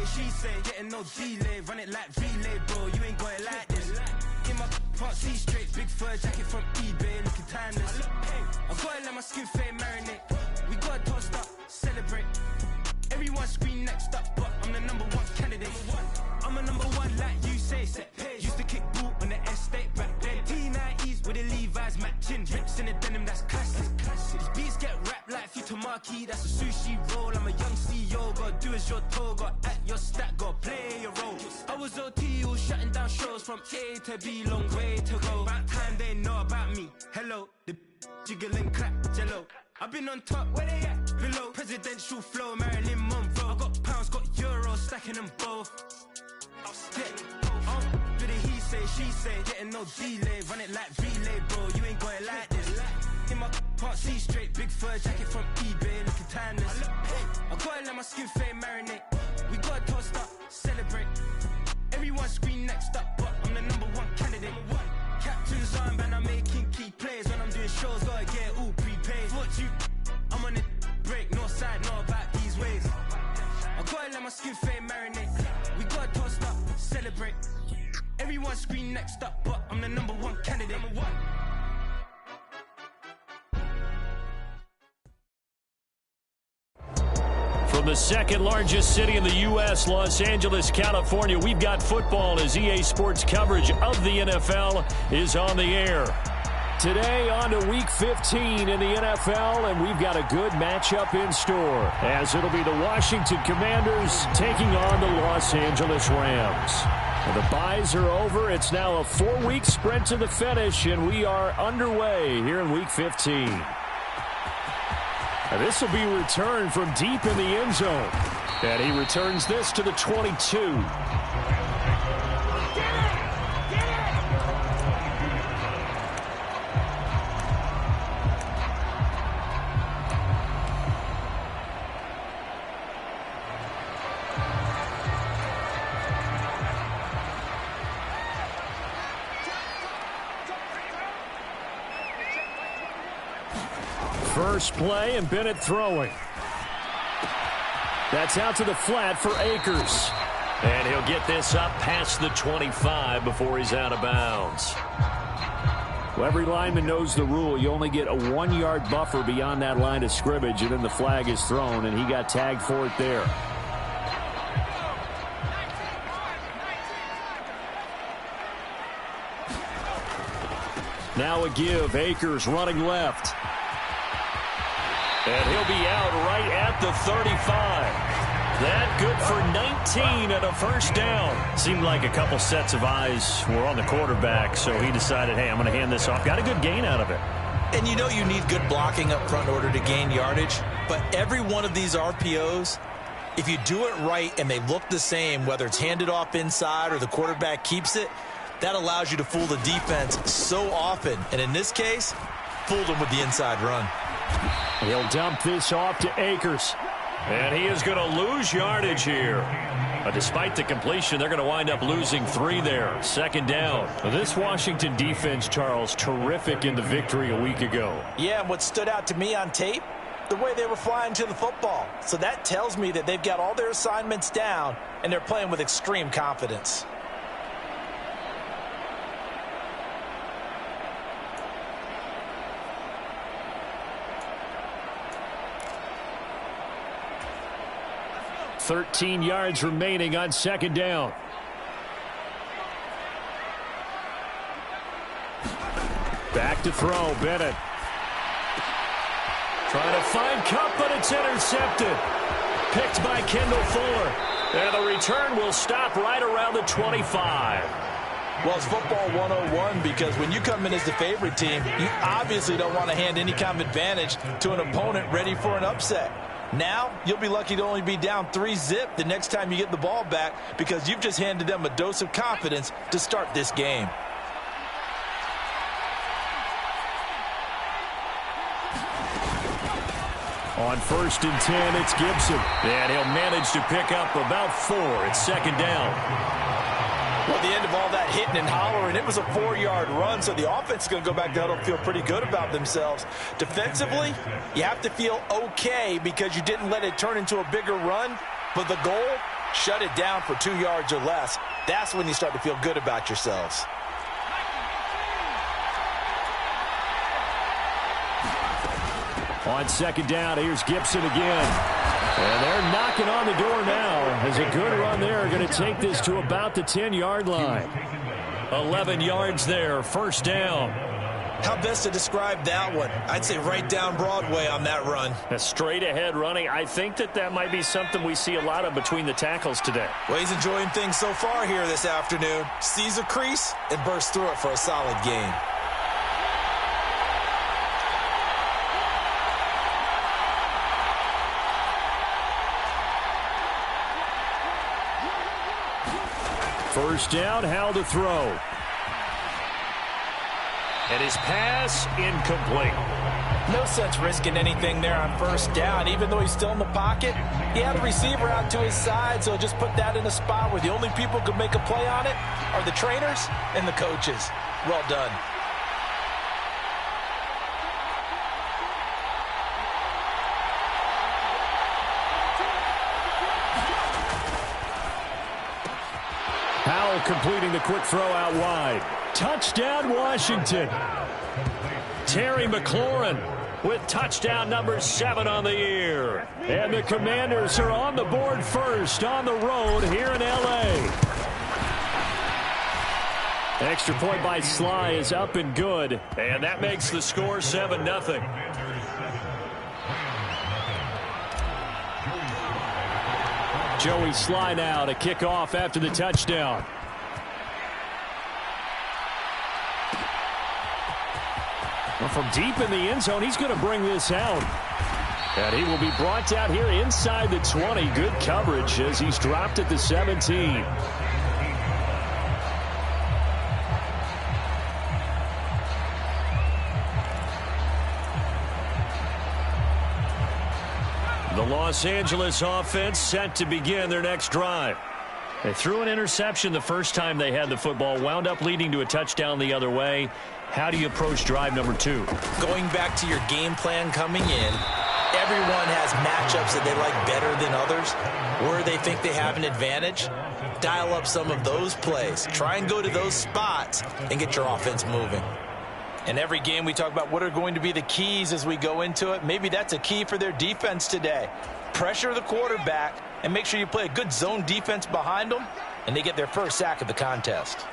she say, getting no delay, run it like relay, bro. You ain't got it like this. In my can't see straight, big fur jacket from eBay, looking timeless. I gotta let my skin fade marinate. We gotta toast up, celebrate. Everyone scream next up, but I'm the #1 candidate. I'm a #1 like you say, set page. Used to kick boot on the estate back then. T90s with the Levi's matching, rips in the denim, that's classic. These beats get wrapped like Futamaki, that's a sushi roll. I'm a young CEO, gotta do as you're told, gotta act your stat, gotta play your role. I was OT, all shutting down shows from A to B, long way to go. About time they know about me. Hello, the jiggle and clap, jello. I've been on top, where they at? Below, presidential flow, Marilyn Monroe. I got pounds, got euros, stacking them both. Do the he say, she say, getting no delay, run it like relay, bro. You ain't got it like this. In my can't see straight, big fur jacket from eBay, looking timeless. I gotta let my skin fade marinate. We gotta toast up, celebrate. Everyone scream next up, but I'm the #1 candidate. Captain's armband, I'm making key plays. When I'm doing shows, gotta get it all prepaid. What you, I'm on the break, no side, know about these ways. I gotta let my skin fade marinate. We gotta toast up, celebrate. Everyone scream next up, but I'm the #1 candidate. From the second largest city in the U.S., Los Angeles, California, we've got football as EA Sports coverage of the NFL is on the air. Today on to Week 15 in the NFL, and we've got a good matchup in store, as it'll be the Washington Commanders taking on the Los Angeles Rams. And the byes are over. It's now a 4-week sprint to the finish, and we are underway here in Week 15. And this will be returned from deep in the end zone. And he returns this to the 22. First play, and Bennett throwing. That's out to the flat for Akers. And he'll get this up past the 25 before he's out of bounds. Well, every lineman knows the rule. You only get a 1-yard buffer beyond that line of scrimmage, and then the flag is thrown, and he got tagged for it there. Now a give. Akers running left. And he'll be out right at the 35. That good for 19 and a first down. Seemed like a couple sets of eyes were on the quarterback, so he decided, hey, I'm going to hand this off. Got a good gain out of it. And you know you need good blocking up front in order to gain yardage, but every one of these RPOs, if you do it right and they look the same, whether it's handed off inside or the quarterback keeps it, that allows you to fool the defense so often. And in this case, fooled them with the inside run. He'll dump this off to Akers. And he is going to lose yardage here. But despite the completion, they're going to wind up losing 3 there. Second down. This Washington defense, Charles, terrific in the victory a week ago. Yeah, and what stood out to me on tape, the way they were flying to the football. So that tells me that they've got all their assignments down, and they're playing with extreme confidence. $13 yards remaining on second down. Back to throw, Bennett. Trying to find Cup, but it's intercepted. Picked by Kendall Fuller. And the return will stop right around the 25. Well, it's football 101 because when you come in as the favorite team, you obviously don't want to hand any kind of advantage to an opponent ready for an upset. Now, you'll be lucky to only be down 3-zip the next time you get the ball back because you've just handed them a dose of confidence to start this game. On 1st and 10, it's Gibson. And he'll manage to pick up about 4. It's second down. Well, at the end of all that hitting and hollering, it was a 4-yard run, so the offense is going to go back to huddle and feel pretty good about themselves. Defensively, you have to feel okay because you didn't let it turn into a bigger run, but the goal, shut it down for 2 yards or less. That's when you start to feel good about yourselves. On second down, here's Gibson again. And they're knocking on the door now as a good run there. Going to take this to about the 10-yard line. 11 yards there, first down. How best to describe that one? I'd say right down Broadway on that run. A straight-ahead running. I think that might be something we see a lot of between the tackles today. Well, he's enjoying things so far here this afternoon. Sees a crease and bursts through it for a solid gain. First down, Howell to throw. And his pass incomplete. No sense risking anything there on first down. Even though he's still in the pocket, he had a receiver out to his side, so he'll just put that in a spot where the only people who can make a play on it are the trainers and the coaches. Well done. Howell completing the quick throw out wide. Touchdown, Washington. Terry McLaurin with touchdown number 7 on the year. And the Commanders are on the board first on the road here in L.A. Extra point by Sly is up and good. And that makes the score 7-0. Joey Sly now to kick off after the touchdown. Well, from deep in the end zone, he's going to bring this out. And he will be brought down here inside the 20. Good coverage as he's dropped at the 17. The Los Angeles offense set to begin their next drive. They threw an interception the first time they had the football, wound up leading to a touchdown the other way. How do you approach drive number 2? Going back to your game plan coming in, everyone has matchups that they like better than others, where they think they have an advantage. Dial up some of those plays. Try and go to those spots and get your offense moving. In every game, we talk about what are going to be the keys as we go into it. Maybe that's a key for their defense today. Pressure the quarterback and make sure you play a good zone defense behind them, and they get their first sack of the contest.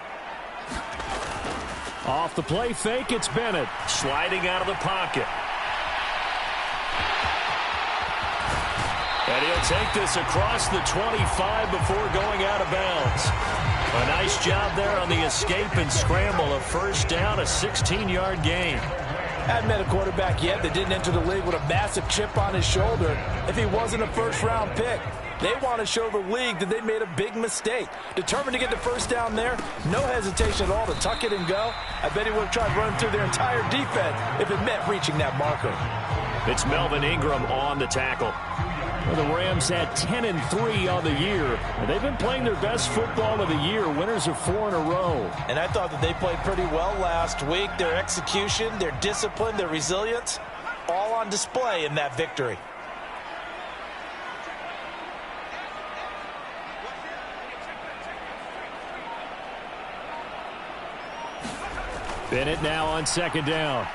Off the play fake, it's Bennett sliding out of the pocket. And he'll take this across the 25 before going out of bounds. A nice job there on the escape and scramble. A first down, a 16-yard gain. Hadn't met a quarterback yet that didn't enter the league with a massive chip on his shoulder if he wasn't a first-round pick. They want to show the league that they made a big mistake. Determined to get the first down there, no hesitation at all to tuck it and go. I bet he would have tried running through their entire defense if it meant reaching that marker. It's Melvin Ingram on the tackle. Well, the Rams had 10-3 on the year, and they've been playing their best football of the year, winners of 4 in a row. And I thought that they played pretty well last week. Their execution, their discipline, their resilience, all on display in that victory. Bennett now on second down.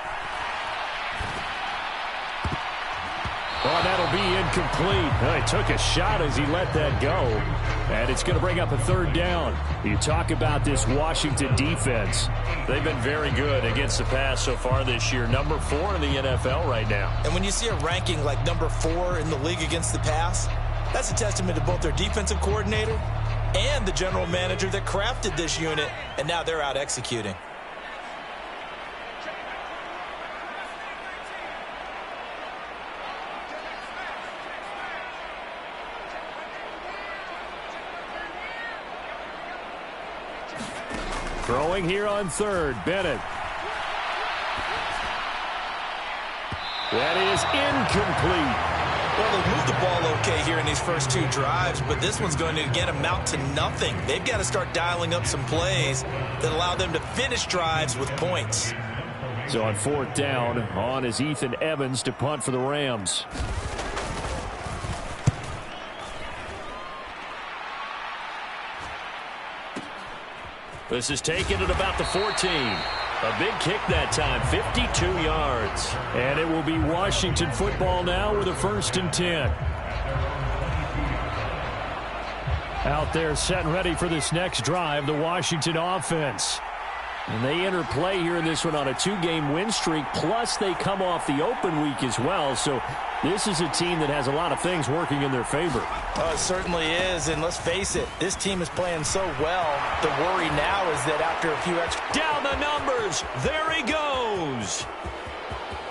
Oh, that'll be incomplete. He took a shot as he let that go. And it's going to bring up a third down. You talk about this Washington defense. They've been very good against the pass so far this year. Number 4 in the NFL right now. And when you see a ranking like number 4 in the league against the pass, that's a testament to both their defensive coordinator and the general manager that crafted this unit. And now they're out executing. Throwing here on third, Bennett. That is incomplete. Well, they moved the ball okay here in these first 2 drives, but this one's going to, again, amount to nothing. They've got to start dialing up some plays that allow them to finish drives with points. So on fourth down, on is Ethan Evans to punt for the Rams. This is taken at about the 14. A big kick that time, 52 yards. And it will be Washington football now with a 1st and 10. Out there set and ready for this next drive, the Washington offense. And they enter play here in this one on a 2-game win streak, plus they come off the open week as well. So this is a team that has a lot of things working in their favor. Oh, it certainly is, and let's face it, this team is playing so well. The worry now is that after a few extra... Down the numbers, there he goes.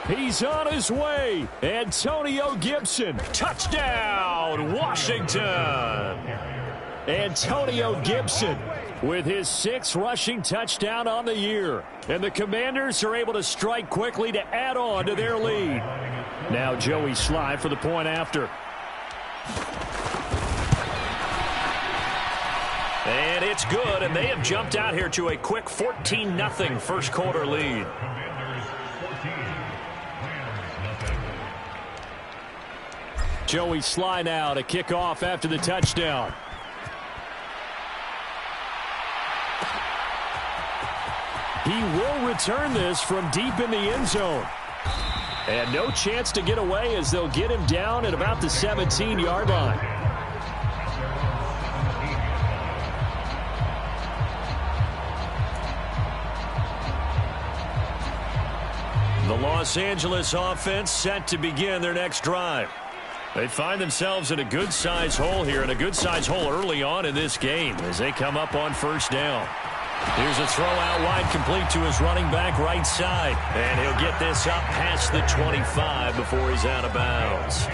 He's on his way. Antonio Gibson, touchdown, Washington. Antonio Gibson with his 6th rushing touchdown on the year. And the Commanders are able to strike quickly to add on to their lead. Now Joey Sly for the point after. And it's good, and they have jumped out here to a quick 14-0 first quarter lead. Joey Sly now to kick off after the touchdown. He will return this from deep in the end zone. And no chance to get away as they'll get him down at about the 17-yard line. The Los Angeles offense set to begin their next drive. They find themselves in a good-sized hole here, and a good-sized hole early on in this game as they come up on 1st down. Here's a throw out wide, complete to his running back right side. And he'll get this up past the 25 before he's out of bounds.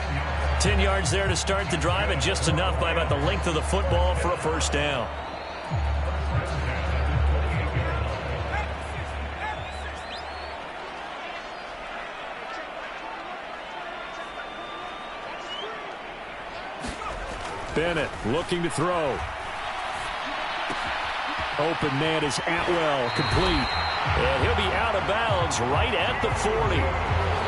10 yards there to start the drive, and just enough by about the length of the football for a 1st down. Bennett looking to throw. Open man is Atwell, complete. And he'll be out of bounds right at the 40.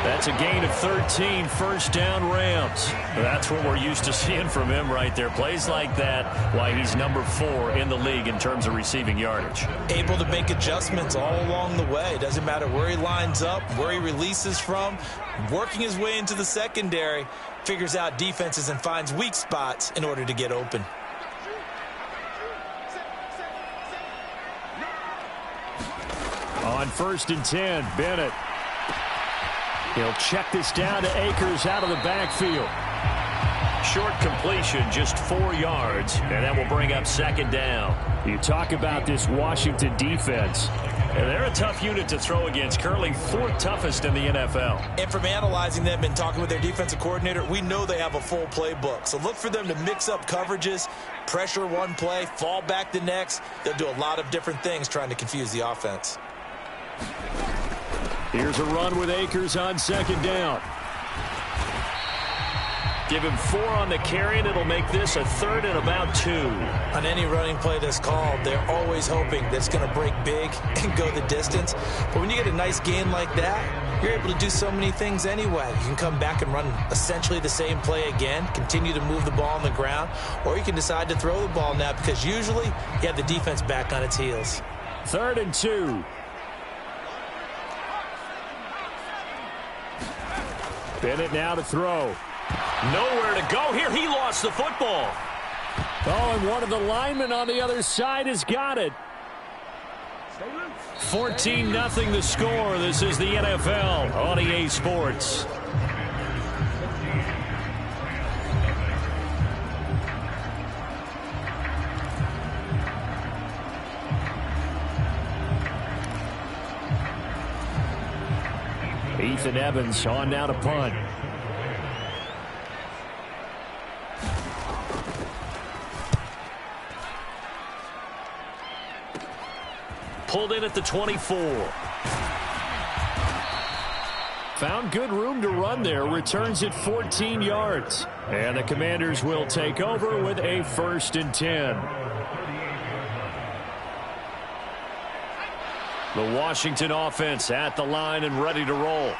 That's a gain of 13, 1st down Rams. That's what we're used to seeing from him right there. Plays like that, why he's number 4 in the league in terms of receiving yardage. Able to make adjustments all along the way. Doesn't matter where he lines up, where he releases from. Working his way into the secondary, figures out defenses and finds weak spots in order to get open. On 1st and 10, Bennett. He'll check this down to Akers out of the backfield. Short completion, just 4 yards, and that will bring up 2nd down. You talk about this Washington defense. And they're a tough unit to throw against, currently 4th toughest in the NFL. And from analyzing them and talking with their defensive coordinator, we know they have a full playbook. So look for them to mix up coverages, pressure one play, fall back the next. They'll do a lot of different things trying to confuse the offense. Here's a run with Akers on 2nd down. Give him 4 on the carry, and it'll make this a 3rd and about 2. On any running play that's called, they're always hoping that it's going to break big and go the distance. But when you get a nice gain like that, you're able to do so many things anyway. You can come back and run essentially the same play again, continue to move the ball on the ground, or you can decide to throw the ball now because usually you have the defense back on its heels. 3rd and 2. Bennett now to throw. Nowhere to go here. He lost the football. Oh, and one of the linemen on the other side has got it. 14-0 the score. This is the NFL on EA Sports. Ethan Evans on now to punt. Pulled in at the 24. Found good room to run there. Returns at 14 yards. And the Commanders will take over with a 1st and 10. The Washington offense at the line and ready to roll.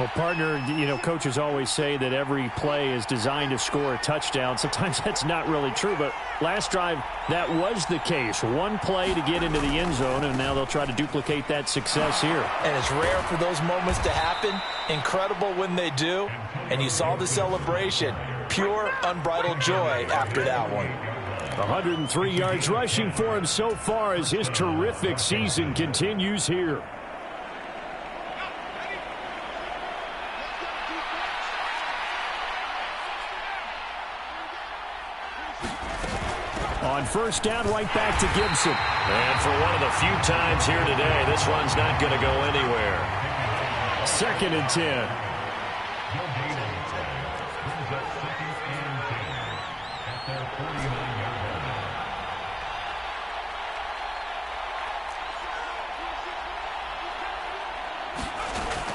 Well, partner, coaches always say that every play is designed to score a touchdown. Sometimes that's not really true, but last drive, that was the case. One play to get into the end zone, and now they'll try to duplicate that success here. And it's rare for those moments to happen. Incredible when they do. And you saw the celebration. Pure, unbridled joy after that one. 103 yards rushing for him so far as his terrific season continues here. On first down, right back to Gibson. And for one of the few times here today, this run's not going to go anywhere. 2nd and 10.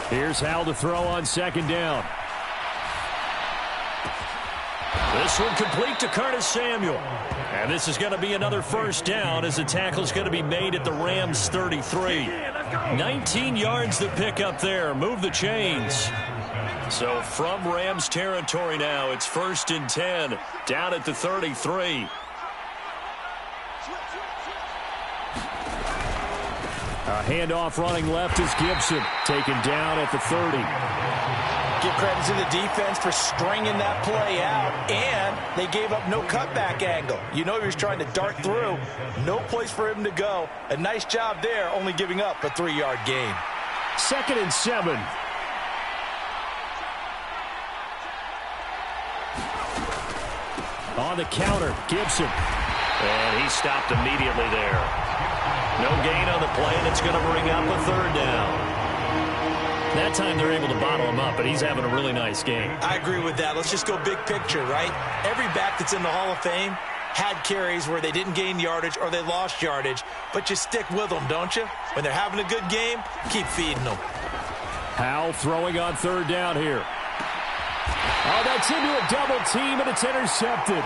Here's Hal to throw on 2nd down. This one complete to Curtis Samuel. And this is going to be another first down as the tackle's going to be made at the Rams 33. 19 yards to pick up there. Move the chains. So from Rams territory now, it's 1st and 10 down at the 33. A handoff running left is Gibson. Taken down at the 30. Give credit to the defense for stringing that play out, and they gave up no cutback angle. You know he was trying to dart through. No place for him to go. A nice job there, only giving up a 3-yard gain. 2nd and 7. On the counter, Gibson. And he stopped immediately there. No gain on the play, and it's going to bring up a 3rd down. That time they're able to bottle him up, but he's having a really nice game. I agree with that. Let's just go big picture, right? Every back that's in the Hall of Fame had carries where they didn't gain yardage or they lost yardage, but you stick with them, don't you? When they're having a good game, keep feeding them. Hal throwing on 3rd down here. Oh, that's into a double team, and it's intercepted.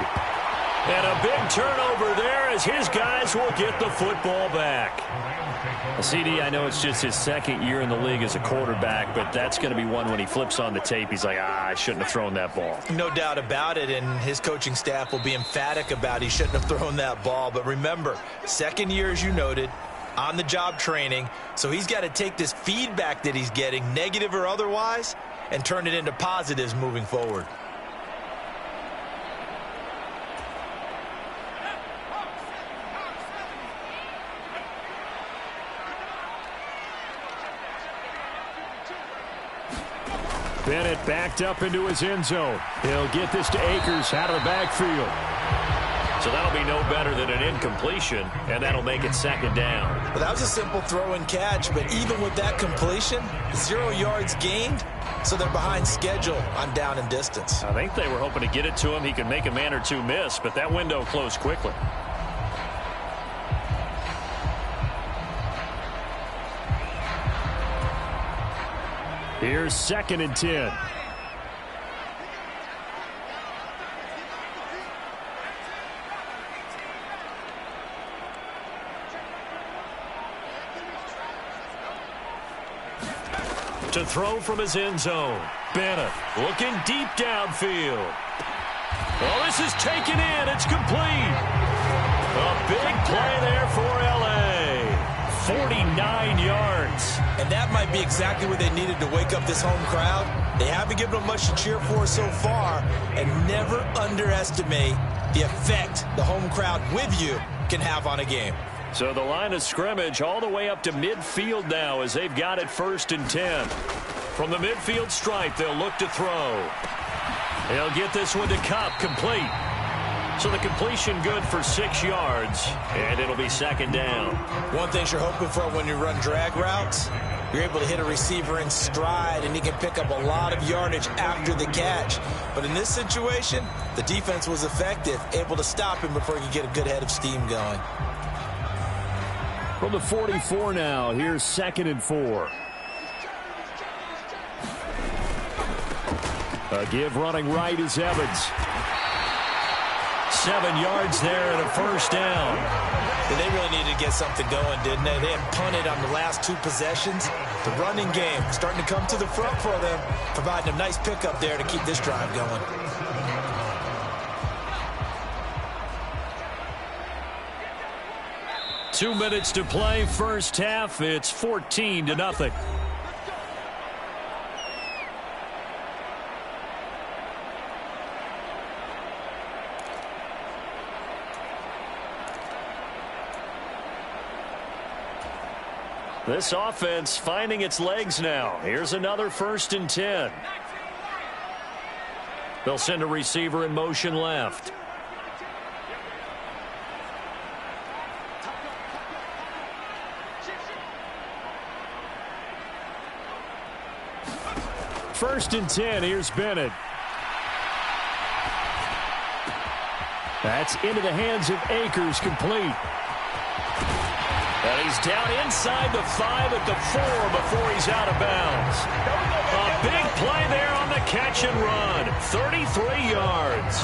And a big turnover there as his guys will get the football back. CD, I know it's just his 2nd year in the league as a quarterback, but that's going to be one when he flips on the tape, he's like, I shouldn't have thrown that ball. No doubt about it, and his coaching staff will be emphatic about he shouldn't have thrown that ball. But remember, 2nd year, as you noted, on-the-job training, so he's got to take this feedback that he's getting, negative or otherwise, and turn it into positives moving forward. Bennett backed up into his end zone. He'll get this to Akers out of the backfield. So that'll be no better than an incompletion, and that'll make it 2nd down. Well, that was a simple throw and catch, but even with that completion, 0 yards gained, so they're behind schedule on down and distance. I think they were hoping to get it to him. He could make a man or two miss, but that window closed quickly. Here's 2nd and 10. To throw from his end zone. Bennett looking deep downfield. Well, this is taken in. It's complete. A big play there for L.A. 49 yards. And that might be exactly what they needed to wake up this home crowd. They haven't given them much to cheer for so far, and never underestimate the effect the home crowd with you can have on a game. So the line of scrimmage all the way up to midfield now as they've got it 1st and 10. From the midfield stripe, they'll look to throw. They'll get this one to Cup, complete. So the completion good for 6 yards, and it'll be 2nd down. One thing you're hoping for when you run drag routes, you're able to hit a receiver in stride, and he can pick up a lot of yardage after the catch. But in this situation, the defense was effective, able to stop him before he could get a good head of steam going. From the 44 now, here's 2nd and 4. A give running right is Evans. 7 yards there and a first down. They really needed to get something going, didn't they? They had punted on the last 2 possessions. The running game starting to come to the front for them, providing a nice pickup there to keep this drive going. Two minutes to play, first half. It's 14-0. This offense finding its legs now. Here's another 1st and 10. They'll send a receiver in motion left. First and 10, here's Bennett. That's into the hands of Akers, complete. And he's down inside the 5 at the 4 before he's out of bounds. A big play there on the catch and run. 33 yards.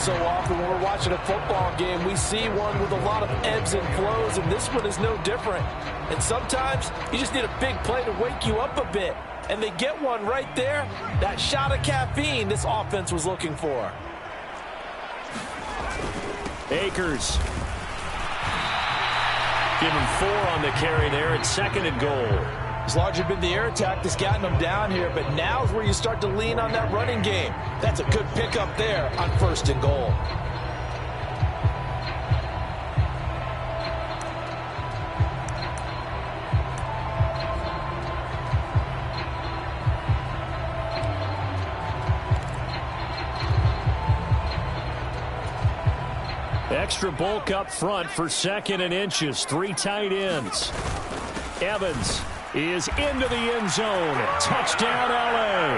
So often when we're watching a football game, we see one with a lot of ebbs and flows, and this one is no different. And sometimes you just need a big play to wake you up a bit. And they get one right there. That shot of caffeine this offense was looking for. Akers. Give him 4 on the carry there. It's 2nd and goal. It's largely been the air attack that's gotten them down here, but now's where you start to lean on that running game. That's a good pickup there on 1st and goal. Extra bulk up front for 2nd and inches. 3 tight ends. Evans is into the end zone. Touchdown, L.A.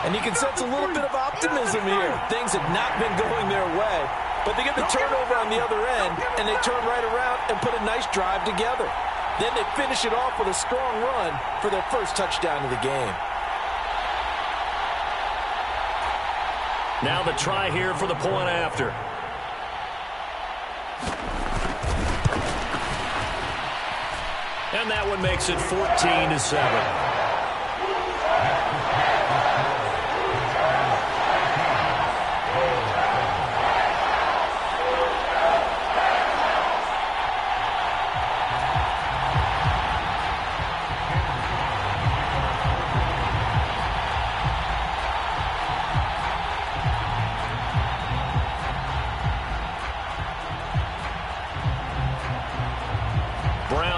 And you can sense a little bit of optimism here. Things have not been going their way, but they get the turnover on the other end, and they turn right around and put a nice drive together. Then they finish it off with a strong run for their first touchdown of the game. Now the try here for the point after. And that one makes it 14-7.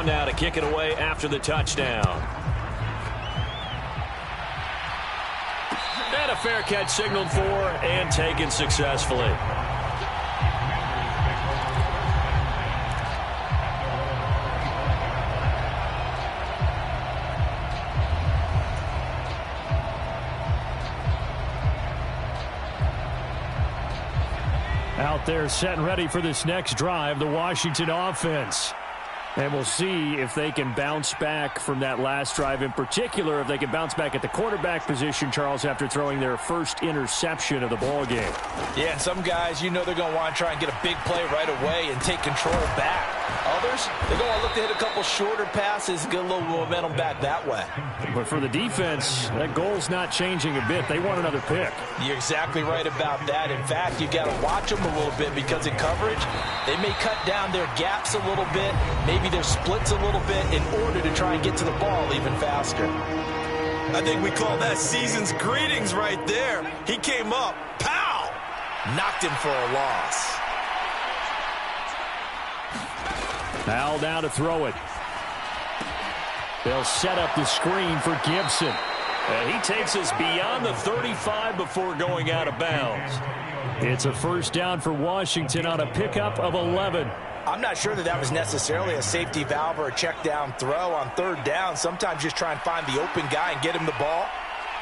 Now to kick it away after the touchdown. And a fair catch signaled for and taken successfully. Out there set and ready for this next drive, the Washington offense. And we'll see if they can bounce back from that last drive, in particular, if they can bounce back at the quarterback position, Charles, after throwing their first interception of the ball game. Yeah, and some guys, you know they're going to want to try and get a big play right away and take control back. Others, they're going to look to hit a couple shorter passes, get a little momentum back that way. But for the defense, that goal's not changing a bit. They want another pick. You're exactly right about that. In fact, you got to watch them a little bit because in coverage, they may cut down their gaps a little bit, maybe their splits a little bit in order to try and get to the ball even faster. I think we call that season's greetings right there. He came up, pow! Knocked him for a loss. Now down to throw it. They'll set up the screen for Gibson. And he takes us beyond the 35 before going out of bounds. It's a first down for Washington on a pickup of 11. I'm not sure that was necessarily a safety valve or a check down throw on 3rd down. Sometimes just try and find the open guy and get him the ball.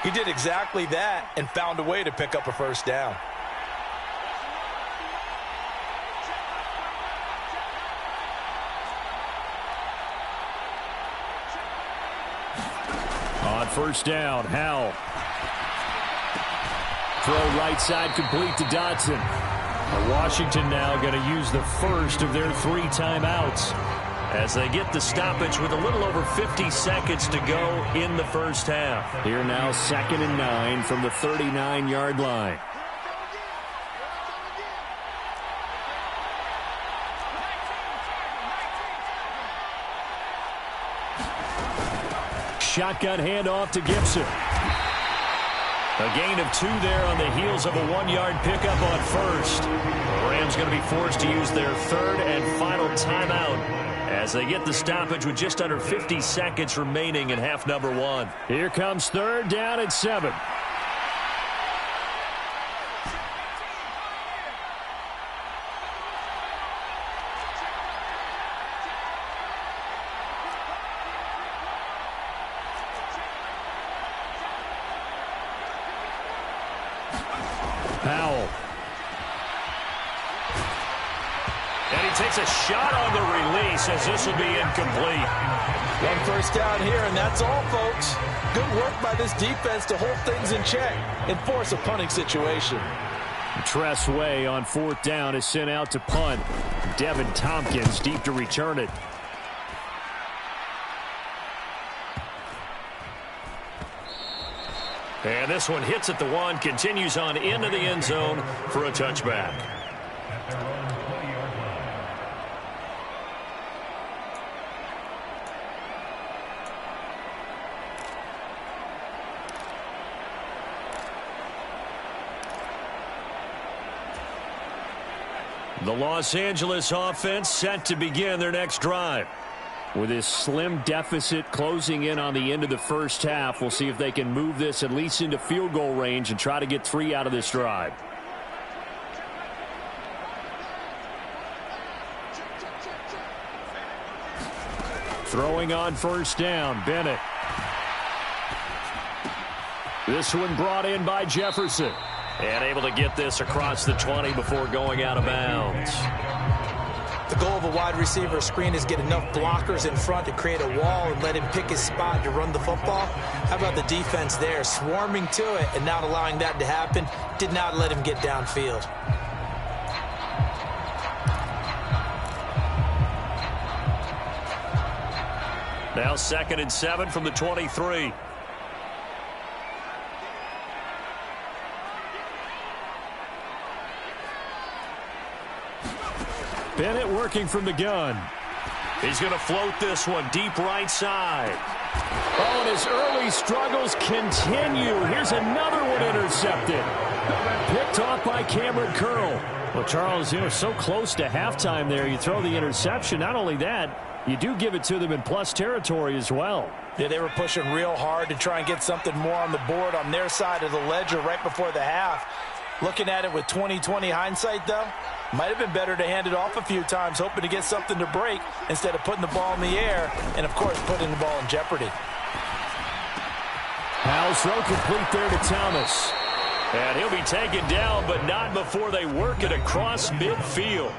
He did exactly that and found a way to pick up a first down. On first down, Howell. Throw right side complete to Dotson. Washington now going to use the first of their 3 timeouts as they get the stoppage with a little over 50 seconds to go in the first half. Here now 2nd and 9 from the 39-yard line. Shotgun handoff to Gibson. A gain of 2 there on the heels of a 1-yard pickup on first. The Rams going to be forced to use their 3rd and final timeout as they get the stoppage with just under 50 seconds remaining in half number 1. Here comes 3rd down and 7. Powell. And he takes a shot on the release as this will be incomplete. 1 first down here, and that's all, folks. Good work by this defense to hold things in check and force a punting situation. Tress Way on 4th down is sent out to punt. Devin Tompkins deep to return it. And this one hits at the 1, continues on into the end zone for a touchback. The Los Angeles offense set to begin their next drive. With this slim deficit closing in on the end of the first half, we'll see if they can move this at least into field goal range and try to get 3 out of this drive. Throwing on first down, Bennett. This one brought in by Jefferson. And able to get this across the 20 before going out of bounds. The goal of a wide receiver screen is get enough blockers in front to create a wall and let him pick his spot to run the football. How about the defense there, swarming to it and not allowing that to happen? Did not let him get downfield. Now 2nd and 7 from the 23. Bennett working from the gun. He's going to float this one deep right side. Oh, and his early struggles continue. Here's another one intercepted. Picked off by Cameron Curl. Well, Charles, so close to halftime there. You throw the interception. Not only that, you do give it to them in plus territory as well. Yeah, they were pushing real hard to try and get something more on the board on their side of the ledger right before the half. Looking at it with 20/20 hindsight, though, might have been better to hand it off a few times, hoping to get something to break instead of putting the ball in the air and, of course, putting the ball in jeopardy. Powell's throw complete there to Thomas. And he'll be taken down, but not before they work it across midfield.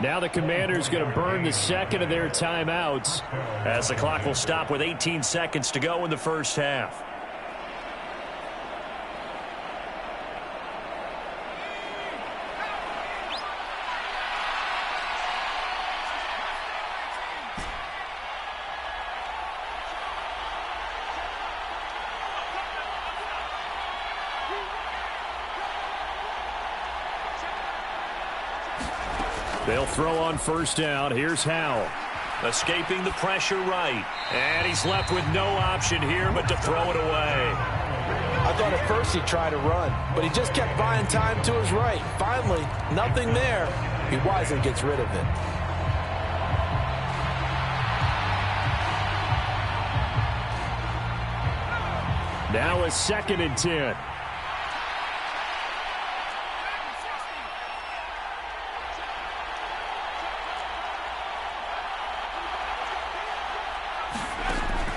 Now the Commanders going to burn the 2nd of their timeouts as the clock will stop with 18 seconds to go in the first half. They'll throw on first down. Here's Howell. Escaping the pressure right. And he's left with no option here but to throw it away. I thought at first he'd try to run, but he just kept buying time to his right. Finally, nothing there. He wisely gets rid of it. Now a 2nd and 10.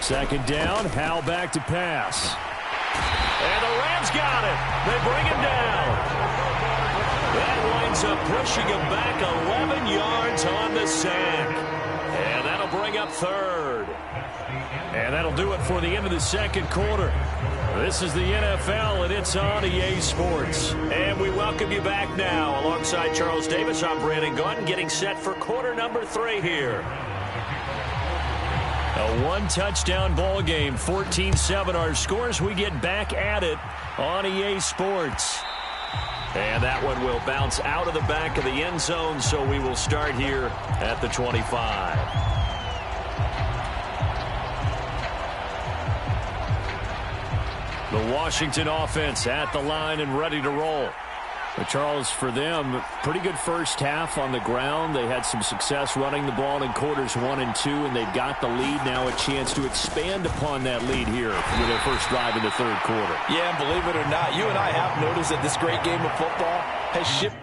Second down, Howell back to pass. And the Rams got it. They bring him down. That winds up pushing him back 11 yards on the sack. And that'll bring up third. And that'll do it for the end of the second quarter. This is the NFL, and it's on EA Sports. And we welcome you back now. Alongside Charles Davis, I'm Brandon Gaudin, getting set for quarter number 3 here. A one-touchdown ball game, 14-7 our scores. We get back at it on EA Sports. And that one will bounce out of the back of the end zone, so we will start here at the 25. The Washington offense at the line and ready to roll. But Charles, for them, pretty good first half on the ground. They had some success running the ball in quarters 1 and 2, and they've got the lead now, a chance to expand upon that lead here with their first drive in the third quarter. Yeah, and believe it or not, you and I have noticed that this great game of football has shifted.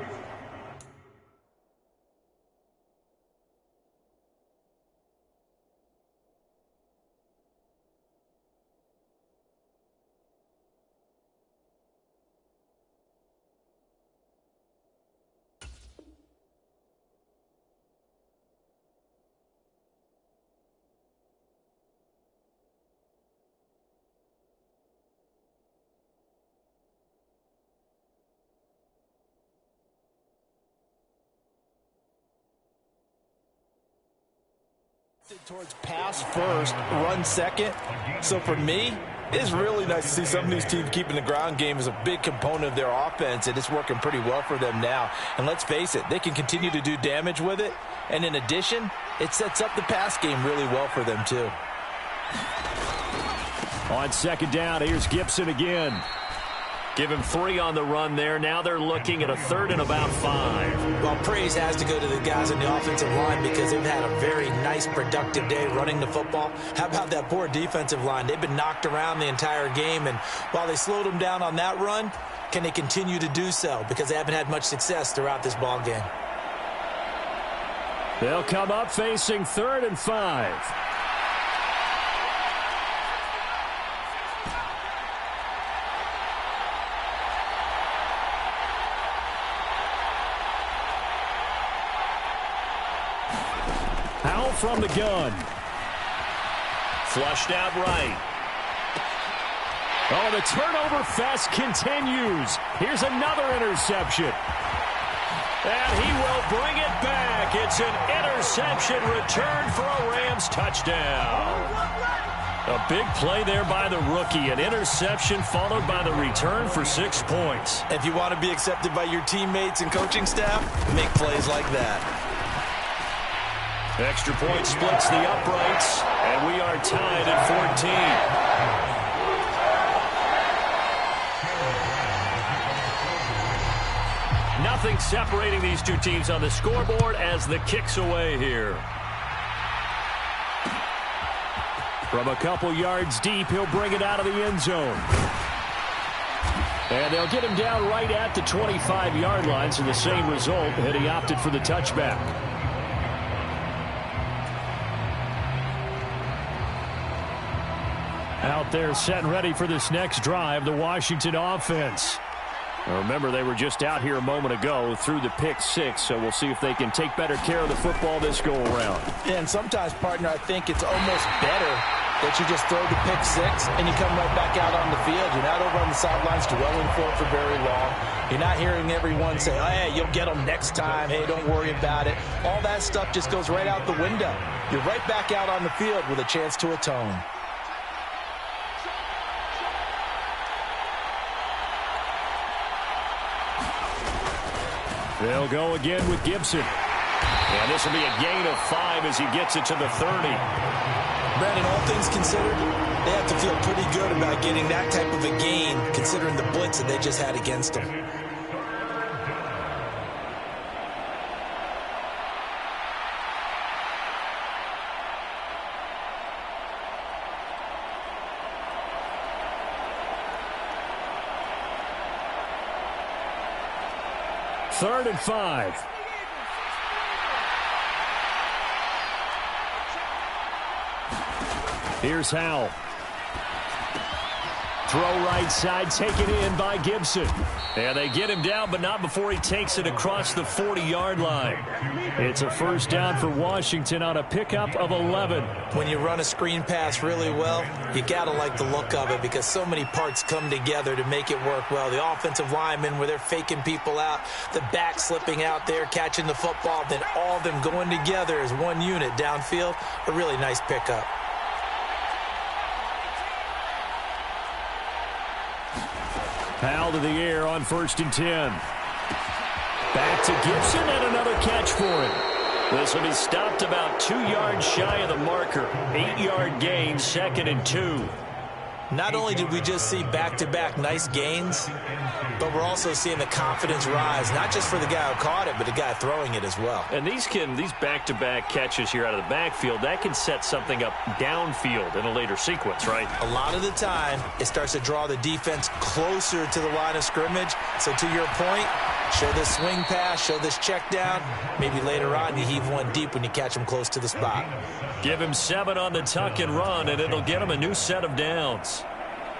Towards pass first, run second. So for me, it's really nice to see some of these teams keeping the ground game as a big component of their offense, and it's working pretty well for them now. And let's face it, they can continue to do damage with it. And in addition, it sets up the pass game really well for them too. On second down, here's Gibson again. Give him 3 on the run there. Now they're looking at a third and about 5. Well, praise has to go to the guys on the offensive line because they've had a very nice, productive day running the football. How about that poor defensive line? They've been knocked around the entire game, and while they slowed them down on that run, can they continue to do so? Because they haven't had much success throughout this ball game. They'll come up facing 3rd and 5. From the gun. Flushed out right. Oh, the turnover fest continues. Here's another interception. And he will bring it back. It's an interception return for a Rams touchdown. A big play there by the rookie. An interception followed by the return for 6 points. If you want to be accepted by your teammates and coaching staff, make plays like that. Extra point splits the uprights, and we are tied at 14. Nothing separating these two teams on the scoreboard as the kick's away here. From a couple yards deep, he'll bring it out of the end zone. And they'll get him down right at the 25-yard line, so the same result, and he opted for the touchback. Out there set and ready for this next drive, the Washington offense. Now remember, they were just out here a moment ago through the pick 6, so we'll see if they can take better care of the football this go-around. Yeah, and sometimes, partner, I think it's almost better that you just throw the pick 6 and you come right back out on the field. You're not over on the sidelines dwelling for very long. You're not hearing everyone say, oh, hey, you'll get them next time. Hey, don't worry about it. All that stuff just goes right out the window. You're right back out on the field with a chance to atone. They'll go again with Gibson. And this will be a gain of 5 as he gets it to the 30. Brandon, all things considered, they have to feel pretty good about getting that type of a gain, considering the blitz that they just had against them. Third and 5. Here's Howell. Throw right side, taken in by Gibson. And they get him down, but not before he takes it across the 40-yard line. It's a first down for Washington on a pickup of 11. When you run a screen pass really well, you got to like the look of it because so many parts come together to make it work well. The offensive linemen, where they're faking people out, the back slipping out there, catching the football, then all of them going together as one unit downfield. A really nice pickup. Powell to the air on 1st and 10. Back to Gibson and another catch for him. This will be stopped about 2 yards shy of the marker. 8-yard gain, 2nd and 2. Not only did we just see back-to-back nice gains, but we're also seeing the confidence rise, not just for the guy who caught it, but the guy throwing it as well. And these back-to-back catches here out of the backfield, that can set something up downfield in a later sequence, right? A lot of the time, it starts to draw the defense closer to the line of scrimmage. So to your point, show this swing pass, show this check down. Maybe later on you heave one deep when you catch him close to the spot. Give him 7 on the tuck and run, and it'll get him a new set of downs.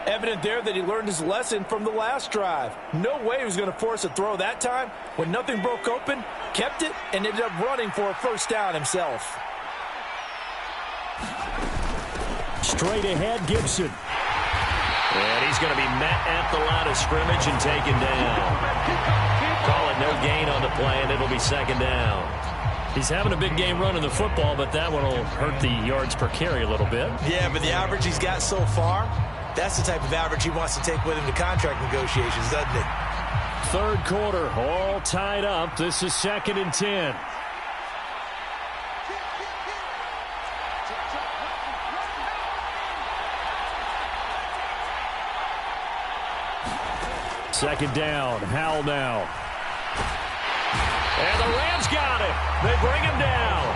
Evident there that he learned his lesson from the last drive. No way he was going to force a throw that time. When nothing broke open, kept it, and ended up running for a first down himself. Straight ahead, Gibson. And he's going to be met at the line of scrimmage and taken down. Call it no gain on the play, and it'll be 2nd down. He's having a big game running the football, but that one will hurt the yards per carry a little bit. Yeah, but the average he's got so far, that's the type of average he wants to take with him to contract negotiations, doesn't it? 3rd quarter, all tied up. This is 2nd and 10. Second down, Howell now. And the Rams got him. They bring him down.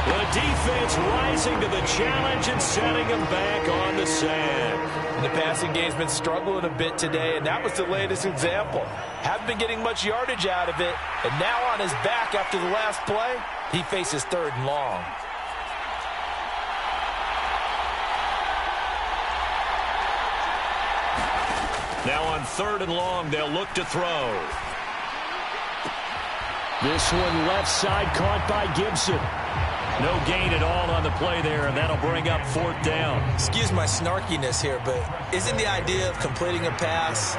The defense rising to the challenge and setting him back on the sand. And the passing game's been struggling a bit today, and that was the latest example. Haven't been getting much yardage out of it, and now on his back after the last play, he faces 3rd and long. Now on 3rd and long, they'll look to throw. This one left side caught by Gibson. No gain at all on the play there, and that'll bring up 4th down. Excuse my snarkiness here, but isn't the idea of completing a pass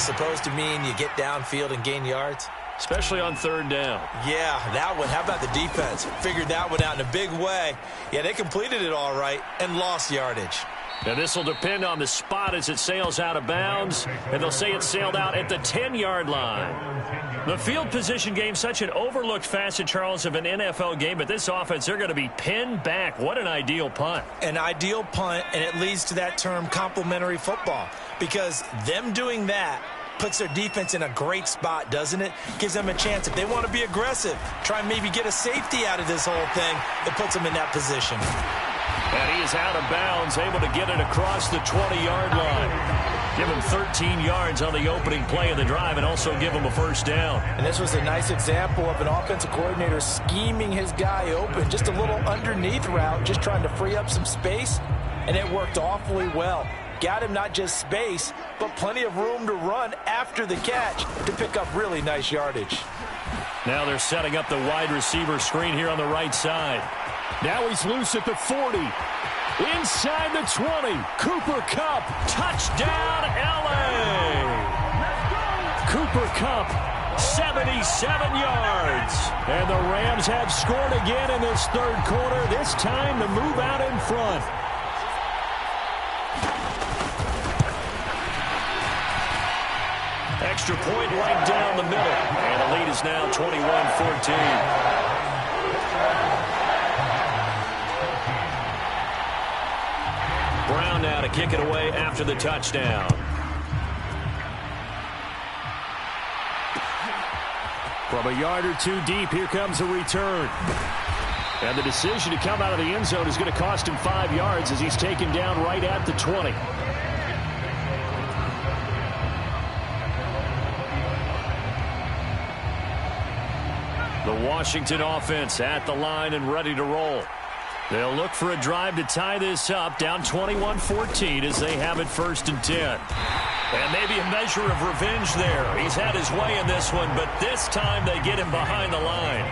supposed to mean you get downfield and gain yards? Especially on 3rd down. Yeah, that one. How about the defense? Figured that one out in a big way. Yeah, they completed it all right and lost yardage. Now this will depend on the spot as it sails out of bounds, and they'll say it sailed out at the 10-yard line. The field position game, such an overlooked facet, Charles, of an NFL game, but this offense, they're going to be pinned back. What an ideal punt. An ideal punt, and it leads to that term complementary football, because them doing that puts their defense in a great spot, doesn't it? Gives them a chance, if they want to be aggressive, try and maybe get a safety out of this whole thing, it puts them in that position. And he is out of bounds, able to get it across the 20-yard line. Give him 13 yards on the opening play of the drive and also give him a first down. And this was a nice example of an offensive coordinator scheming his guy open. Just a little underneath route, just trying to free up some space, and it worked awfully well. Got him not just space, but plenty of room to run after the catch to pick up really nice yardage. Now they're setting up the wide receiver screen here on the right side. Now he's loose at the 40. Inside the 20. Cooper Kupp. Touchdown, L.A. Cooper Kupp, 77 yards. And the Rams have scored again in this 3rd quarter. This time to move out in front. Extra point right down the middle. And the lead is now 21-14. Brown now to kick it away after the touchdown. From a yard or two deep, here comes a return. And the decision to come out of the end zone is going to cost him 5 yards as he's taken down right at the 20. The Washington offense at the line and ready to roll. They'll look for a drive to tie this up, down 21-14 as they have it 1st and 10. And maybe a measure of revenge there. He's had his way in this one, but this time they get him behind the line.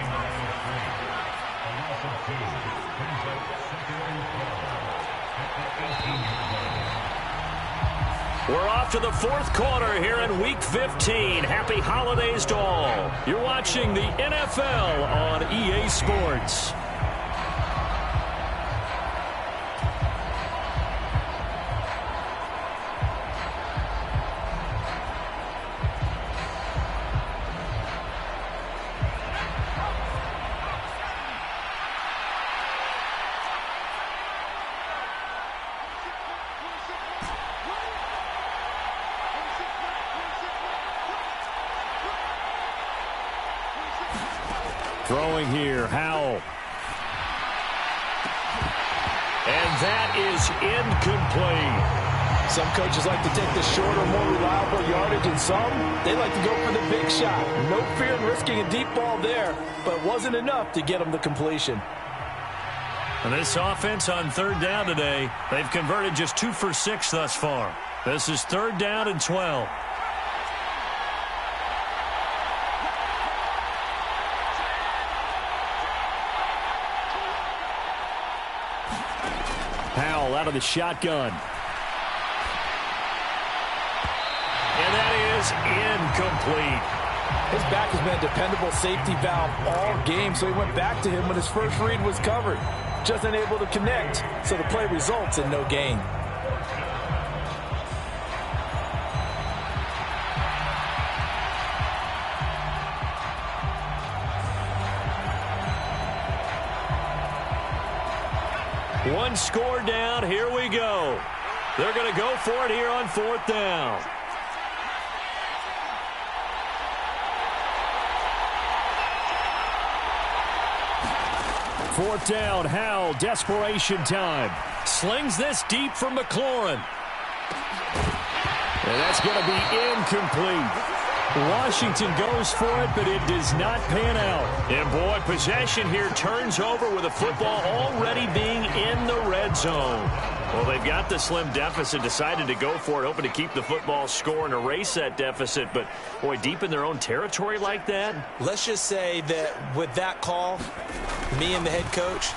We're off to the 4th quarter here in Week 15. Happy holidays to all. You're watching the NFL on EA Sports. Throwing here, Howell. And that is incomplete. Some coaches like to take the shorter, more reliable yardage, and some, they like to go for the big shot. No fear in risking a deep ball there, but it wasn't enough to get them the completion. And this offense on 3rd down today, they've converted just 2 for 6 thus far. This is 3rd down and 12. Howell out of the shotgun. And that is incomplete. His back has been a dependable safety valve all game, so he went back to him when his first read was covered. Just unable to connect, so the play results in no gain. One score down. Here we go. They're going to go for it here on 4th down. Fourth down, Howell, desperation time. Slings this deep for McLaurin. And that's going to be incomplete. Washington goes for it, but it does not pan out. And, boy, possession here turns over with the football already being in the red zone. Well, they've got the slim deficit, decided to go for it, hoping to keep the football score and erase that deficit. But, boy, deep in their own territory like that. Let's just say that with that call, me and the head coach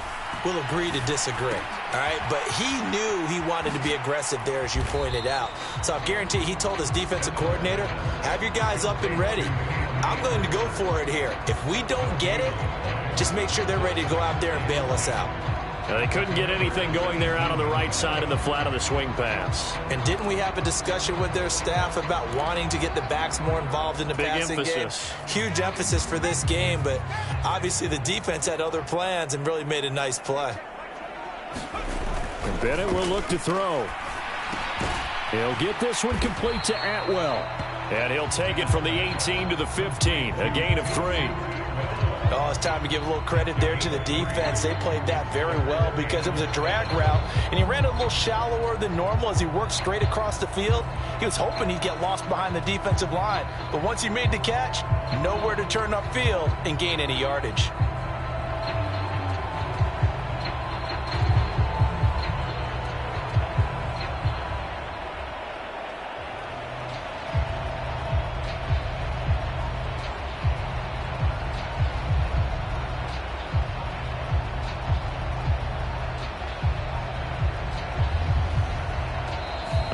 will agree to disagree. All right, but he knew he wanted to be aggressive there, as you pointed out. So I guarantee he told his defensive coordinator, have your guys up and ready. I'm going to go for it here. If we don't get it, just make sure they're ready to go out there and bail us out. Now, they couldn't get anything going there out on the right side in the flat of the swing pass. And didn't we have a discussion with their staff about wanting to get the backs more involved in the passing game? Huge emphasis for this game, but obviously the defense had other plans and really made a nice play. And Bennett will look to throw. He'll get this one complete to Atwell. And he'll take it from the 18 to the 15, a gain of 3. Oh, it's time to give a little credit there to the defense. They played that very well because it was a drag route, and he ran a little shallower than normal as he worked straight across the field. He was hoping he'd get lost behind the defensive line, but once he made the catch, nowhere to turn upfield and gain any yardage.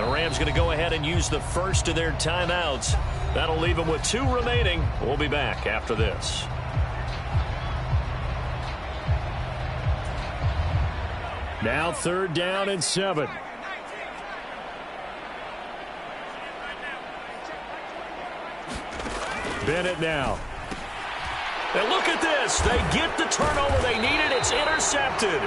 Rams going to go ahead and use the first of their timeouts. That'll leave them with 2 remaining. We'll be back after this. Now 3rd down and 7. Bennett now. And look at this. They get the turnover they needed. It's intercepted.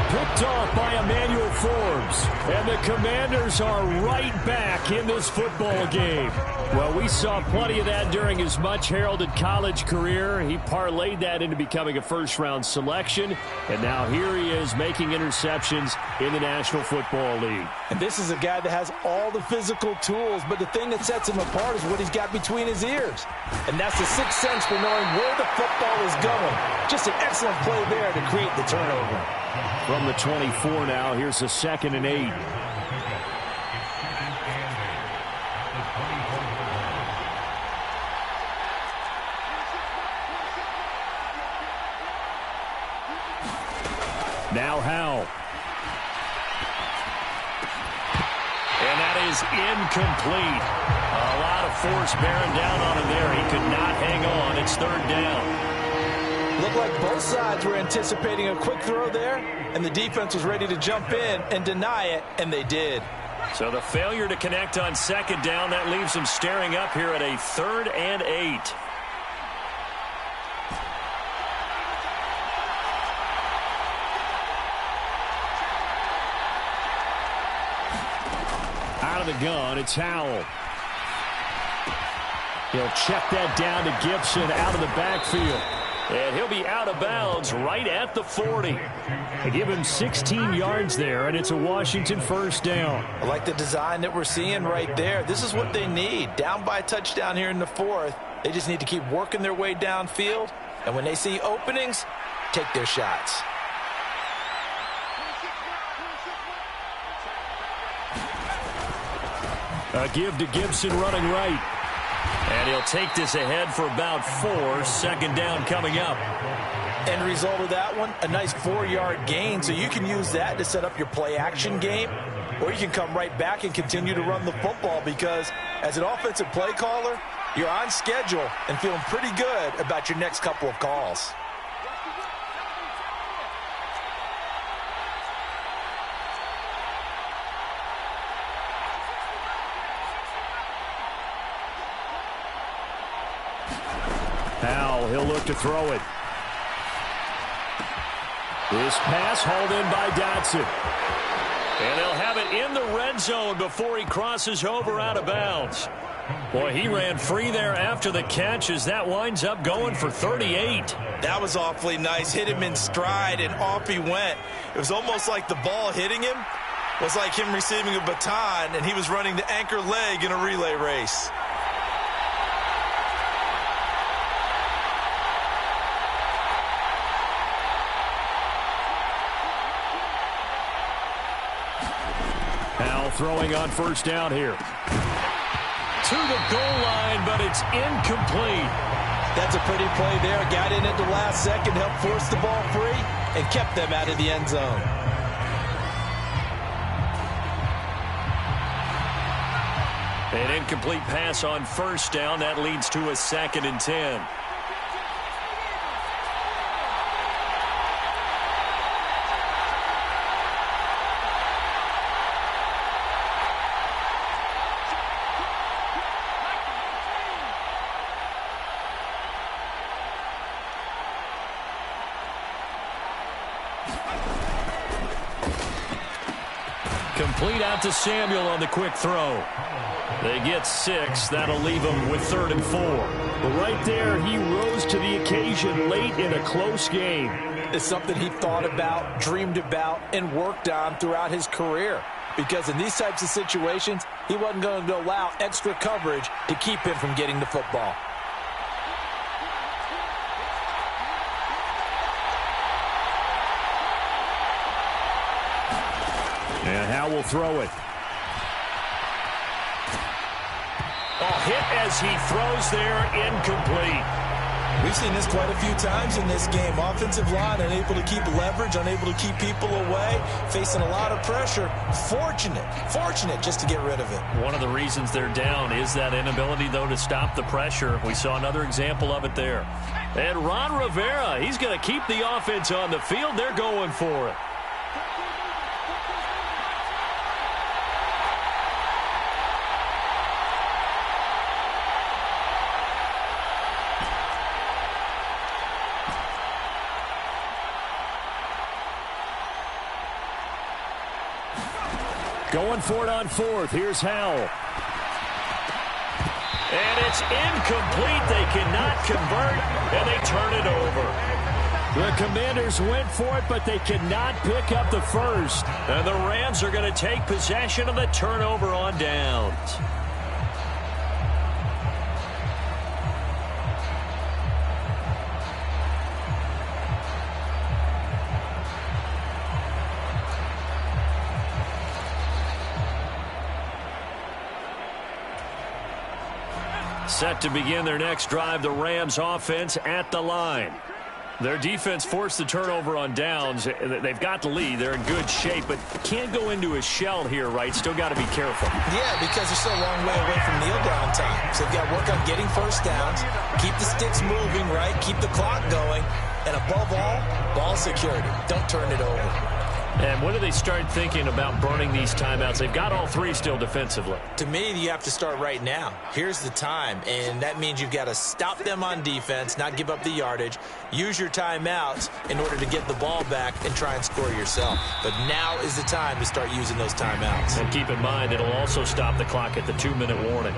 Picked off by Emmanuel Forbes. And the Commanders are right back in this football game. Well, we saw plenty of that during his much-heralded college career. He parlayed that into becoming a first-round selection. And now here he is making interceptions in the National Football League. And this is a guy that has all the physical tools, but the thing that sets him apart is what he's got between his ears. And that's the sixth sense for knowing where the football is going. Just an excellent play there to create the turnover. From the 24 now, here's a 2nd and 8. Now Howell. And that is incomplete. A lot of force bearing down on him there. He could not hang on. It's 3rd down. Looked like both sides were anticipating a quick throw there, and the defense was ready to jump in and deny it, and they did. So the failure to connect on 2nd down, that leaves them staring up here at a 3rd and 8. Out of the gun, it's Howell. He'll check that down to Gibson out of the backfield. And he'll be out of bounds right at the 40. They give him 16 yards there, and it's a Washington 1st down. I like the design that we're seeing right there. This is what they need. Down by a touchdown here in the 4th. They just need to keep working their way downfield. And when they see openings, take their shots. A give to Gibson running right. And he'll take this ahead for about 4. 2nd down coming up. End result of that one, a nice 4-yard gain. So you can use that to set up your play-action game. Or you can come right back and continue to run the football because as an offensive play caller, you're on schedule and feeling pretty good about your next couple of calls. Howell, he'll look to throw it. This pass hauled in by Dotson. And they'll have it in the red zone before he crosses over out of bounds. Boy, he ran free there after the catch as that winds up going for 38. That was awfully nice. Hit him in stride, and off he went. It was almost like the ball hitting him was like him receiving a baton, and he was running the anchor leg in a relay race. Howell throwing on 1st down here. To the goal line, but it's incomplete. That's a pretty play there. Got in at the last second, helped force the ball free, and kept them out of the end zone. An incomplete pass on 1st down. That leads to a 2nd and 10. Complete out to Samuel on the quick throw. They get 6. That'll leave them with 3rd and 4. But right there, he rose to the occasion late in a close game. It's something he thought about, dreamed about, and worked on throughout his career. Because in these types of situations, he wasn't going to allow extra coverage to keep him from getting the football. And Howell will throw it. Hit as he throws there, incomplete. We've seen this quite a few times in this game. Offensive line unable to keep leverage, unable to keep people away, facing a lot of pressure. Fortunate just to get rid of it. One of the reasons they're down is that inability, though, to stop the pressure. We saw another example of it there. And Ron Rivera, he's going to keep the offense on the field. They're going for it. Going for it on 4th. Here's Howell. And it's incomplete. They cannot convert, and they turn it over. The Commanders went for it, but they cannot pick up the first. And the Rams are going to take possession of the turnover on downs. Set to begin their next drive, the Rams offense at the line. Their defense forced the turnover on downs. They've got the lead. They're in good shape, but can't go into a shell here, right? Still got to be careful. Yeah, because they're still a long way away from kneel down time. So they've got to work on getting first downs, keep the sticks moving, right? Keep the clock going. And above all, ball security. Don't turn it over. And when do they start thinking about burning these timeouts? They've got all three still defensively. To me, you have to start right now. Here's the time, and that means you've got to stop them on defense, not give up the yardage, use your timeouts in order to get the ball back and try and score yourself. But now is the time to start using those timeouts. And keep in mind, it'll also stop the clock at the 2-minute warning.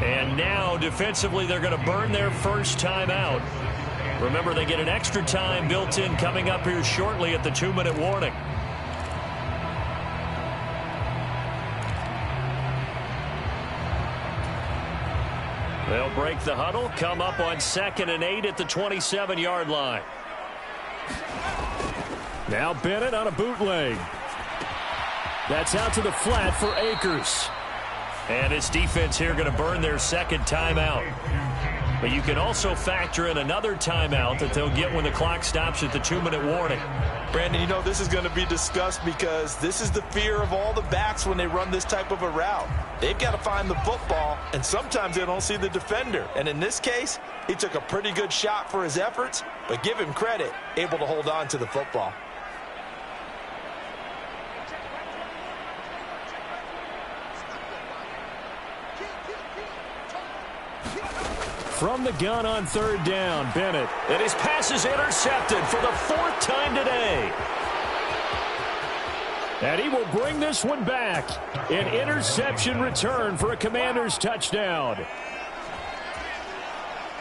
And now, defensively, they're going to burn their first timeout. Remember, they get an extra time built in coming up here shortly at the 2-minute warning. They'll break the huddle, come up on 2nd and 8 at the 27-yard line. Now Bennett on a bootleg. That's out to the flat for Akers. And his defense here going to burn their second timeout. But you can also factor in another timeout that they'll get when the clock stops at the 2-minute warning. Brandon, you know this is going to be discussed because this is the fear of all the backs when they run this type of a route. They've got to find the football, and sometimes they don't see the defender. And in this case, he took a pretty good shot for his efforts, but give him credit, able to hold on to the football. From the gun on 3rd down, Bennett. And his pass is intercepted for the 4th time today. And he will bring this one back. An interception return for a Commanders touchdown.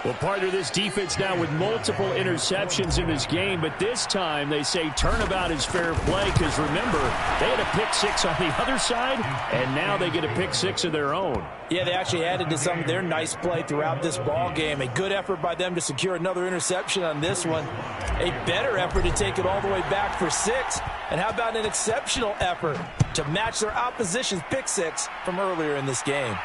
Well, partner, this defense now with multiple interceptions in this game, but this time they say turnabout is fair play because, remember, they had a pick 6 on the other side, and now they get a pick 6 of their own. Yeah, they actually added to some of their nice play throughout this ball game. A good effort by them to secure another interception on this one. A better effort to take it all the way back for 6. And how about an exceptional effort to match their opposition's pick 6 from earlier in this game?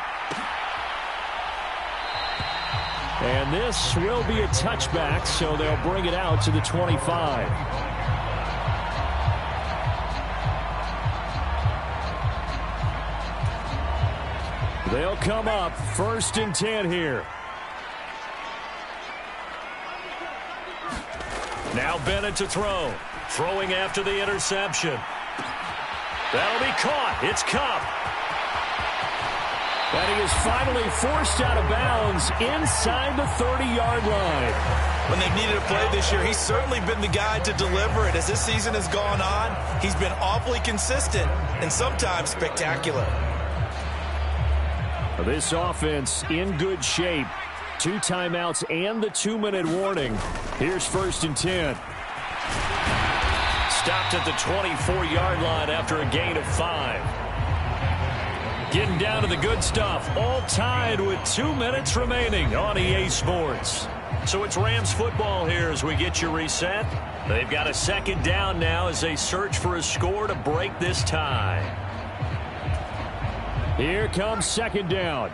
And this will be a touchback, so they'll bring it out to the 25. They'll come up 1st and 10 here. Now Bennett to throw. Throwing after the interception. That'll be caught. It's Kupp. And he is finally forced out of bounds inside the 30-yard line. When they've needed a play this year, he's certainly been the guy to deliver it. As this season has gone on, he's been awfully consistent and sometimes spectacular. This offense in good shape. 2 timeouts and the 2-minute warning. Here's 1st and 10. Stopped at the 24-yard line after a gain of 5. Getting down to the good stuff. All tied with 2 minutes remaining on EA Sports. So it's Rams football here as we get you reset. They've got a 2nd down now as they search for a score to break this tie. Here comes 2nd down.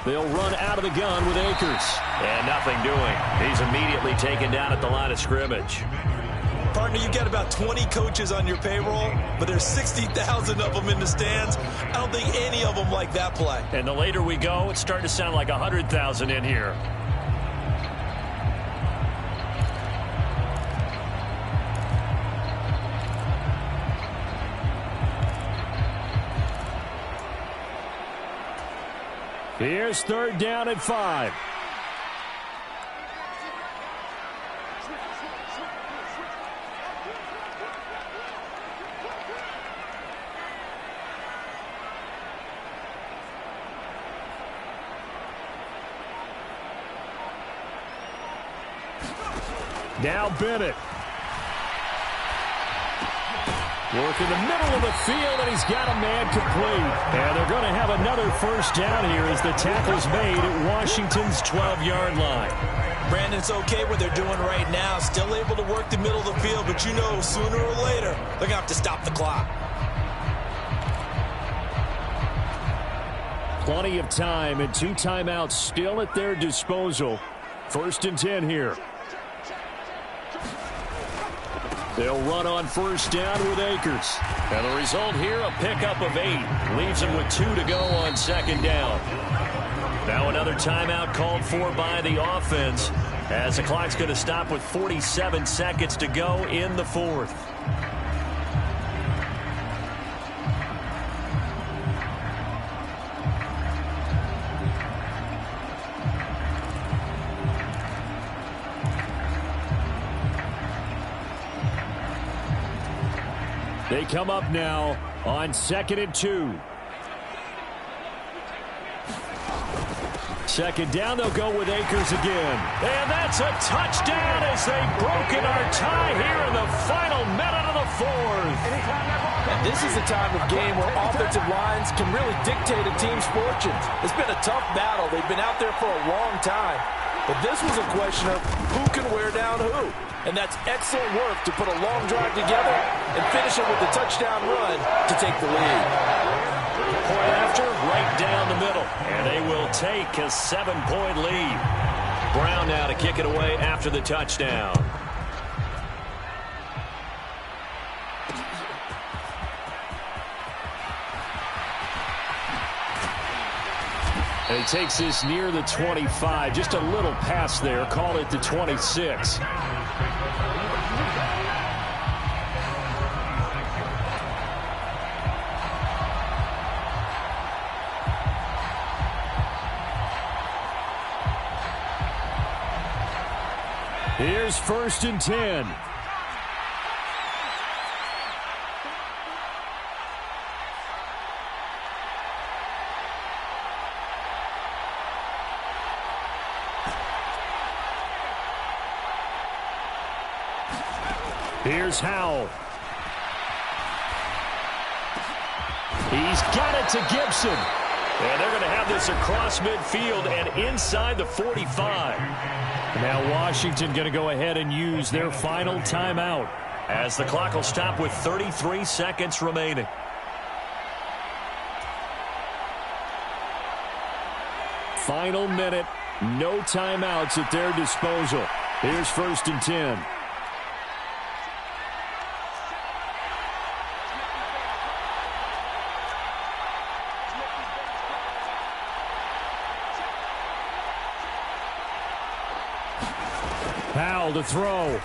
They'll run out of the gun with Akers. And nothing doing. He's immediately taken down at the line of scrimmage. Partner, you've got about 20 coaches on your payroll, but there's 60,000 of them in the stands. I don't think any of them like that play. And the later we go, it's starting to sound like 100,000 in here. Here's 3rd down and 5. Now Bennett. Work in the middle of the field, and he's got a man complete. And they're going to have another 1st down here as the tackle's made at Washington's 12-yard line. Brandon, it's okay what they're doing right now. Still able to work the middle of the field, but you know sooner or later they're going to have to stop the clock. Plenty of time and 2 timeouts still at their disposal. 1st and 10 here. They'll run on 1st down with Akers. And the result here, a pickup of 8. Leaves them with 2 to go on 2nd down. Now another timeout called for by the offense, as the clock's going to stop with 47 seconds to go in the 4th. They come up now on 2nd and 2. 2nd down, they'll go with Akers again. And that's a touchdown as they've broken our tie here in the final minute of the 4th. And this is a time of game where offensive lines can really dictate a team's fortunes. It's been a tough battle. They've been out there for a long time. But this was a question of who can wear down who. And that's excellent work to put a long drive together and finish it with a touchdown run to take the lead. Point after, right down the middle. And they will take a 7-point lead. Brown now to kick it away after the touchdown. And he takes this near the 25. Just a little pass there. Call it the 26. Here's 1st and 10. Here's Howell. He's got it to Gibson. And they're going to have this across midfield and inside the 45. Now Washington going to go ahead and use their final timeout, as the clock will stop with 33 seconds remaining. Final minute, no timeouts at their disposal. Here's 1st and 10. Powell to throw.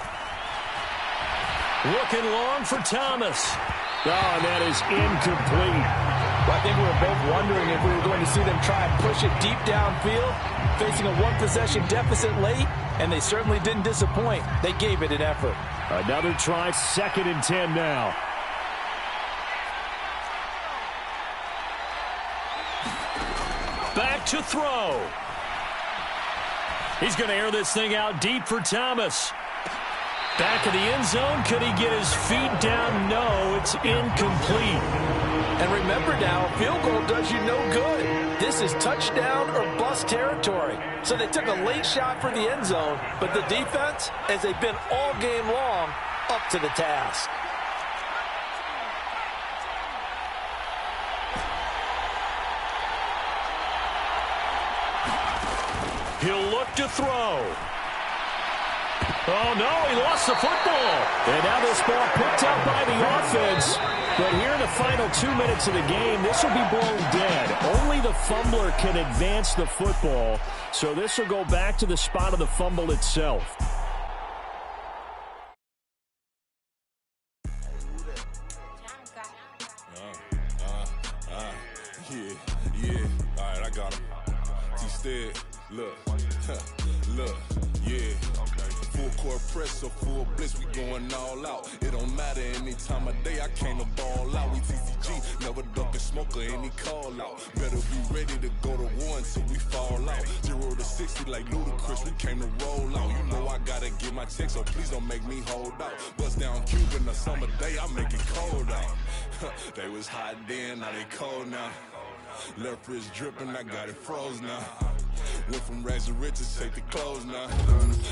Looking long for Thomas. Oh, and that is incomplete. Well, I think we were both wondering if we were going to see them try and push it deep downfield, facing a 1-possession deficit late, and they certainly didn't disappoint. They gave it an effort. Another try, 2nd and 10 now. Back to throw. He's going to air this thing out deep for Thomas. Back of the end zone. Could he get his feet down? No, it's incomplete. And remember now, a field goal does you no good. This is touchdown or bust territory. So they took a late shot for the end zone, but the defense, as they've been all game long, up to the task. He'll look to throw. Oh, no, he lost the football. And now this ball picked up by the offense. But here in the final 2 minutes of the game, this will be blown dead. Only the fumbler can advance the football. So this will go back to the spot of the fumble itself. Yeah. All right, I got him. T-Stead, look, yeah. Full court press or full blitz, we going all out. It don't matter any time of day, I came to ball out. We TCG, never duck a smoke or any call out. Better be ready to go to war until we fall out. 0 to 60 like Ludacris, we came to roll out. You know I gotta get my check, so please don't make me hold out. Bust down Cuban a summer day, I make it cold out. They was hot then, now they cold now. Left wrist dripping, I got it froze now. Went from rags to riches, take the clothes now.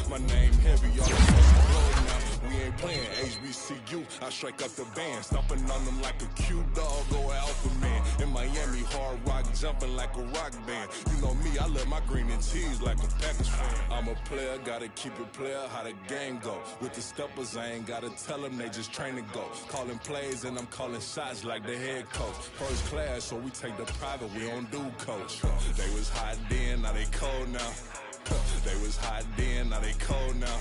My name heavy, all the clothes now. We ain't playing HBCU, I strike up the band. Stomping on them like a cute dog or alpha man. In Miami, hard rock jumping like a rock band. You know me, I love my green and cheese like a Packers fan. I'm a player, gotta keep it player, how the game go. With the steppers, I ain't gotta tell them, they just train to go. Calling plays and I'm calling shots like the head coach. First class, so we take the private, we don't do coach. They was hot then, now they cold now. They was hot then, now they cold now.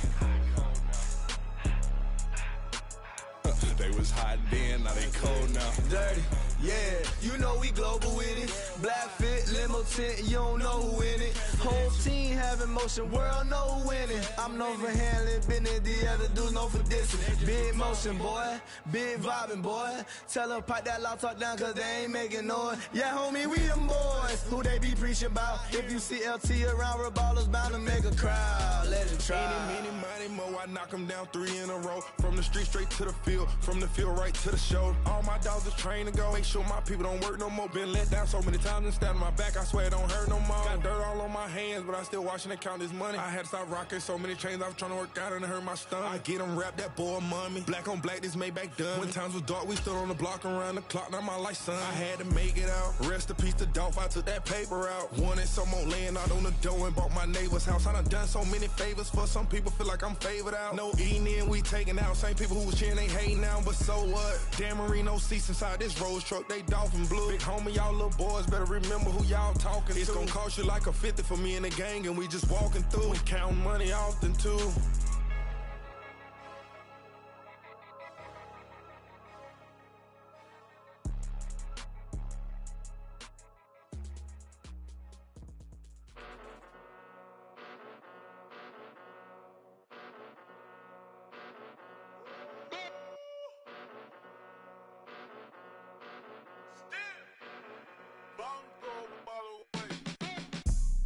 They was hot then, now they cold now. Dirty, yeah, you know we global with it. Black fit, limo tint, you don't know who in it. Whole team having motion, world know who winning. I'm known for handling business, the other dudes known for dissing. Big motion, boy, big vibing, boy. Tell them pipe that loud talk down, cause they ain't making noise. Yeah, homie, we them boys, who they be preaching about. If you see LT around, Reballers bound to make a crowd. Let it try. Many, mo, I knock them down 3 in a row. From the street straight to the field, from the field right to the show. All my dogs is trained to go. Make sure my people don't work no more. Been let down so many times and stand on my back, I swear it don't hurt no more. Got dirt all on my hands, but I still watching and count this money. I had to stop rocking so many chains, I was trying to work out and it hurt my stomach. I get them rap, that boy mommy. Black on black, this Maybach done. When times was dark, we stood on the block around the clock, now my life son. I had to make it out. Rest in peace to Dolph, I took that paper out. Wanted some more laying out on the dough and bought my neighbor's house. I done so many favors for some people, feel like I'm favored out. No eating in, we taking out. Same people who was cheering, they hating now, but so what? Dan Marino seats inside this Rolls truck, they dolphin blue. Big homie, y'all little boys better remember who y'all talking to. It's gonna cost you like a 50 for me and the gang, and we just walking through. We counting money often too.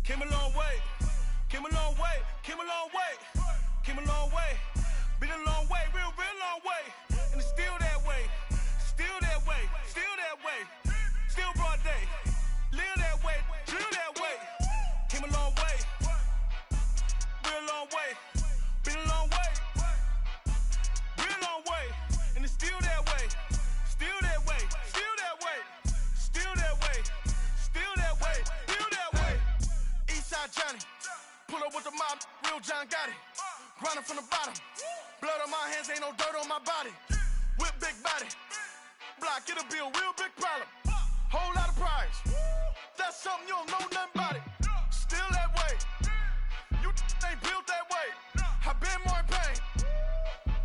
Came a long way, came a long way, came a long way, came a long way, been a long way, real long way, and it's still that way, still that way, still that way, still broad day, live that way, drill that way, came a long way, real long way, been a long way, real long way, and it's still that way, still that way, still that way, still that way, still that way, still that way. Eastside Johnny, pull up with the mob, real John Gotti, grinding from the bottom, blood on my hands, ain't no dirt on my body, whip big body, block, it'll be a real big problem, whole lot of prize, that's something you don't know nothing about it, still that way, you ain't built that way, I been more in pain,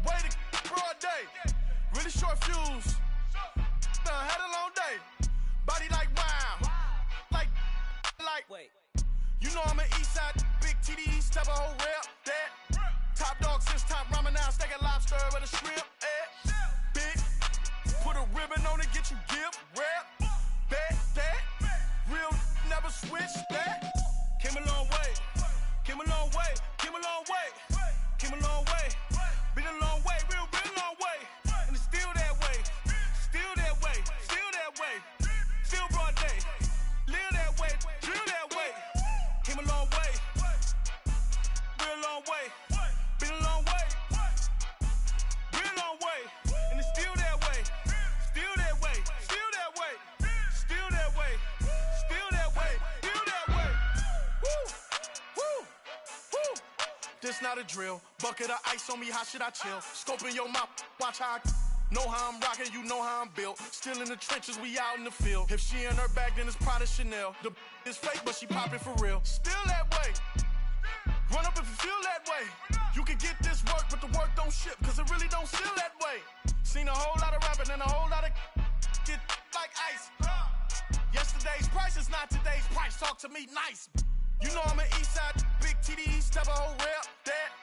way to broad day, really short fuse, had a long day, body like wow, like, wait. You know I'm an Eastside, big TDE, step a whole rep, that. Top dog since top ramen now, steak a lobster with a shrimp, big. Put a ribbon on it, get you give, rep, that. Real never switch, that. Came a long way, came a long way, came a long way, came a long way. Been a long way, real long way. And it's still that way, still that way, still that way. Still broad day, live that way, drill that way. Came a long way, real long way, been a long way, real long way, and it's still that way, still that way, still that way, still that way, still that way, still that way. Woo. This not a drill, bucket of ice on me, how should I chill? Scoping your mouth, watch how I know how I'm rocking, you know how I'm built. Still in the trenches, we out in the field. If she in her bag, then it's Prada Chanel. The is fake, but she poppin' for real. Still that way. Run up if you feel that way. You can get this work, but the work don't ship, cause it really don't feel that way. Seen a whole lot of rapping and a whole lot of get like ice. Yesterday's price is not today's price. Talk to me nice. You know I'm an Eastside, big TDE, step a whole rep, that.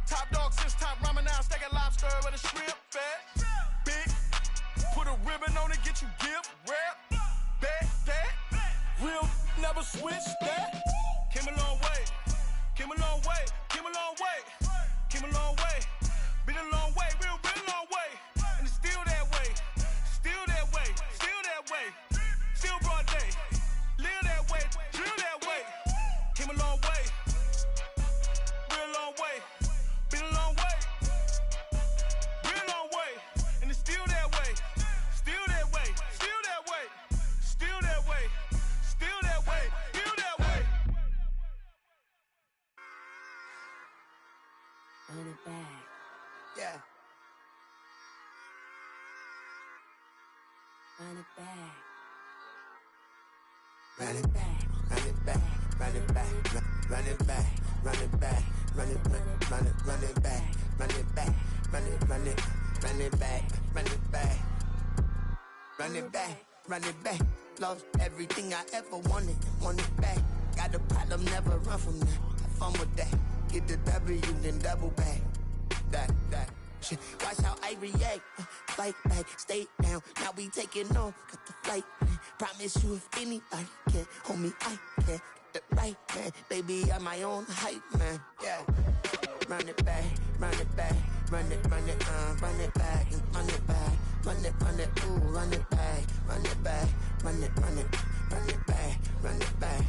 Top dog since top ramen now, steak a lobster with a shrimp, fat. Big, put a ribbon on it, get you give, rep, that. Real never switch, that. Came a long way, came a long way, came a long way, came a long way. Been a long way, real long way. And it's still that way, still that way, still that way. Still broad day, live that way, drill that way. Came a long way. it back. Yeah. Run it back. Run it back, run it back, run it back, run it back, run it back, run it back, run it back, run it back, run it, run it, run it back, run it back, run it back, run it back. Lost everything I ever wanted, want it back. Got a problem, never run from that. Have fun with that. Get the W, then double back. That shit. Watch how I react. Fight back, stay down. Now we taking off, got the flight. Promise you if anybody can, homie, I can. Get the right man, baby, I'm my own hype man. Yeah. Run it back, run it back, run it back, and run it back, run it, ooh, run it back, run it back, run it back, run it back.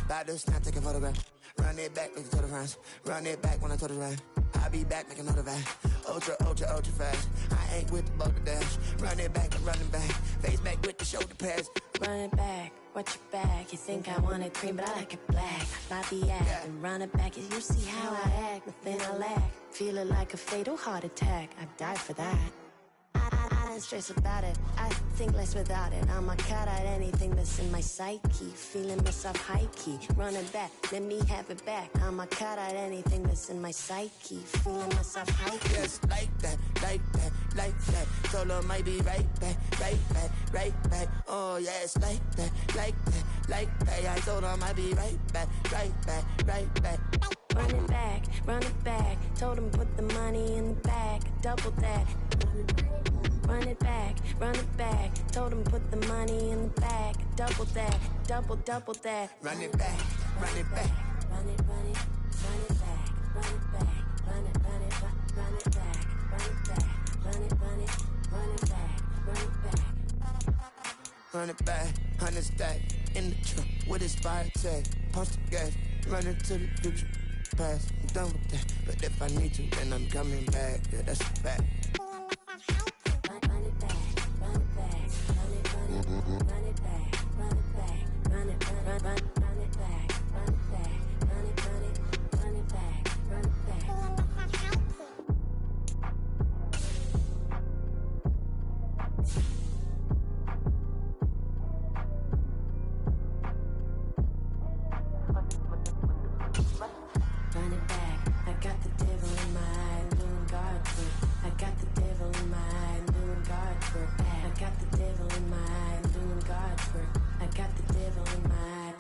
About to snap, take a photograph. Run it back, make it to the runs. Run it back when I told it right. I'll be back, make another back. Ultra, ultra, ultra fast. I ain't with the boulder dash. Run it back, I'm running back. Face back with the shoulder pads. Run it back, watch your back. You think I want it cream, but I like it black. I the act and run it back. You see how I act, nothing I lack. Feeling like a fatal heart attack. I'd die for that. I don't stress about it. I think less without it. I'ma cut out anything that's in my psyche. Feeling myself high key. Run it back, let me have it back. I'ma cut out anything that's in my psyche. Feeling myself high key. Yes, like that, like that, like that. Told her might be right back, right back, right back. Oh yes, like that, like that, like that. I told her might be right back, right back, right back. Run it back, run it back. Told him put the money in the bag, double that. Run it back, run it back. Told him put the money in the bag, double that, double that. Run it back, run it back. Run it, run it, run it back, run it back, run it, run it, run it back, run it back, run it, run it, run it back, run it back. Run it back, 100 stack in the trunk with his fire tag. Punch the gas, run into the future. Past, I'm done with that. But if I need to, then I'm coming back. Yeah, that's a fact. Run it back, run it back, run it, run it, run it back, run it back, run it, run it back, run it back, run it, run it, run it back, run it back. Run it back, I got the devil in my eye, doing God's work. I got the devil in my eye, doing God's work. I got the devil in my eye, doing God's work. I got the devil in my eye.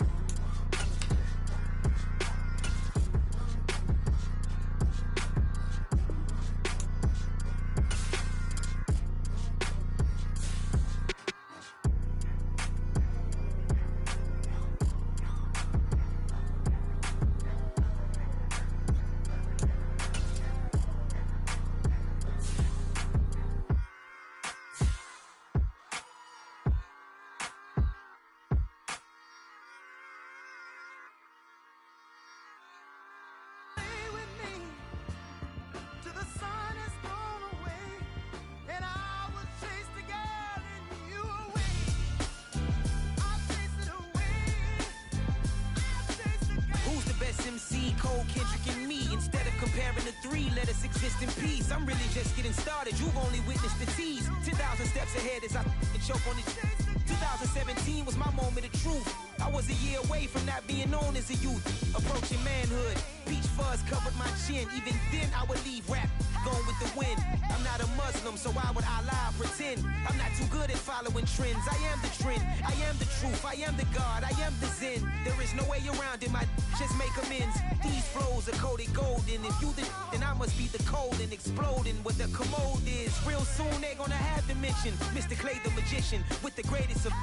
I'm really just getting started. You've only witnessed the tease. 10,000 steps ahead as I choke on it. 2017 was my moment of truth. I was a year away from not being known as a youth. Approaching manhood. Peach fuzz covered my chin. Even then I would leave rap going with the wind. I'm not a Muslim, so why would Allah pretend? I'm not too good at following trends. I am the trend. I am the truth. I am the God. I am the Zen. There is no way around it. My just make amends. These flows are coated golden. If you then I must be the cold and exploding what the commode is. Real soon they gonna have to mention Mr. Clay the magician with the greatest of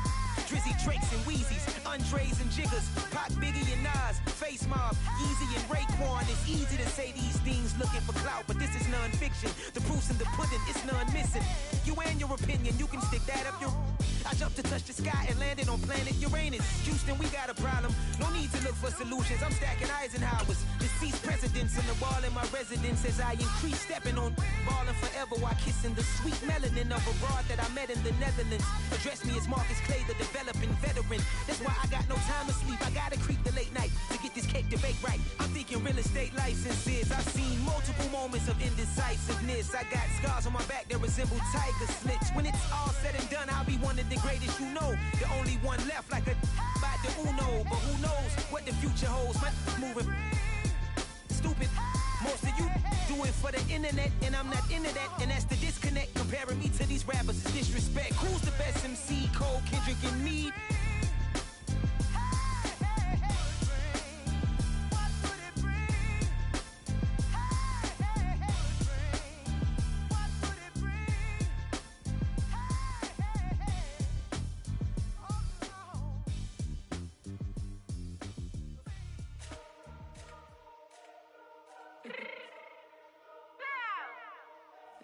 Drizzy, Drakes, and Wheezies, Andres and Jiggers, Pac, Biggie, and Nas, Face Mob, Yeezy, and Raekwon. It's easy to say these things looking for clout, but this is non-fiction. The proof's in the pudding, it's none missing. You and your opinion, you can stick that up your... I jumped to touch the sky and landed on planet Uranus. Houston, we got a problem. No need to look for solutions. I'm stacking Eisenhowers. Deceased presidents in the wall in my residence as I increase stepping on ballin' forever while kissing the sweet melanin of a broad that I met in the Netherlands. Address me as Marcus Clay, the developing veteran. That's why I got no time to sleep. I gotta creep the late night to get this cake to bake right. I'm thinking real estate licenses. I've seen multiple moments of indecisiveness. I got scars on my back that resemble tiger slits. When it's all said and done, I'll be one of the greatest you know. The only one left like a by the Uno. But who knows what the future holds? My moving stupid. Most of you do it for the internet, and I'm not into that. And that's the disconnect. Comparing me to these rappers is disrespect. Who's the best MC? Cole, Kendrick, and me?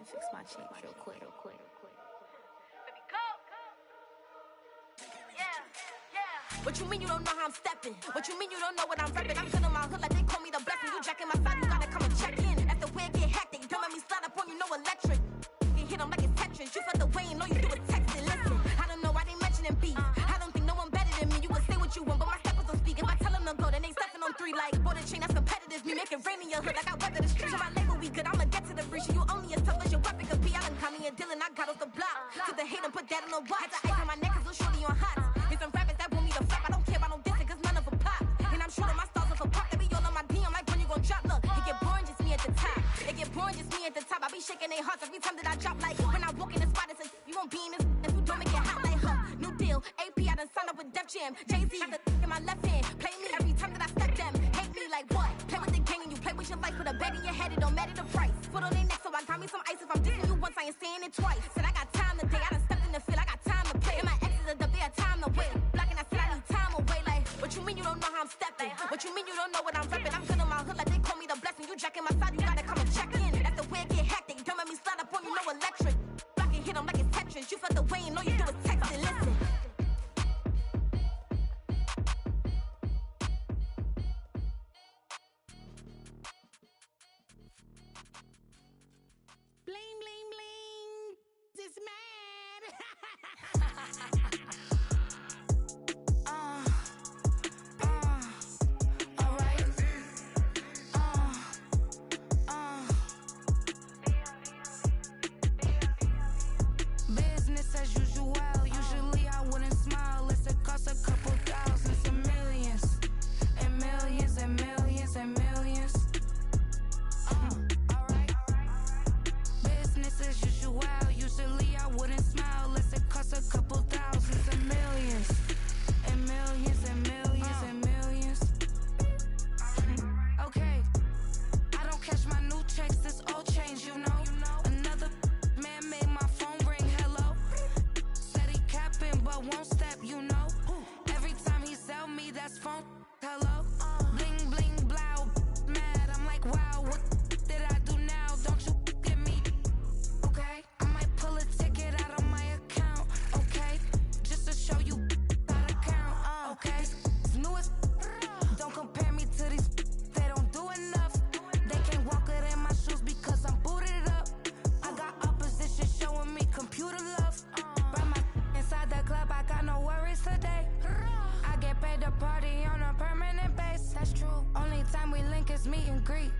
Fix my cheek real quick. Baby, go. Yeah. What you mean you don't know how I'm stepping? What you mean you don't know what I'm repping? I'm good on my hood like they call me the blessing. You jacking my side, you gotta come and check in. After where it get hectic, don't let me slide up on you, no electric. You hit them like it's Tetris. You felt the way and all you do is text it. Listen, I don't know why they mentioning beef. I don't think no one better than me. You can say what you want, but my steppers don't speak. If I tell them to go, then they stepping on 3 like border chain. That's competitive. Me make it rain in your hood like I weather the street. So my label we good. I'ma get to the breach. You only as tough as your weapon could be. I done call me a Dylan. I got off the block. Took the hate and put that on the watch. Had the ice on my neck 'cause little shorty on hot. Here's some rappers that want me to flop. I don't care about no dissing 'cause none of them pop. And I'm shooting my stars off a pop. They be all on my DM like when you gon' drop. Look, it get boring just me at the top. It get boring just me at the top. I be shaking their hearts every time that I drop. Like when I walk in the spot, it says you won't be in this. And you don't make it hot like new deal. AP I done signed up with Def Jam. Jay-Z got the in my left hand. Play me every time that I step them. Hate me like what? Play with the gang and you play with your life. Put a bag in your head, it don't matter the price. Foot on their neck, so I got me some ice. If I'm dissing you once, I ain't saying it twice. Said I got time today, I done stepped in the field, I got time to play. And my exes are up, they had time to wait. Blocking, I said I need time away. Like, what you mean you don't know how I'm stepping? What you mean you don't know what I'm repping? I'm good on my hood like they call me the blessing. You jacking my side, you gotta come and check in. That's the way it get hectic. Don't let me slide up on you, no electric. Blocking, hit them like it's Tetris. You felt the way and all you do is text it. Listen. Bling, bling, bling. This man. All right. Business as usual. Usually I wouldn't smile. It's it cost a couple thousands and millions. And millions and millions and millions. Business as usual. Usually I wouldn't smile unless it cost a couple thousands and millions. And millions and millions and millions. Okay. I don't catch my new checks, this old change, you know. Another man made my phone ring, hello. Said he capping but won't step, you know. Every time he sell me, that's phone, hello. Bling, bling, blow, mad. I'm like, wow, what did I do now? Don't you get me? Okay, I might pull a ticket out of my account. Okay, just to show you how to count. Okay, it's new as don't compare me to these. They don't do enough. They can't walk it in my shoes because I'm booted up. I got opposition showing me computer love. Brought my inside the club. I got no worries today. I get paid to party on a permanent base. That's true. Only time we link is meet and greet.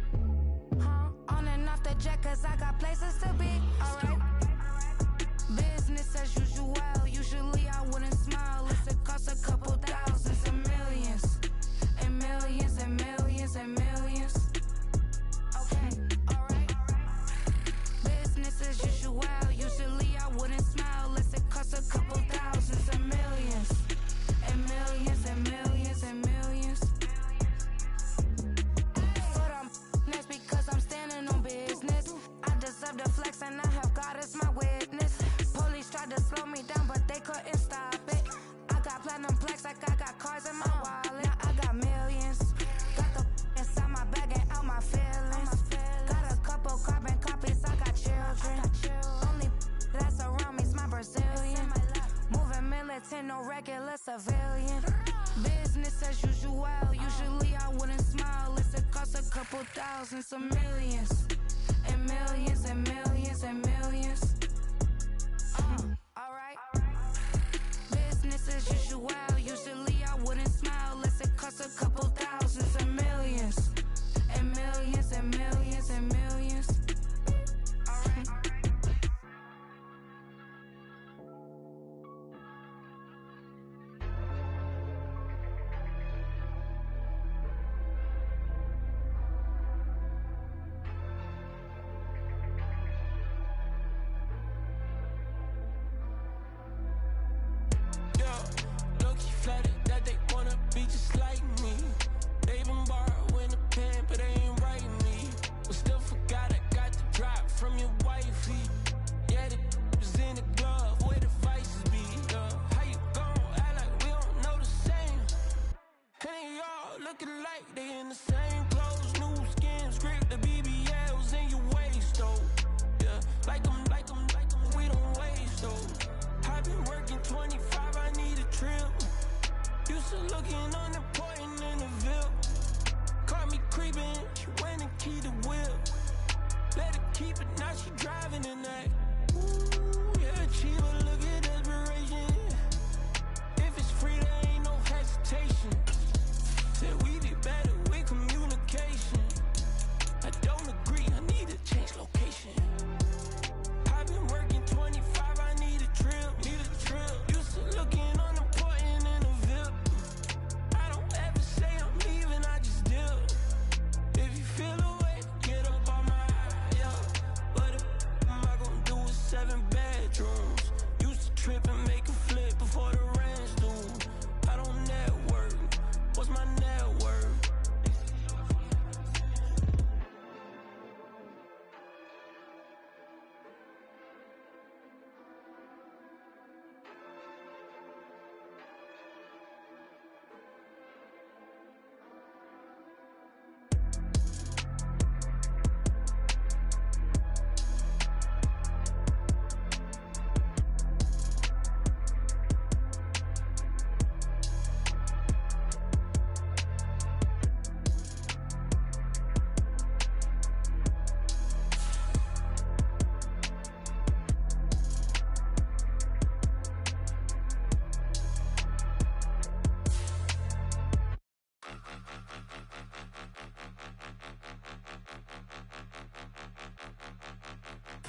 On and off the jet, 'cause I got places to be. Alright. Business as usual. Usually I wouldn't smile. Unless it cost a couple thousands and millions. And millions and millions and millions. Okay, alright. Business as usual. Usually I wouldn't smile. Unless it cost a couple thousands and millions. And millions and millions and millions. Foot on next because I'm standing on business. I deserve the flex and I have God as my witness. Police tried to slow me down but they couldn't stop it. I got platinum plaques like I got cars in my wallet. Now I got millions. Got the inside my bag and out my feelings. Got a couple carbon copies, I got children. Only that's around me's my Brazilian. Moving militant, no regular civilian. Business as usual. Usually I wouldn't smile unless it cost a couple thousands of millions. And millions and millions and millions. Alright. Business as usual. Usually I wouldn't smile unless it cost a couple thousands and millions. And flooded that they wanna be just like me. They been borrowing a pen, but they ain't writing me. But still forgot I got the drop from your wifey. Yeah, the was in the glove where the vices be. How you gon' act like we don't know the same? And y'all looking like they in the same clothes, new skin, script, the BBLs in your waist, though. Yeah, like them, we don't waste, though. I've been working 25, I need a trip. Used to looking unimportant in the Ville. Caught me creeping, she went and keyed the whip. Let her keep it, now she driving in that. Ooh, yeah, cheaper, look at desperation. If it's free, there ain't no hesitation. Said we be better with communication. I don't agree, I need to change location. I've been working 25, I need a trip. Used to looking unimportant in a VIP. I don't ever say I'm leaving, I just dip. If you feel away, get up on my yeah. But am I gonna do with 7 bedrooms? Used to trip and make a flip before the rent's due. I don't network. What's my net worth?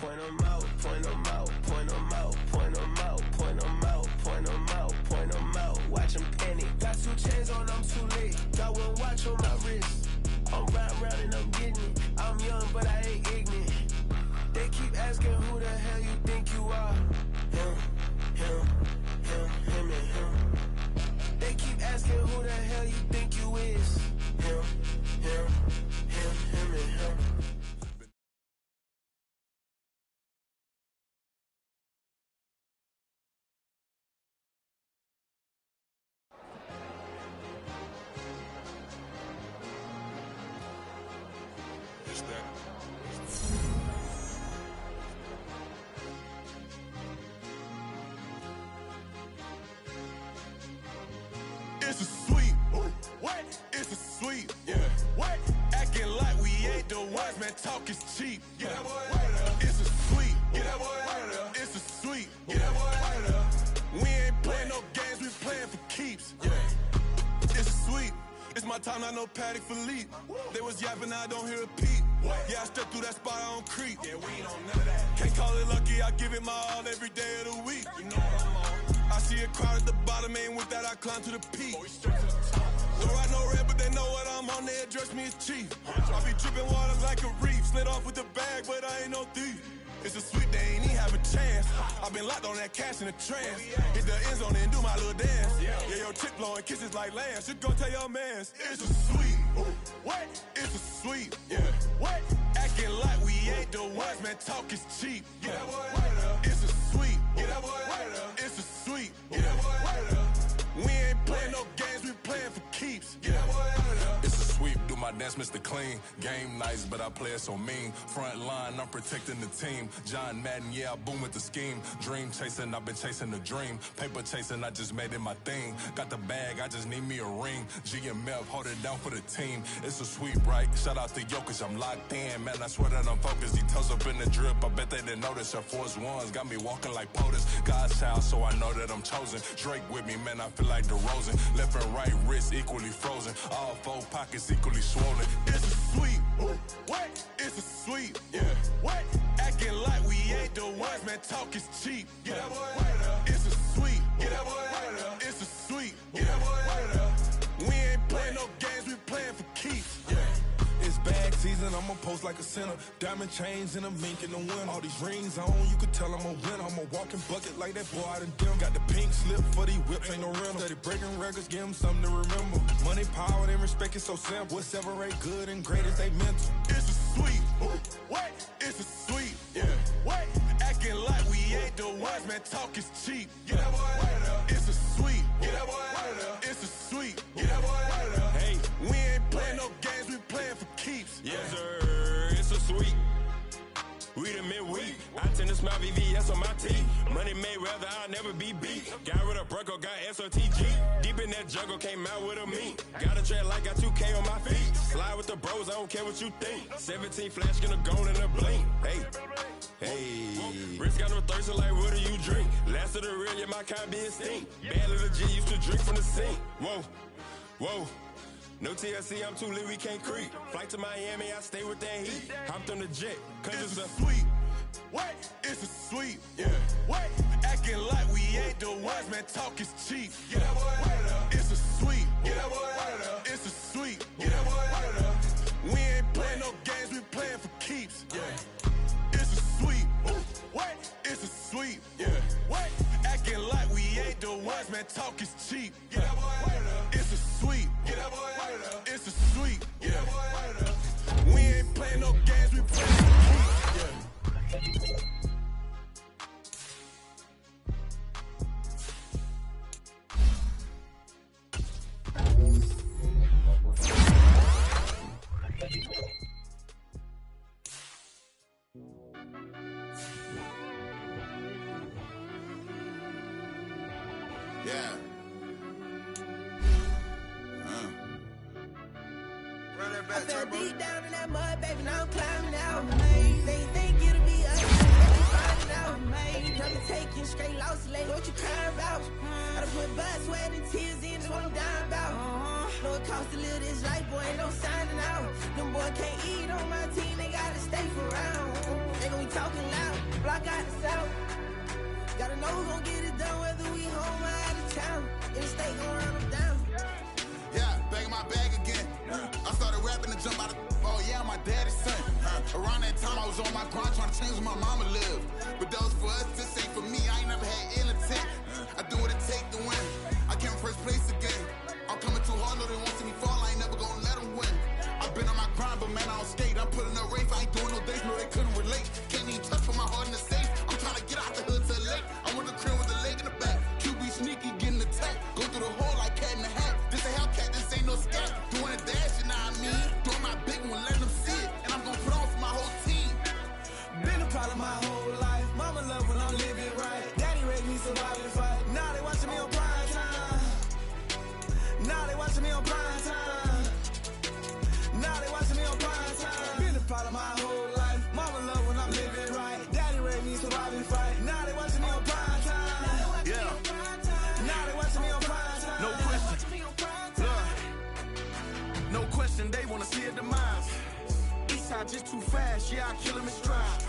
Point 'em out, point 'em out, point 'em out, point 'em out, point 'em out, point 'em out, point 'em out. Watch 'em panic. Got 2 chains on, I'm too late. Got 1 watch on my wrist. I'm round and I'm getting it. I'm young, but I ain't ignorant. They keep asking who the hell you think you are. Him, and him. They keep asking who the hell you think you is. Him, and him. It's a sweep. What? It's a sweep. Yeah. What? Acting like we ain't the ones, man. Talk is cheap. Get that boy out of there. It's a sweep. Get that boy out of there. It's a sweep. Get that boy out of there. We ain't playing no games, we playing for keeps. Yeah. It's a sweep. It's my time, not no Paddock Philippe. They was yapping, I don't hear a peep. Yeah, I step through that spot, I don't creep. Yeah, we ain't on none of that. Can't call it lucky, I give it my all every day of the week. You know what I'm on. I see a crowd at the bottom, ain't with that, I climb to the peak. Don't ride no red, but they know what I'm on, they address me as chief. I be dripping water like a reef, slid off with the bag, but I ain't no thief. It's a sweet, they ain't even have a chance. I been locked on that cash in a trance. Hit the end zone and do my little dance. Yeah, your chick blowing kisses like lambs. Just go tell your mans. It's a sweet. What? It's a sweet. Yeah. What? Acting like we ain't the ones, man. Talk is cheap. Get that boy out of there. It's a sweet. Get that boy out of there. It's a sweet. Get that boy out of there. We ain't playing no games, we playing for keeps. Get that boy out of there. It's a sweep. Do my dance, Mr. Clean. Game nice, but I play it so mean. Front line, I'm protecting the team. John Madden, yeah, I boom with the scheme. Dream chasing, I've been chasing the dream. Paper chasing, I just made it my thing. Got the bag, I just need me a ring. GMF, hold it down for the team. It's a sweep, right? Shout out to Jokic, I'm locked in. Man, I swear that I'm focused. He toes up in the drip, I bet they didn't notice. Her force ones got me walking like POTUS. God's child, so I know that I'm chosen. Drake with me, man, I feel like DeRozan. Left and right wrist equally frozen. All 4 pockets equally swollen. It's a sweep. What? It's a sweep. Yeah. What? Acting like we ain't the ones, man. Talk is cheap. Get that boy out of there. It's a sweep. Get that boy out of there. It's a sweep. Get that boy out of there. We ain't playing no games, we playing for keeps. Yeah. It's bag season, I'ma post pose like a sinner. Diamond chains and a mink in the winter. All these rings on, you could tell I'm a winner. I'm a walking bucket like that boy out in Denver. Got the pink slip for these whips, ain't no rental. Steady breaking records, give them something to remember. Money, power, and respect is so simple. What separate good and great is they mental. It's a sweet, what? It's a sweet, yeah. What? Acting like we ain't the ones, man, talk is cheap. Get that boy out of there. It's a sweet, get that boy out of there. It's a sweet, get that boy out of there. Hey, we ain't playing no games, we playing for keeps. Yes, sir, it's a sweet. We the midweek. I tend to smile VVS on my teeth. Money made rather I'll never be beat. Got rid of Bronco, got SOTG. Deep in that jungle, came out with a meat. Got a tread like got 2K on my feet. Slide with the bros, I don't care what you think. 17 flash, gonna go in a blink. Hey, wrist got no thirst, like what do you drink? Last of the real, yeah, my kind be extinct. Bad little G used to drink from the sink. Whoa, whoa. No TLC, I'm too lit, we can't creep. Flight to Miami, I stay with that heat. Hopped on the jet, cause it's a sweet. What? It's a sweet. Yeah. What? Acting like we ain't the ones, man, talk is cheap. Get that boy out of there. It's a sweet. Get that boy out of there. It's a sweet. Get that boy out of there. We ain't playing no games, we playing for keeps. Yeah. It's a sweet. What? It's a sweet. Yeah. What? Acting like we ain't the ones, man, talk is cheap. Get that boy out of there. It's a sweet. Get that boy out of there. It's a sweet. Get that boy out of there. We ain't playing no games, we playing for keeps. Yeah. Yeah. Run that back, I fell Turbo. deep down in that mud, baby, now I'm climbing out. They think it'll be us, they finding out. I've been taking straight losses lately, what you crying about? I done put blood, sweat, and tears in, that's what I'm down about. Know it costs to live this life, boy, ain't no signing out. Them boy can't eat on my team, they gotta stay for round. They gon' be talking loud, block out the south. Gotta know who gon' get it done, whether we home or out of town. In the state, gon' run them down. Yeah, back in my bag again. I started rapping to jump out of, oh yeah, I'm my daddy's son. Around that time I was on my grind trying to change where my mama lived. But that was for us, this ain't for me, I ain't never had ill intent. I do what it take to win. I came first place again. I'm coming too hard, no they won't see me fall, I ain't never gonna let them win. I've been on my grind, but man I don't skate. I'm putting up race, I ain't doing no days, no they couldn't relate. Can't even touch for my heart in the safe. I'm trying to get out the hood to the lake. I'm with the crib with the leg in the back. QB sneaky, getting attacked. Go through the hole like cat in the hat. This a Hellcat, this ain't no scat. Doing a dash, you know what I mean? Doing my big one, let them see it. And I'm gonna put on for my whole team. Been a problem my whole life. Mama love when I'm living right. Daddy raised me survive and fight. Now they watching me on prime time. Now they watching me on prime time. Now they watching me on prime time. Been a problem my whole life. Mama love when I'm living right. Daddy raised me survive and fight. Now they watching me on prime time. Yeah. Now they watching me on prime time. No question. Look. No question, they wanna see a demise. Eastside just too fast, yeah, I kill him in stride.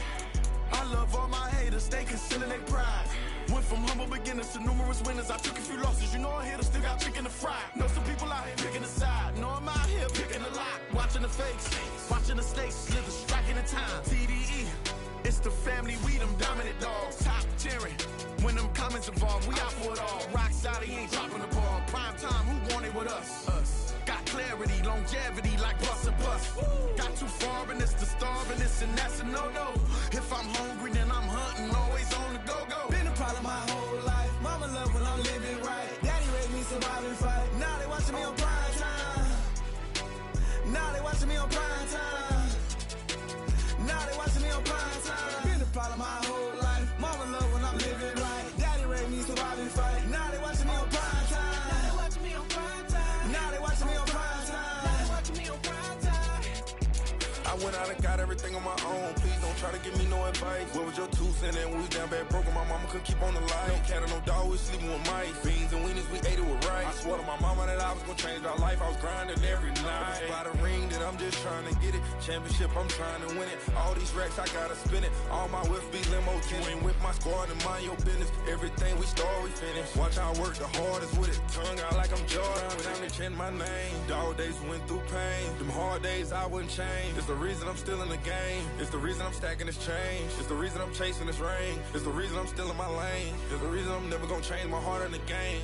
I love all my haters, they concealing their pride. Went from humble beginners to numerous winners. I took a few losses, you know I'm here to still got chicken to fry. Know some people out here picking a side. Know I'm out here picking a lot. Watching the fakes, watching the snakes, slither, striking the time. TDE, it's the family, we them dominant dogs. Top tiering, when them comments involved, we out for it all. Rock solid, he ain't dropping the ball. Prime time, who want it with us? Us. Got clarity, longevity like bus and bus. Got too far and it's the starving, this and that's a no-no. If I'm hungry, then I'm hunting, always on the go-go. Been a problem my whole life. Mama love when I'm living right. Daddy raised me survive and fight. Now they watching me on prime time. Now they watching me on prime time. Now they watching me on prime time. Been a problem my whole life. Mama love when I'm living right. Daddy raised me survive and fight. Now they watching me on prime time. Now they watching me on prime time. Now they watching me on prime time. Now they watching me on prime time. I went out and got everything on my own. Please don't try to give me no advice. What was your 2 cents and we was down bad broke and my mama couldn't keep on the light. No cat or no dog, we sleeping with mice. Beans and weenies, we ate it with rice. I swore to my mama that I was gonna change our life. I was grinding every night. By the ring that I'm just trying to get it. Championship, I'm trying to win it. All these racks, I gotta spin it. All my whips be limo tinted. With my squad and mind your business. Everything we start, we finish. Watch I work the hardest with it. Tongue out like I'm Jordan. When I'm chanting my name. Dog days went through pain. Them hard days I wouldn't change. It's the reason I'm still in the game. It's the reason I'm stacking this change. It's the reason I'm chasing this ring. It's the reason I'm still in my lane. It's the reason I'm never gonna change my heart in the game.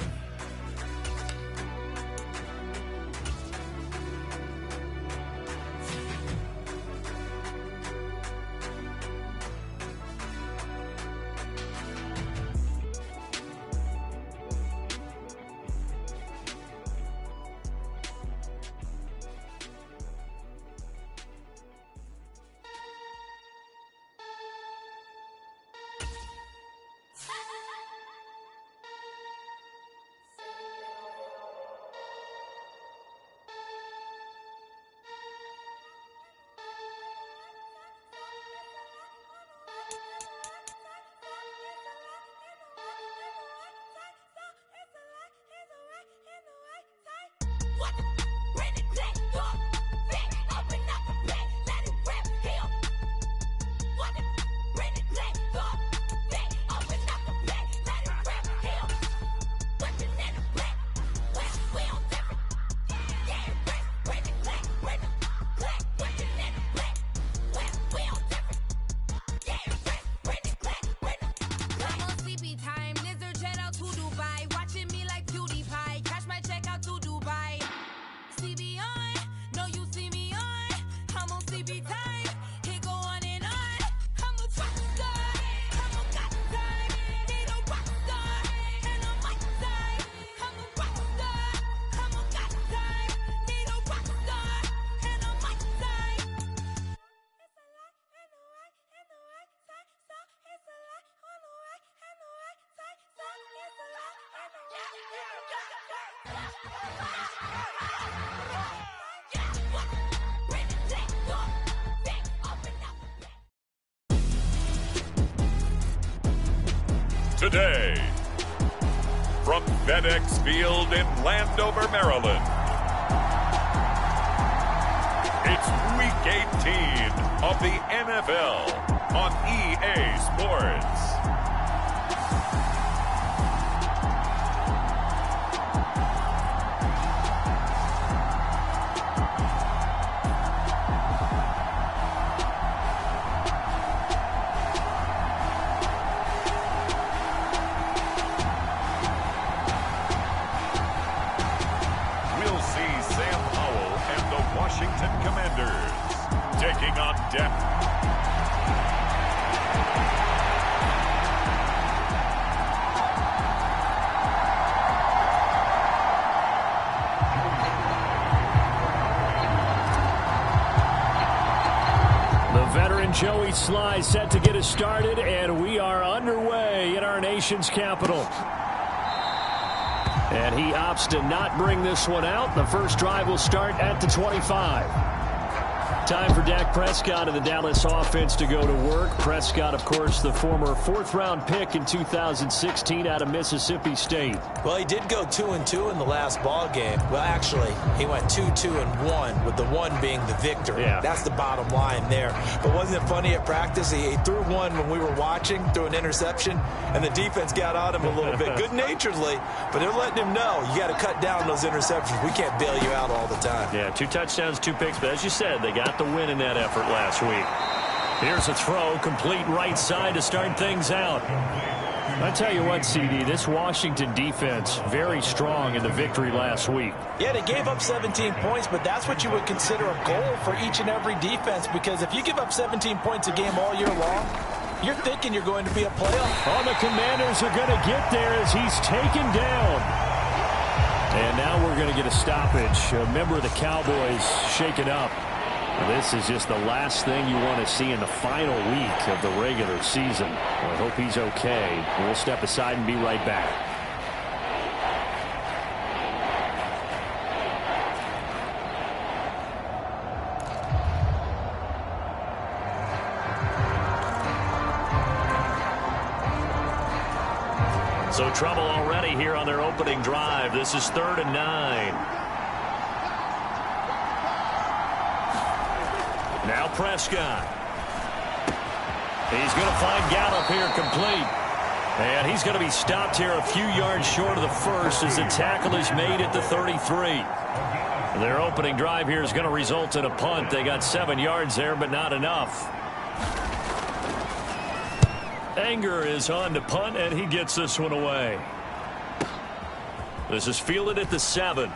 Today, from FedEx Field in Landover, Maryland, it's Week 18 of the NFL on EA Sports. Taking on deck. The veteran Joey Sly set to get us started, and we are underway in our nation's capital. And he opts to not bring this one out. The first drive will start at the 25. Time for Dak Prescott and the Dallas offense to go to work. Prescott, of course, the former fourth-round pick in 2016 out of Mississippi State. Well, he did go 2-2 in the last ball game. Well, actually, he went 2-2-1, with the one being the victory. Yeah. That's the bottom line there. But wasn't it funny at practice? He threw one when we were watching, threw an interception, and the defense got on him a little bit, good-naturedly. But they're letting him know, you got to cut down those interceptions. We can't bail you out all the time. Yeah, 2 touchdowns, 2 picks. But as you said, they got the win in that effort last week. Here's a throw, complete right side to start things out. I tell you what, CD, this Washington defense, very strong in the victory last week. Yeah, they gave up 17 points, but that's what you would consider a goal for each and every defense, because if you give up 17 points a game all year long, you're thinking you're going to be a playoff. Oh, the Commanders are going to get there as he's taken down. And now we're going to get a stoppage. A member of the Cowboys shaken up. This is just the last thing you want to see in the final week of the regular season. Well, I hope he's okay. We'll step aside and be right back. So trouble already here on their opening drive. This is 3rd and 9. Now Prescott. He's going to find Gallup here complete. And he's going to be stopped here a few yards short of the first as the tackle is made at the 33. Their opening drive here is going to result in a punt. They got 7 yards there, but not enough. Anger is on to punt, and he gets this one away. This is fielded at the 7.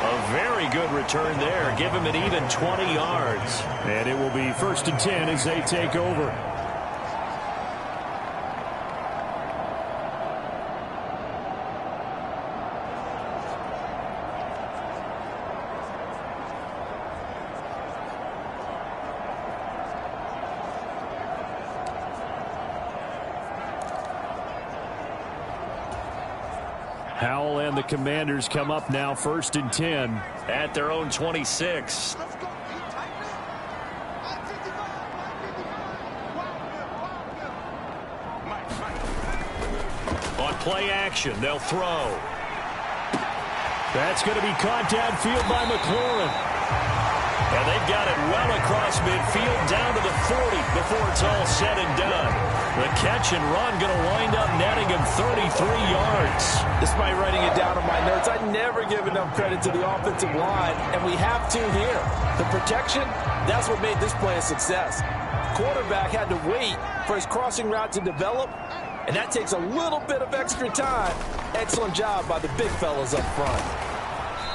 A very good return there. Give him an even 20 yards. And it will be 1st and 10 as they take over. Howell and the Commanders come up now 1st and 10 at their own 26. On play action, they'll throw. That's going to be caught downfield by McLaurin. And they've got it well across midfield down to the 40 before it's all said and done. The catch and run going to wind up netting him 33 yards. Despite writing it down on my notes, I never give enough credit to the offensive line, and we have to here. The protection, that's what made this play a success. Quarterback had to wait for his crossing route to develop, and that takes a little bit of extra time. Excellent job by the big fellas up front.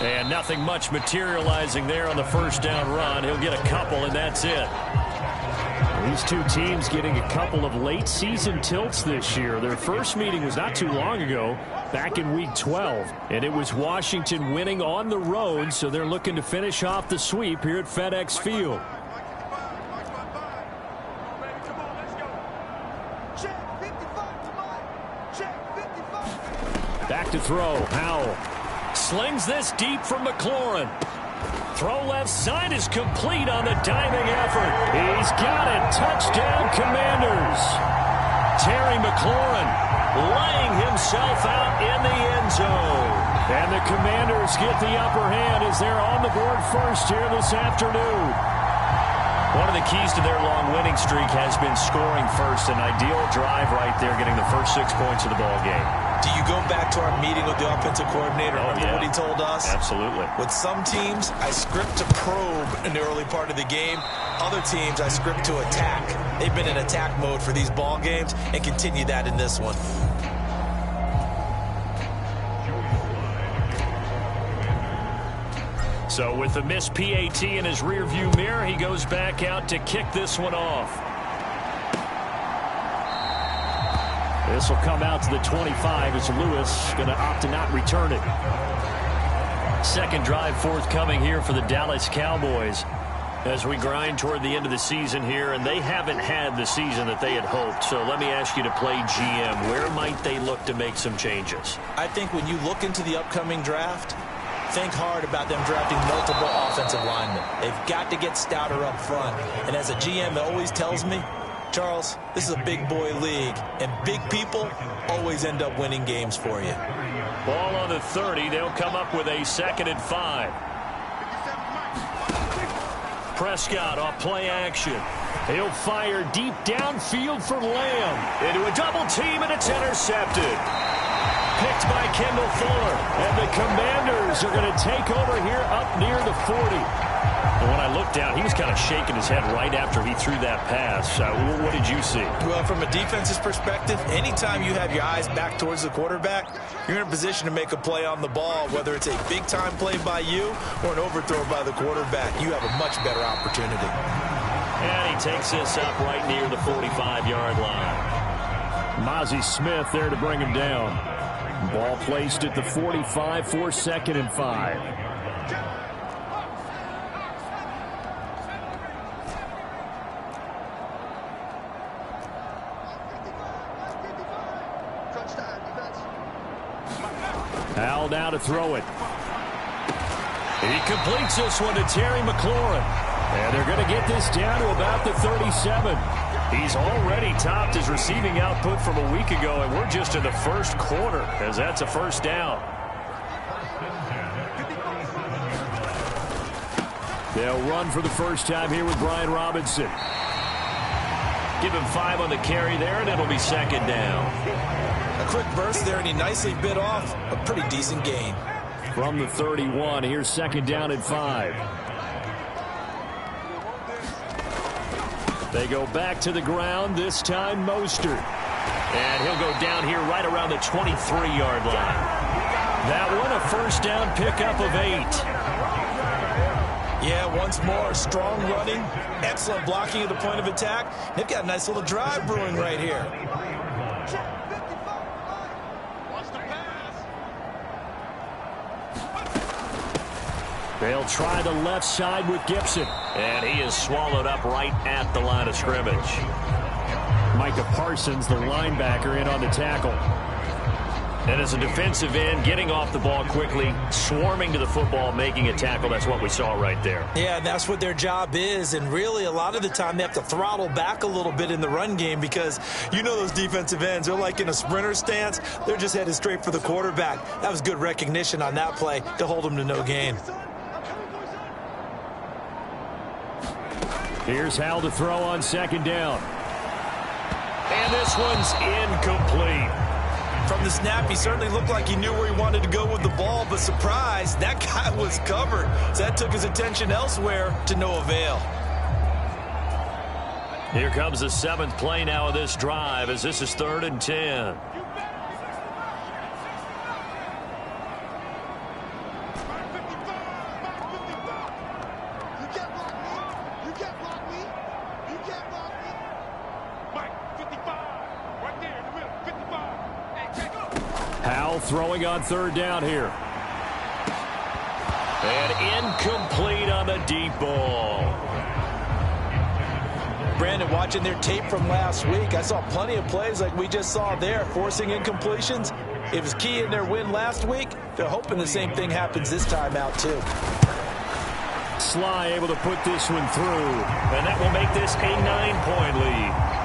And nothing much materializing there on the first down run. He'll get a couple, and that's it. These two teams getting a couple of late season tilts this year. Their first meeting was not too long ago, back in week 12. And it was Washington winning on the road, so they're looking to finish off the sweep here at FedEx Field. Back to throw, Howell. Slings this deep from McLaurin. Throw left side is complete on the diving effort. He's got it. Touchdown, Commanders. Terry McLaurin laying himself out in the end zone. And the Commanders get the upper hand as they're on the board first here this afternoon. One of the keys to their long winning streak has been scoring first. An ideal drive right there, getting the first 6 points of the ball game. Do you go back to our meeting with the offensive coordinator? Remember what he told us? Absolutely. With some teams, I script to probe in the early part of the game. Other teams, I script to attack. They've been in attack mode for these ball games and continue that in this one. So with the missed PAT in his rearview mirror, he goes back out to kick this one off. This will come out to the 25 as Lewis going to opt to not return it. Second drive forthcoming here for the Dallas Cowboys as we grind toward the end of the season here, and they haven't had the season that they had hoped. So let me ask you to play GM. Where might they look to make some changes? I think when you look into the upcoming draft, think hard about them drafting multiple offensive linemen. They've got to get stouter up front. And as a GM, it always tells me, Charles, this is a big boy league, and big people always end up winning games for you. Ball on the 30. They'll come up with a 2nd and 5. Prescott off play action. He'll fire deep downfield for Lamb. Into a double team, and it's intercepted. Picked by Kendall Fuller. And the Commanders are going to take over here up near the 40. And when I looked down, he was kind of shaking his head right after he threw that pass. What did you see? Well, from a defense's perspective, anytime you have your eyes back towards the quarterback, you're in a position to make a play on the ball, whether it's a big-time play by you or an overthrow by the quarterback. You have a much better opportunity. And he takes this up right near the 45-yard line. Mozzie Smith there to bring him down. Ball placed at the 45 for 2nd and 5. Howell now to throw it. He completes this one to Terry McLaurin. And they're going to get this down to about the 37. He's already topped his receiving output from a week ago, and we're just in the first quarter as that's a first down. They'll run for the first time here with Brian Robinson. Give him 5 on the carry there, and it'll be second down. A quick burst there, and he nicely bit off a pretty decent gain. From the 31, here's second down and 5. They go back to the ground, this time Mostert. And he'll go down here right around the 23-yard line. That one, a first down pickup of 8. Yeah, once more, strong running, excellent blocking at the point of attack. They've got a nice little drive brewing right here. They'll try the left side with Gibson. And he is swallowed up right at the line of scrimmage. Micah Parsons, the linebacker, in on the tackle. And as a defensive end, getting off the ball quickly, swarming to the football, making a tackle. That's what we saw right there. Yeah, and that's what their job is. And really, a lot of the time, they have to throttle back a little bit in the run game because you know those defensive ends, they're like in a sprinter stance. They're just headed straight for the quarterback. That was good recognition on that play to hold them to no gain. Here's Hal to throw on second down. And this one's incomplete. From the snap, he certainly looked like he knew where he wanted to go with the ball, but surprise, that guy was covered. So that took his attention elsewhere to no avail. Here comes the 7th play now of this drive as this is 3rd and 10. Howell throwing on 3rd down here. And incomplete on the deep ball. Brandon, watching their tape from last week, I saw plenty of plays like we just saw there, forcing incompletions. It was key in their win last week. They're hoping the same thing happens this time out, too. Sly able to put this one through, and that will make this a 9-point lead.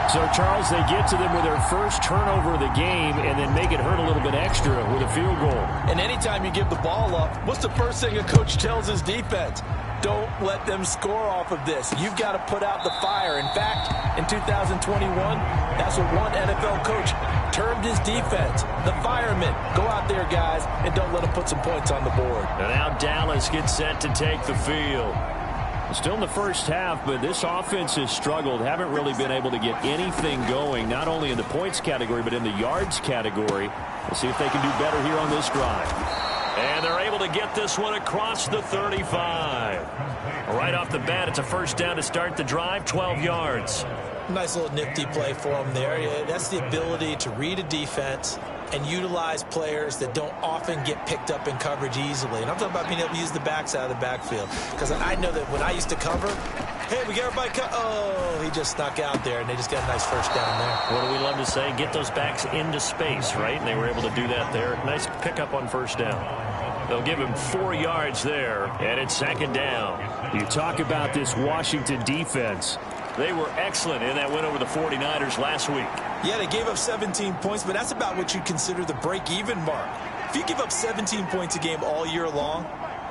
So, Charles, they get to them with their first turnover of the game and then make it hurt a little bit extra with a field goal. And anytime you give the ball up, what's the first thing a coach tells his defense? Don't let them score off of this. You've got to put out the fire. In fact, in 2021, that's what one NFL coach termed his defense. The firemen. Go out there, guys, and don't let them put some points on the board. And now Dallas gets set to take the field. Still in the first half, but this offense has struggled. Haven't really been able to get anything going, not only in the points category, but in the yards category. We'll see if they can do better here on this drive. And they're able to get this one across the 35. Right off the bat, it's a first down to start the drive, 12 yards. Nice little nifty play for them there. Yeah, that's the ability to read a defense and utilize players that don't often get picked up in coverage easily. And I'm talking about being able to use the backs out of the backfield. Because I know that when I used to cover, hey, we got everybody oh, he just snuck out there, and they just got a nice first down there. What do we love to say? Get those backs into space, right? And they were able to do that there. Nice pickup on first down. They'll give him 4 yards there, and it's second down. You talk about this Washington defense. They were excellent in that win over the 49ers last week. Yeah, they gave up 17 points, but that's about what you consider the break-even mark. If you give up 17 points a game all year long,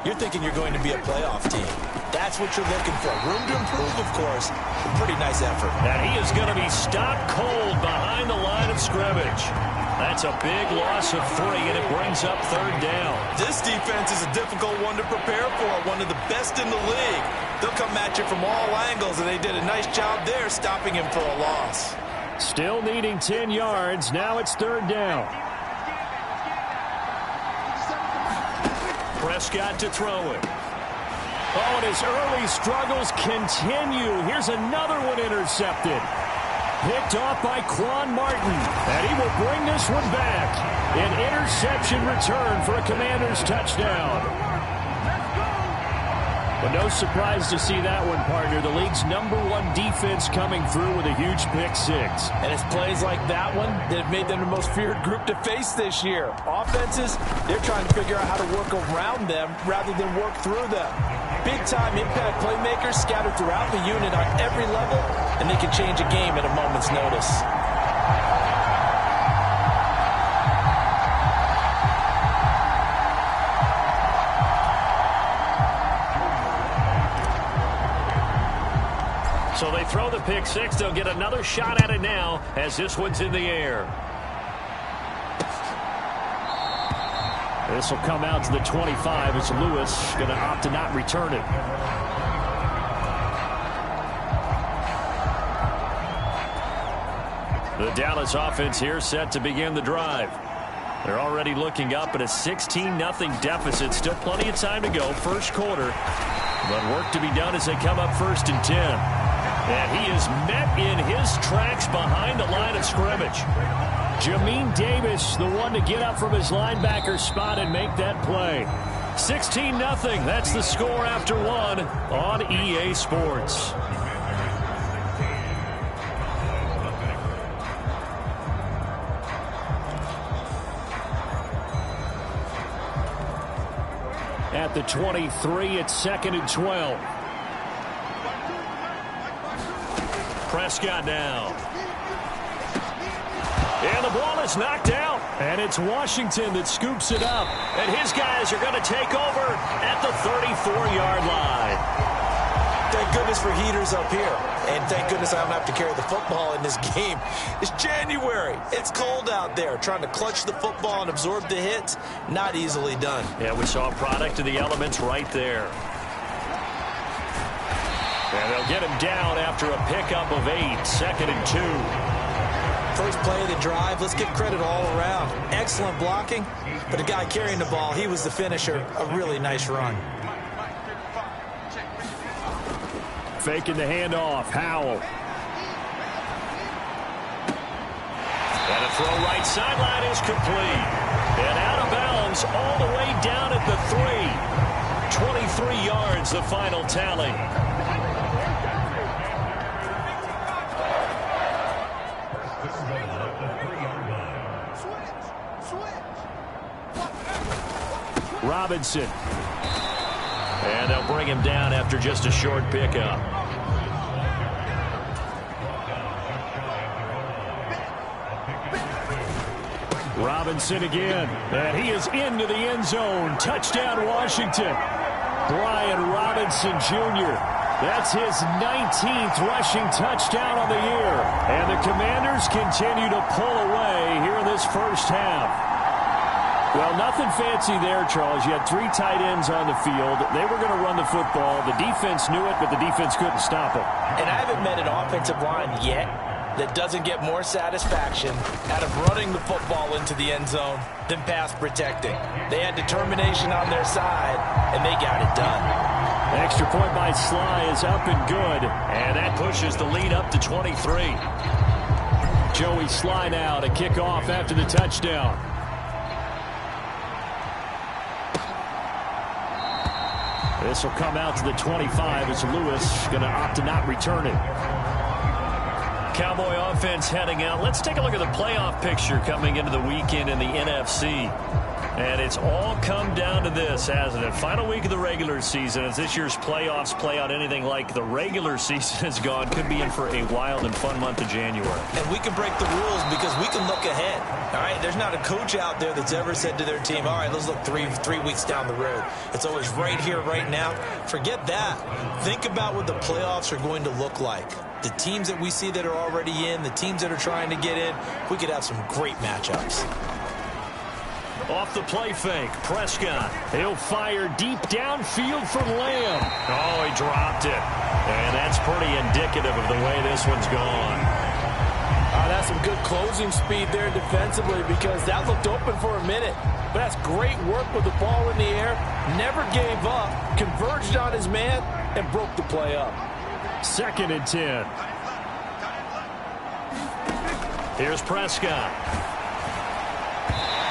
you're thinking you're going to be a playoff team. That's what you're looking for. Room to improve, of course. A pretty nice effort. And he is going to be stopped cold behind the line of scrimmage. That's a big loss of 3, and it brings up 3rd down. This defense is a difficult one to prepare for, one of the best in the league. They'll come at you from all angles, and they did a nice job there stopping him for a loss. Still needing 10 yards. Now it's 3rd down. Prescott to throw it. Oh, and his early struggles continue. Here's another one intercepted. Picked off by Quan Martin. And he will bring this one back. An interception return for a Commanders touchdown. But no surprise to see that one, partner. The league's #1 defense coming through with a huge pick-6. And it's plays like that one that have made them the most feared group to face this year. Offenses, they're trying to figure out how to work around them rather than work through them. Big-time impact playmakers scattered throughout the unit on every level, and they can change a game at a moment's notice. throw the pick six. They'll get another shot at it now as this one's in the air. This will come out to the 25 as Lewis going to opt to not return it. The Dallas offense here set to begin the drive. They're already looking up at a 16-0 deficit. Still plenty of time to go. First quarter. But work to be done as they come up 1st and 10. And he is met in his tracks behind the line of scrimmage. Jamin Davis, the one to get up from his linebacker spot and make that play. 16-0. That's the score after one on EA Sports. At the 23, it's 2nd and 12. Prescott now. And the ball is knocked out. And it's Washington that scoops it up. And his guys are going to take over at the 34-yard line. Thank goodness for heaters up here. And thank goodness I don't have to carry the football in this game. It's January. It's cold out there. Trying to clutch the football and absorb the hits, not easily done. Yeah, we saw a product of the elements right there. And they'll get him down after a pickup of 8. 2nd and 2. First play of the drive, let's give credit all around. Excellent blocking, but the guy carrying the ball, he was the finisher. A really nice run. Faking the handoff. Howell. And a throw right sideline is complete. And out of bounds all the way down at the 3. 23 yards, the final tally. Robinson. And they'll bring him down after just a short pickup. Robinson again. And he is into the end zone. Touchdown, Washington. Brian Robinson Jr. That's his 19th rushing touchdown on the year. And the Commanders continue to pull away here in this first half. Well, nothing fancy there, Charles. You had 3 tight ends on the field. They were going to run the football. The defense knew it, but the defense couldn't stop it. And I haven't met an offensive line yet that doesn't get more satisfaction out of running the football into the end zone than pass protecting. They had determination on their side, and they got it done. Extra point by Sly is up and good, and that pushes the lead up to 23. Joey Sly now to kick off after the touchdown. This will come out to the 25 as Lewis going to opt to not return it. Cowboy offense heading out. Let's take a look at the playoff picture coming into the weekend in the NFC. And it's all come down to this, hasn't it? Final week of the regular season. As this year's playoffs play out anything like the regular season has gone, could be in for a wild and fun month of January. And we can break the rules because we can look ahead. All right, there's not a coach out there that's ever said to their team, all right, let's look three weeks down the road. It's always right here, right now. Forget that. Think about what the playoffs are going to look like. The teams that we see that are already in, the teams that are trying to get in, we could have some great matchups. Off the play fake, Prescott. He'll fire deep downfield for Lamb. Oh, he dropped it. And that's pretty indicative of the way this one's gone. That's some good closing speed there defensively because that looked open for a minute. But that's great work with the ball in the air. Never gave up, converged on his man, and broke the play up. 2nd and 10. Here's Prescott.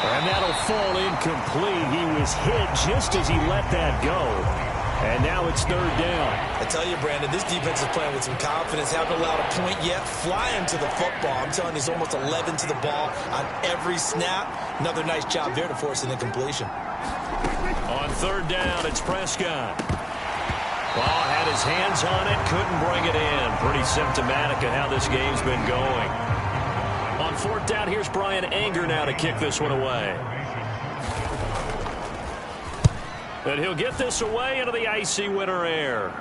And that'll fall incomplete. He was hit just as he let that go. And now it's 3rd down. I tell you, Brandon, this defense is playing with some confidence. Haven't allowed a point yet. Flying to the football. I'm telling you, he's almost 11 to the ball on every snap. Another nice job there to force an incompletion. On 3rd down, it's Prescott. Well, had his hands on it, couldn't bring it in. Pretty symptomatic of how this game's been going. On 4th down, here's Brian Anger now to kick this one away. And he'll get this away into the icy winter air.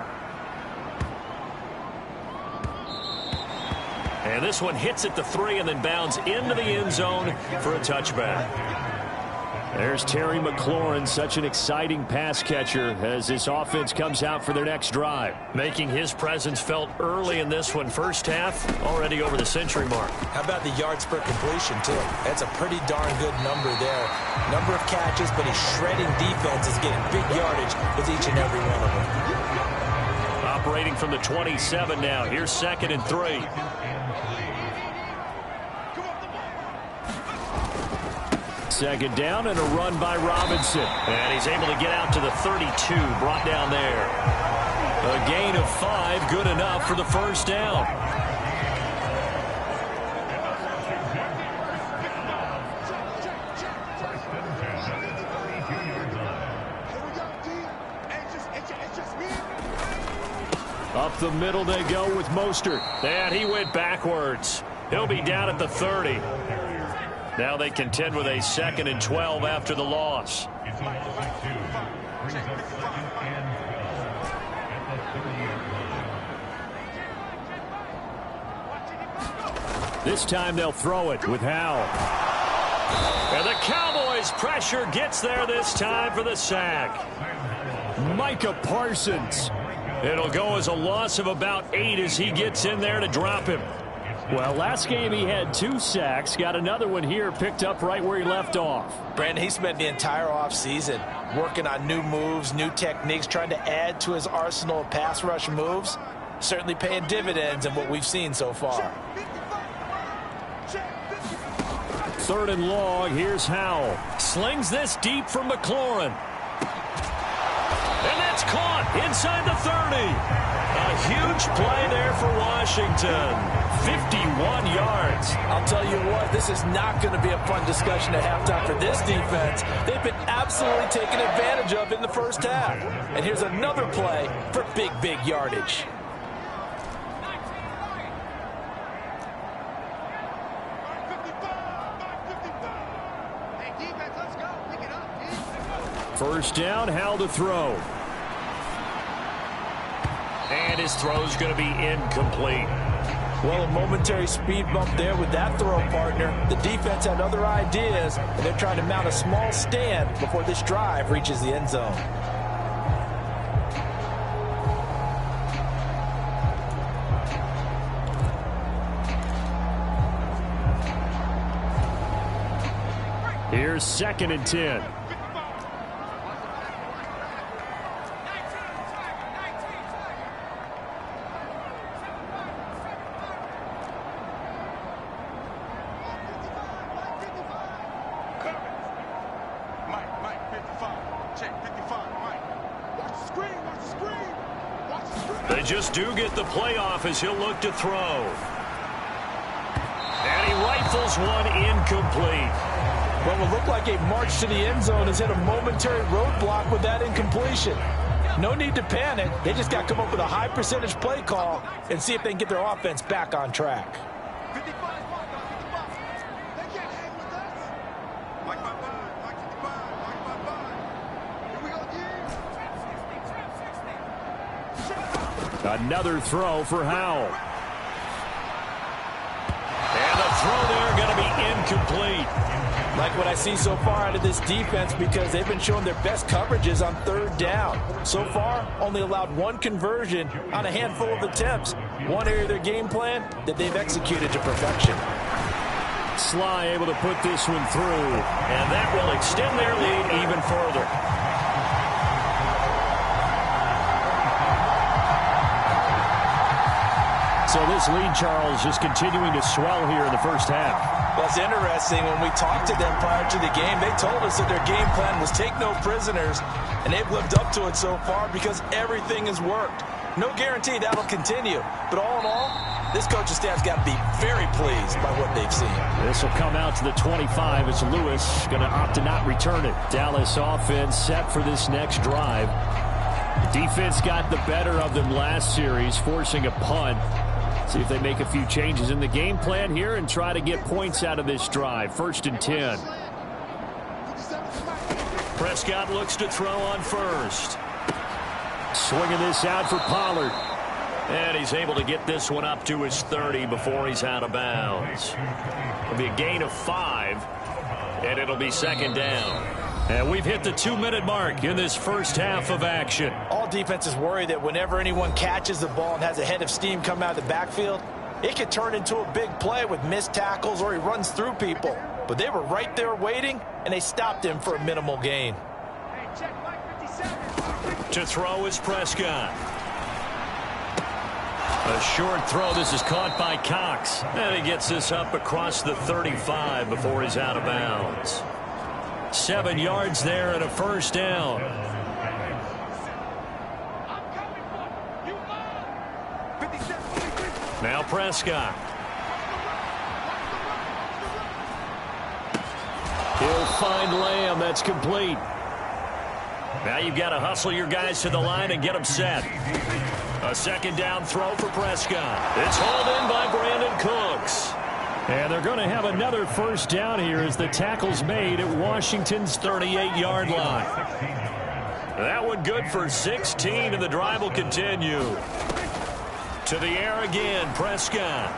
And this one hits at the 3 and then bounds into the end zone for a touchback. There's Terry McLaurin, such an exciting pass catcher as this offense comes out for their next drive. Making his presence felt early in this one. First half, already over the century mark. How about the yards per completion, too? That's a pretty darn good number there. Number of catches, but he's shredding defenses, getting big yardage with each and every one of them. Operating from the 27 now. Here's 2nd and 3. Second down and a run by Robinson. And he's able to get out to the 32, brought down there. A gain of 5, good enough for the first down. Up the middle they go with Mostert. And he went backwards. He'll be down at the 30. Now they contend with a 2nd and 12 after the loss. This time they'll throw it with Howell. And the Cowboys' pressure gets there this time for the sack. Micah Parsons. It'll go as a loss of about 8 as he gets in there to drop him. Well, last game he had 2 sacks. Got another one here, picked up right where he left off. Brandon, he spent the entire offseason working on new moves, new techniques, trying to add to his arsenal of pass rush moves. Certainly paying dividends in what we've seen so far. 3rd and long, here's Howell. Slings this deep from McLaurin. And that's caught inside the 30. A huge play there for Washington. 51 yards. I'll tell you what, this is not going to be a fun discussion at halftime for this defense. They've been absolutely taken advantage of in the first half. And here's another play for big, big yardage. First down, Howell to throw. And his throw's going to be incomplete. Well, a momentary speed bump there with that throw, partner. The defense had other ideas, and they're trying to mount a small stand before this drive reaches the end zone. Here's 2nd and 10. They just do get the playoff as he'll look to throw. And he rifles one incomplete. What will look like a march to the end zone has hit a momentary roadblock with that incompletion. No need to panic. They just got to come up with a high percentage play call and see if they can get their offense back on track. Another throw for Howell. And the throw there going to be incomplete. Like what I see so far out of this defense because they've been showing their best coverages on 3rd down. So far, only allowed 1 conversion on a handful of attempts. One area of their game plan that they've executed to perfection. Sly able to put this one through, and that will extend their lead even further. So this lead, Charles, just continuing to swell here in the first half. Well, it's interesting. When we talked to them prior to the game, they told us that their game plan was take no prisoners, and they've lived up to it so far because everything has worked. No guarantee that'll continue, but all in all, this coaching staff's got to be very pleased by what they've seen. This will come out to the 25 as Lewis going to opt to not return it. Dallas offense set for this next drive. Defense got the better of them last series, forcing a punt. See if they make a few changes in the game plan here and try to get points out of this drive. 1st and 10. Prescott looks to throw on 1st. Swinging this out for Pollard. And he's able to get this one up to his 30 before he's out of bounds. It'll be a gain of 5, and it'll be second down. And we've hit the 2-minute mark in this first half of action. All defenses worry that whenever anyone catches the ball and has a head of steam come out of the backfield, it could turn into a big play with missed tackles or he runs through people. But they were right there waiting, and they stopped him for a minimal gain. To throw is Prescott. A short throw. This is caught by Cox. And he gets this up across the 35 before he's out of bounds. 7 yards there and a first down. Now Prescott. He'll find Lamb. That's complete. Now you've got to hustle your guys to the line and get them set. A second down throw for Prescott. It's hauled in by Brandon Cooks. And they're going to have another first down here as the tackle's made at Washington's 38-yard line. That one good for 16, and the drive will continue. To the air again, Prescott.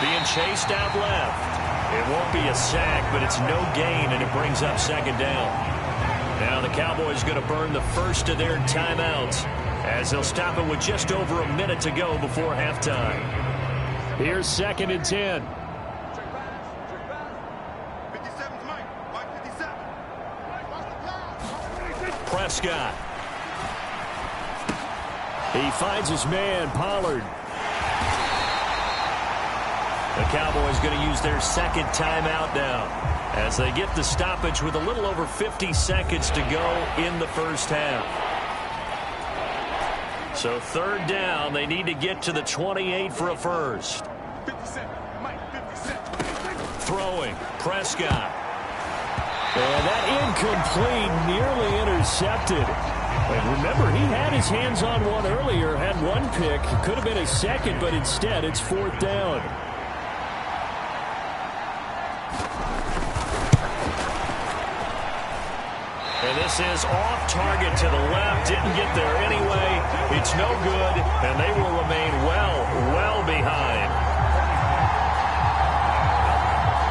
Being chased out left. It won't be a sack, but it's no gain, and it brings up second down. Now the Cowboys going to burn the first of their timeouts as they'll stop it with just over a minute to go before halftime. Here's 2nd and 10. Prescott. He finds his man, Pollard. The Cowboys going to use their second timeout now as they get the stoppage with a little over 50 seconds to go in the first half. So third down, they need to get to the 28 for a first. Throwing, Prescott. And that incomplete, nearly intercepted. And remember, he had his hands on one earlier, had one pick. Could have been a second, but instead it's fourth down. And this is off target to the left. Didn't get there anyway. It's no good, and they will remain well behind.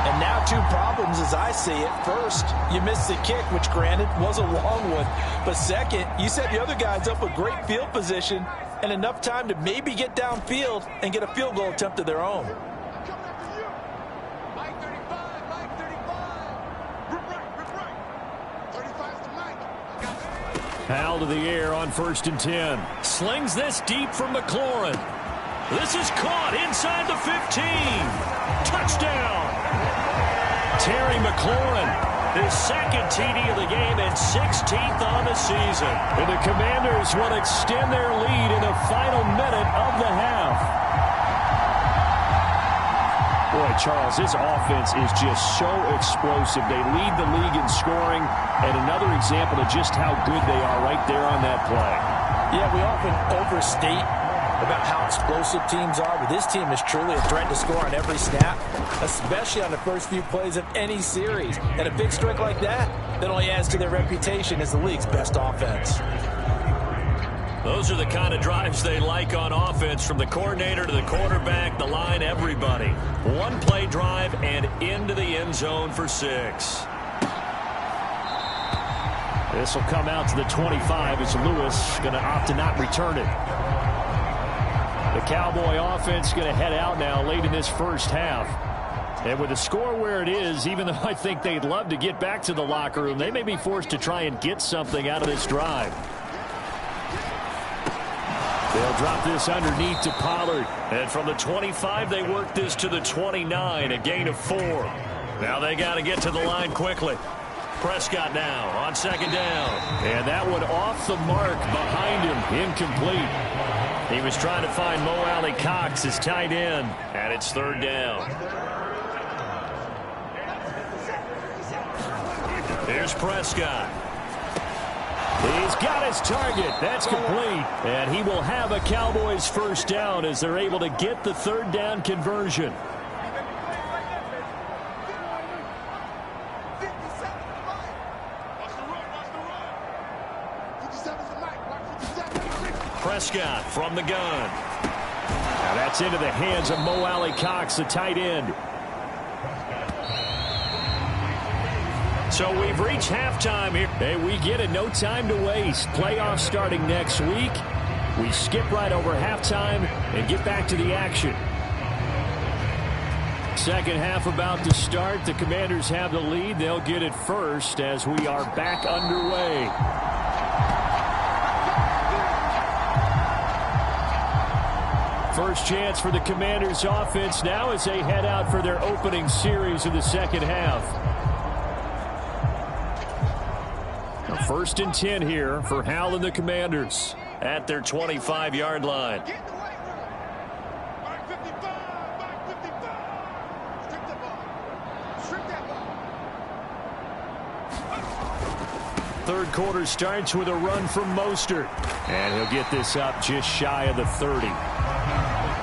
And now 2 problems as I see it. First, you missed the kick, which granted was a long one. But second, you set the other guys up with great field position and enough time to maybe get downfield and get a field goal attempt of their own. Hal to the air on 1st and 10. Slings this deep from McLaurin. This is caught inside the 15. Touchdown. Terry McLaurin, his 2nd TD of the game and 16th on the season. And the Commanders will extend their lead in the final minute of the half. Boy, Charles, this offense is just so explosive. They lead the league in scoring, and another example of just how good they are right there on that play. Yeah, we often overstate about how explosive teams are, but this team is truly a threat to score on every snap, especially on the first few plays of any series. And a big strike like that only adds to their reputation as the league's best offense. Those are the kind of drives they like on offense, from the coordinator to the quarterback, the line, everybody. One play drive and into the end zone for 6. This will come out to the 25 as Lewis going to opt to not return it. The Cowboy offense going to head out now late in this first half. And with the score where it is, even though I think they'd love to get back to the locker room, they may be forced to try and get something out of this drive. They'll drop this underneath to Pollard. And from the 25, they work this to the 29, a gain of 4. Now they got to get to the line quickly. Prescott now on 2nd down. And that one off the mark behind him, incomplete. He was trying to find Mo Alley Cox, his tight end, and it's 3rd down. Here's Prescott. He's got his target. That's complete. And he will have a Cowboys first down as they're able to get the 3rd down conversion. Prescott from the gun. Now that's into the hands of Mo Alley-Cox, the tight end. So we've reached halftime here. Hey, we get it. No time to waste. Playoffs starting next week. We skip right over halftime and get back to the action. Second half about to start. The Commanders have the lead. They'll get it first as we are back underway. First chance for the Commanders offense now as they head out for their opening series of the second half. First and 10 here for Hal and the Commanders at their 25-yard line. Third quarter starts with a run from Mostert. And he'll get this up just shy of the 30.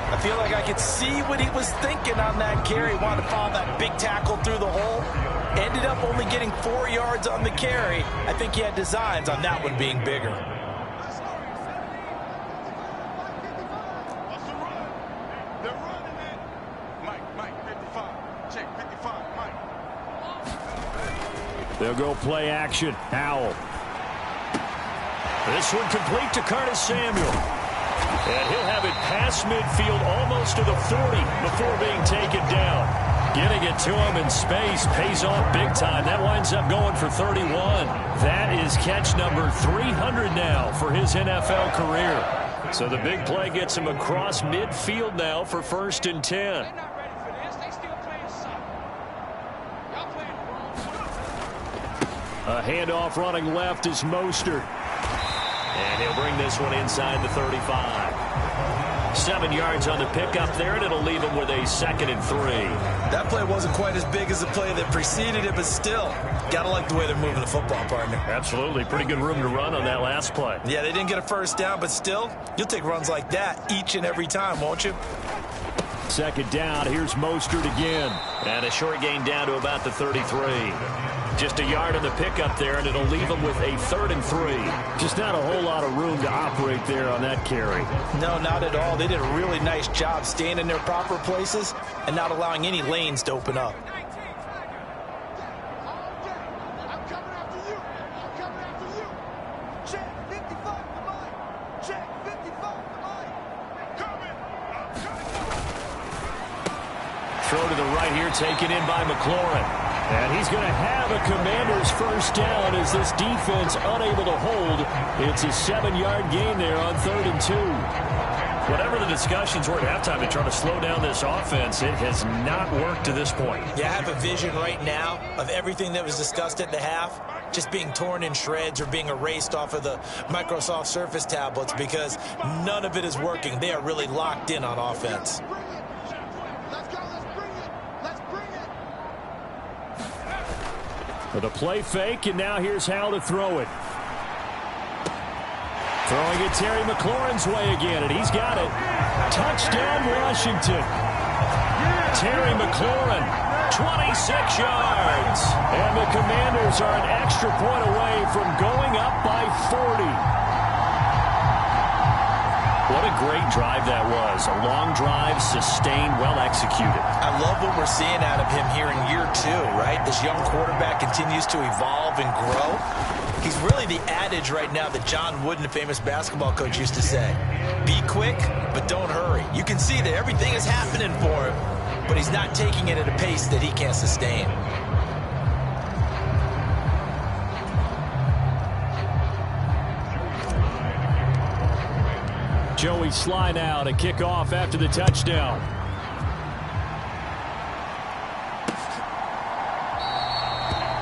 I feel like I could see what he was thinking on that carry. Wanted to follow that big tackle through the hole. Ended up only getting 4 yards on the carry. I think he had designs on that one being bigger. They'll go play action. Howell. This one complete to Curtis Samuel. And he'll have it past midfield almost to the 40 before being taken down. Getting it to him in space pays off big time. That winds up going for 31. That is catch number 300 now for his NFL career. So the big play gets him across midfield now for first and 10. A handoff running left is Mostert. And he'll bring this one inside the 35. 7 yards on the pickup there, and it'll leave him with a second and 3. That play wasn't quite as big as the play that preceded it, but still, gotta like the way they're moving the football, partner. Absolutely. Pretty good room to run on that last play. Yeah, they didn't get a first down, but still, you'll take runs like that each and every time, won't you? Second down, here's Mostert again. And a short gain down to about the 33. Just a yard on the pickup there, and it'll leave them with a third and 3. Just not a whole lot of room to operate there on that carry. No, not at all. They did a really nice job staying in their proper places and not allowing any lanes to open up. Throw to the right here, taken in by McLaurin. And he's going to have a Commander's first down as this defense unable to hold. It's a 7-yard gain there on 3rd and 2. Whatever the discussions were at halftime to try to slow down this offense, it has not worked to this point. Yeah, I have a vision right now of everything that was discussed at the half just being torn in shreds or being erased off of the Microsoft Surface tablets because none of it is working. They are really locked in on offense. For the play fake, and now here's Hal to throw it. Throwing it Terry McLaurin's way again, and he's got it. Touchdown, Washington. Terry McLaurin, 26 yards. And the Commanders are an extra point away from going up by 40. What a great drive that was. A long drive, sustained, well executed. I love what we're seeing out of him here in year 2, right? This young quarterback continues to evolve and grow. He's really the adage right now that John Wooden, the famous basketball coach, used to say. Be quick, but don't hurry. You can see that everything is happening for him, but he's not taking it at a pace that he can't sustain. Joey Sly now to kick off after the touchdown.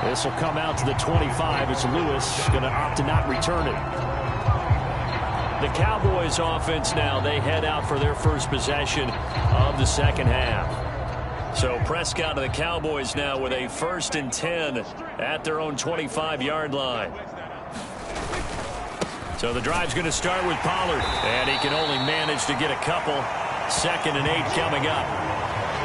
This will come out to the 25 as Lewis going to opt to not return it. The Cowboys offense now, they head out for their first possession of the second half. So Prescott and the Cowboys now with a 1st and 10 at their own 25-yard line. So the drive's going to start with Pollard, and he can only manage to get a couple. 2nd and 8 coming up.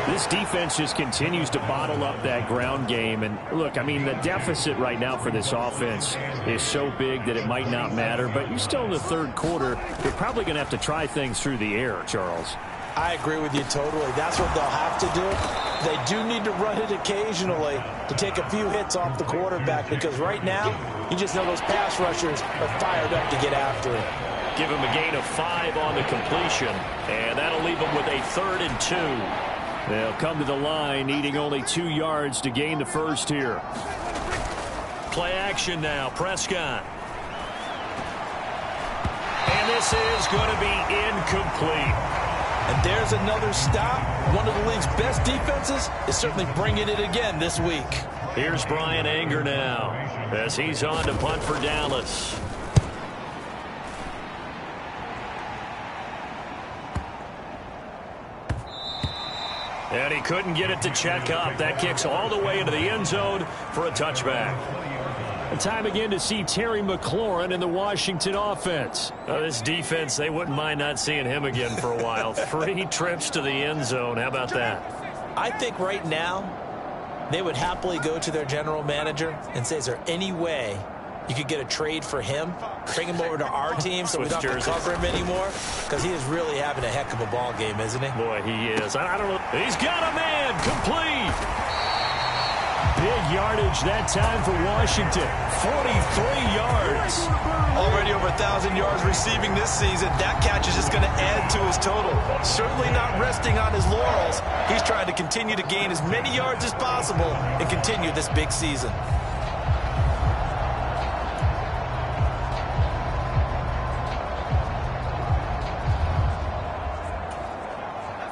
This defense just continues to bottle up that ground game. And look, I mean, the deficit right now for this offense is so big that it might not matter. But you're still in the third quarter. They're probably going to have to try things through the air, Charles. I agree with you totally. That's what they'll have to do. They do need to run it occasionally to take a few hits off the quarterback, because right now, you just know those pass rushers are fired up to get after it. Give him a gain of 5 on the completion, and that'll leave them with a 3rd and 2. They'll come to the line, needing only 2 yards to gain the first here. Play action now, Prescott. And this is going to be incomplete. And there's another stop. One of the league's best defenses is certainly bringing it again this week. Here's Brian Anger now as he's on to punt for Dallas. And he couldn't get it to check up. That kicks all the way into the end zone for a touchback. And time again to see Terry McLaurin in the Washington offense. This defense, they wouldn't mind not seeing him again for a while. 3 trips to the end zone. How about that? I think right now they would happily go to their general manager and say, is there any way you could get a trade for him, bring him over to our team so we don't have to cover him anymore? Because he is really having a heck of a ball game, isn't he? Boy, he is. I don't know. He's got a man. Complete. Big yardage that time for Washington. 43 yards. Already over 1,000 yards receiving this season. That catch is just going to add to his total. Certainly not resting on his laurels. He's trying to continue to gain as many yards as possible and continue this big season.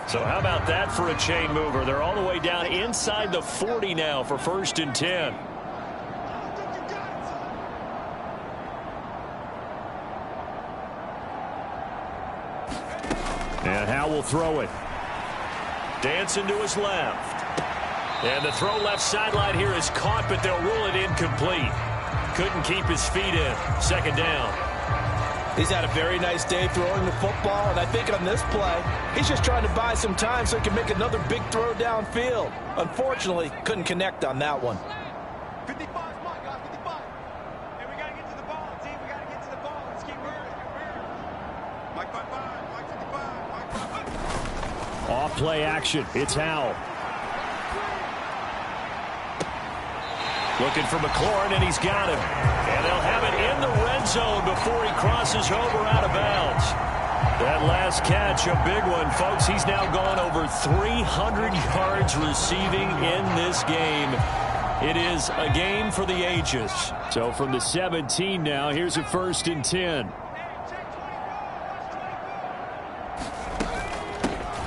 So how about that for a chain mover? They're all the way down inside the 40 now for 1st and 10. And Howe will throw it. Dancing to his left. And the throw left sideline here is caught, but they'll rule it incomplete. Couldn't keep his feet in. 2nd down. He's had a very nice day throwing the football, and I think on this play, he's just trying to buy some time so he can make another big throw downfield. Unfortunately, couldn't connect on that one. 55, come on, guys, 55. And we got to get to the ball, team. We got to get to the ball. Let's keep moving. Mike 55, Mike 55, Mike 55. Off play action. It's Howe. Looking for McLaurin, and he's got him. And they'll have it in the red zone before he crosses over out of bounds. That last catch, a big one, folks. He's now gone over 300 yards receiving in this game. It is a game for the ages. So from the 17 now, here's a 1st and 10.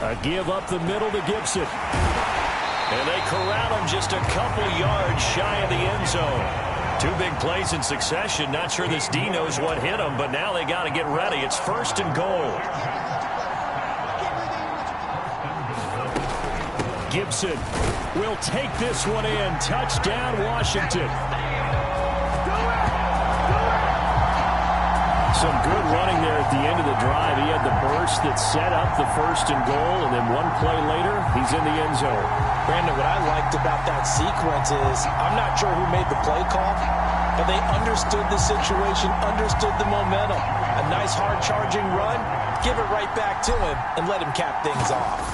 A give up the middle to Gibson. And they corral him just a couple yards shy of the end zone. 2 big plays in succession. Not sure this D knows what hit him, but now they got to get ready. It's 1st and goal. Gibson will take this one in. Touchdown, Washington. Some good running there at the end of the drive. He had the burst that set up the 1st and goal, and then 1 play later, he's in the end zone. Brandon, what I liked about that sequence is I'm not sure who made the play call, but they understood the situation, understood the momentum. A nice hard-charging run, give it right back to him, and let him cap things off.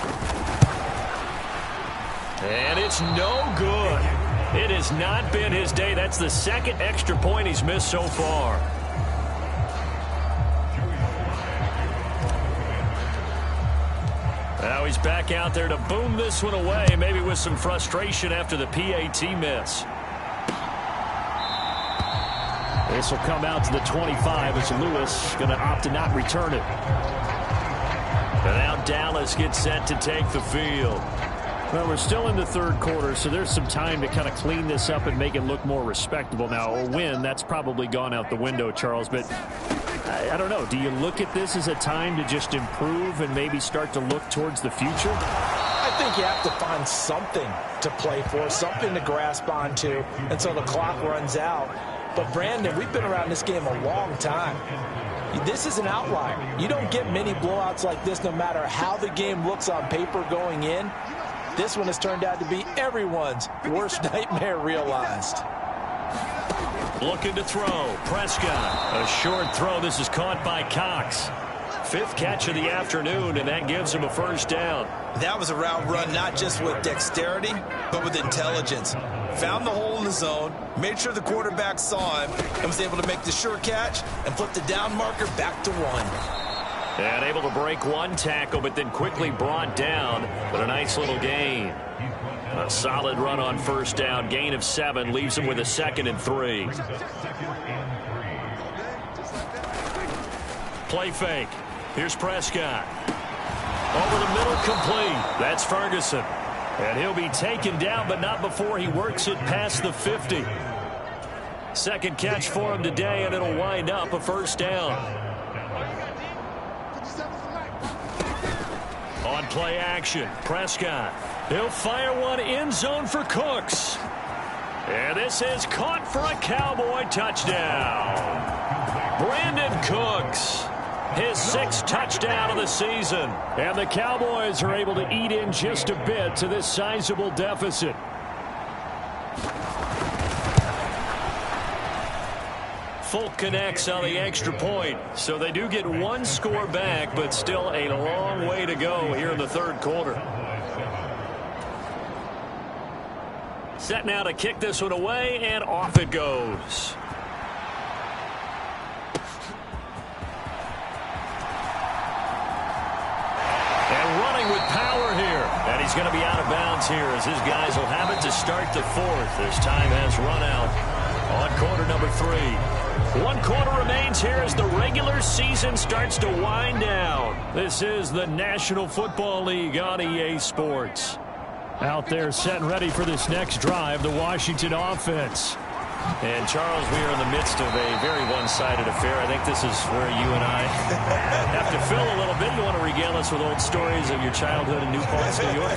And it's no good. It has not been his day. That's the 2nd extra point he's missed so far. Now he's back out there to boom this one away, maybe with some frustration after the PAT miss. This will come out to the 25 as Lewis going to opt to not return it. And now Dallas gets set to take the field. Well, we're still in the 3rd quarter, so there's some time to kind of clean this up and make it look more respectable. Now, a win, that's probably gone out the window, Charles, but I don't know. Do you look at this as a time to just improve and maybe start to look towards the future? I think you have to find something to play for, something to grasp onto until the clock runs out. But, Brandon, we've been around this game a long time. This is an outlier. You don't get many blowouts like this no matter how the game looks on paper going in. This one has turned out to be everyone's worst nightmare realized. Looking to throw. Prescott. A short throw. This is caught by Cox. 5th catch of the afternoon, and that gives him a first down. That was a route run not just with dexterity, but with intelligence. Found the hole in the zone, made sure the quarterback saw him, and was able to make the sure catch and flip the down marker back to 1. And able to break one tackle, but then quickly brought down. But a nice little gain. A solid run on first down. Gain of 7 leaves him with a 2nd and 3. Play fake. Here's Prescott. Over the middle, complete. That's Ferguson. And he'll be taken down, but not before he works it past the 50. 2nd catch for him today, and it'll wind up a first down. On play action, Prescott. He'll fire one end zone for Cooks. And this is caught for a Cowboy touchdown. Brandon Cooks. His 6th touchdown of the season. And the Cowboys are able to eat in just a bit to this sizable deficit. Folk connects on the extra point. So they do get 1 score back, but still a long way to go here in the 3rd quarter. Set now to kick this one away, and off it goes. With power here, and he's going to be out of bounds here as his guys will have it to start the 4th. This time has run out on quarter number 3. 1 quarter remains here as the regular season starts to wind down. This is the National Football League on EA Sports. Out there set and ready for this next drive, the Washington offense. And, Charles, we are in the midst of a very one-sided affair. I think this is where you and I have to fill a little bit. You want to regale us with old stories of your childhood in New Paltz, New York?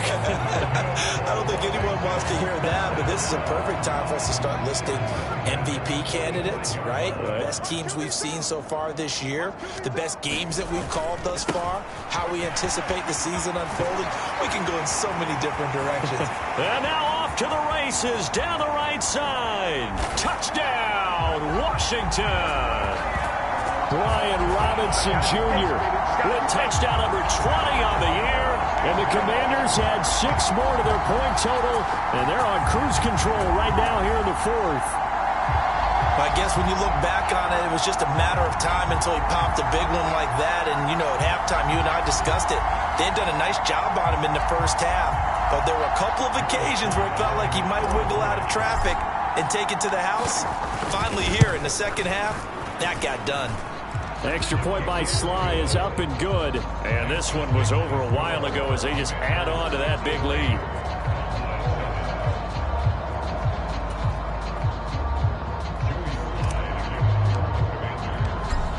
I don't think anyone wants to hear that, but this is a perfect time for us to start listing MVP candidates, right? The best teams we've seen so far this year, the best games that we've called thus far, how we anticipate the season unfolding. We can go in so many different directions. And now off to the races down the right side. Touchdown, Washington. Brian Robinson Jr. with touchdown number 20 on the year. And the Commanders add 6 more to their point total. And they're on cruise control right now here in the 4th. I guess when you look back on it, it was just a matter of time until he popped a big one like that. And, you know, at halftime, you and I discussed it. They had done a nice job on him in the first half. But there were a couple of occasions where it felt like he might wiggle out of traffic and take it to the house. Finally here in the second half, that got done. Extra point by Sly is up and good. And this one was over a while ago as they just add on to that big lead.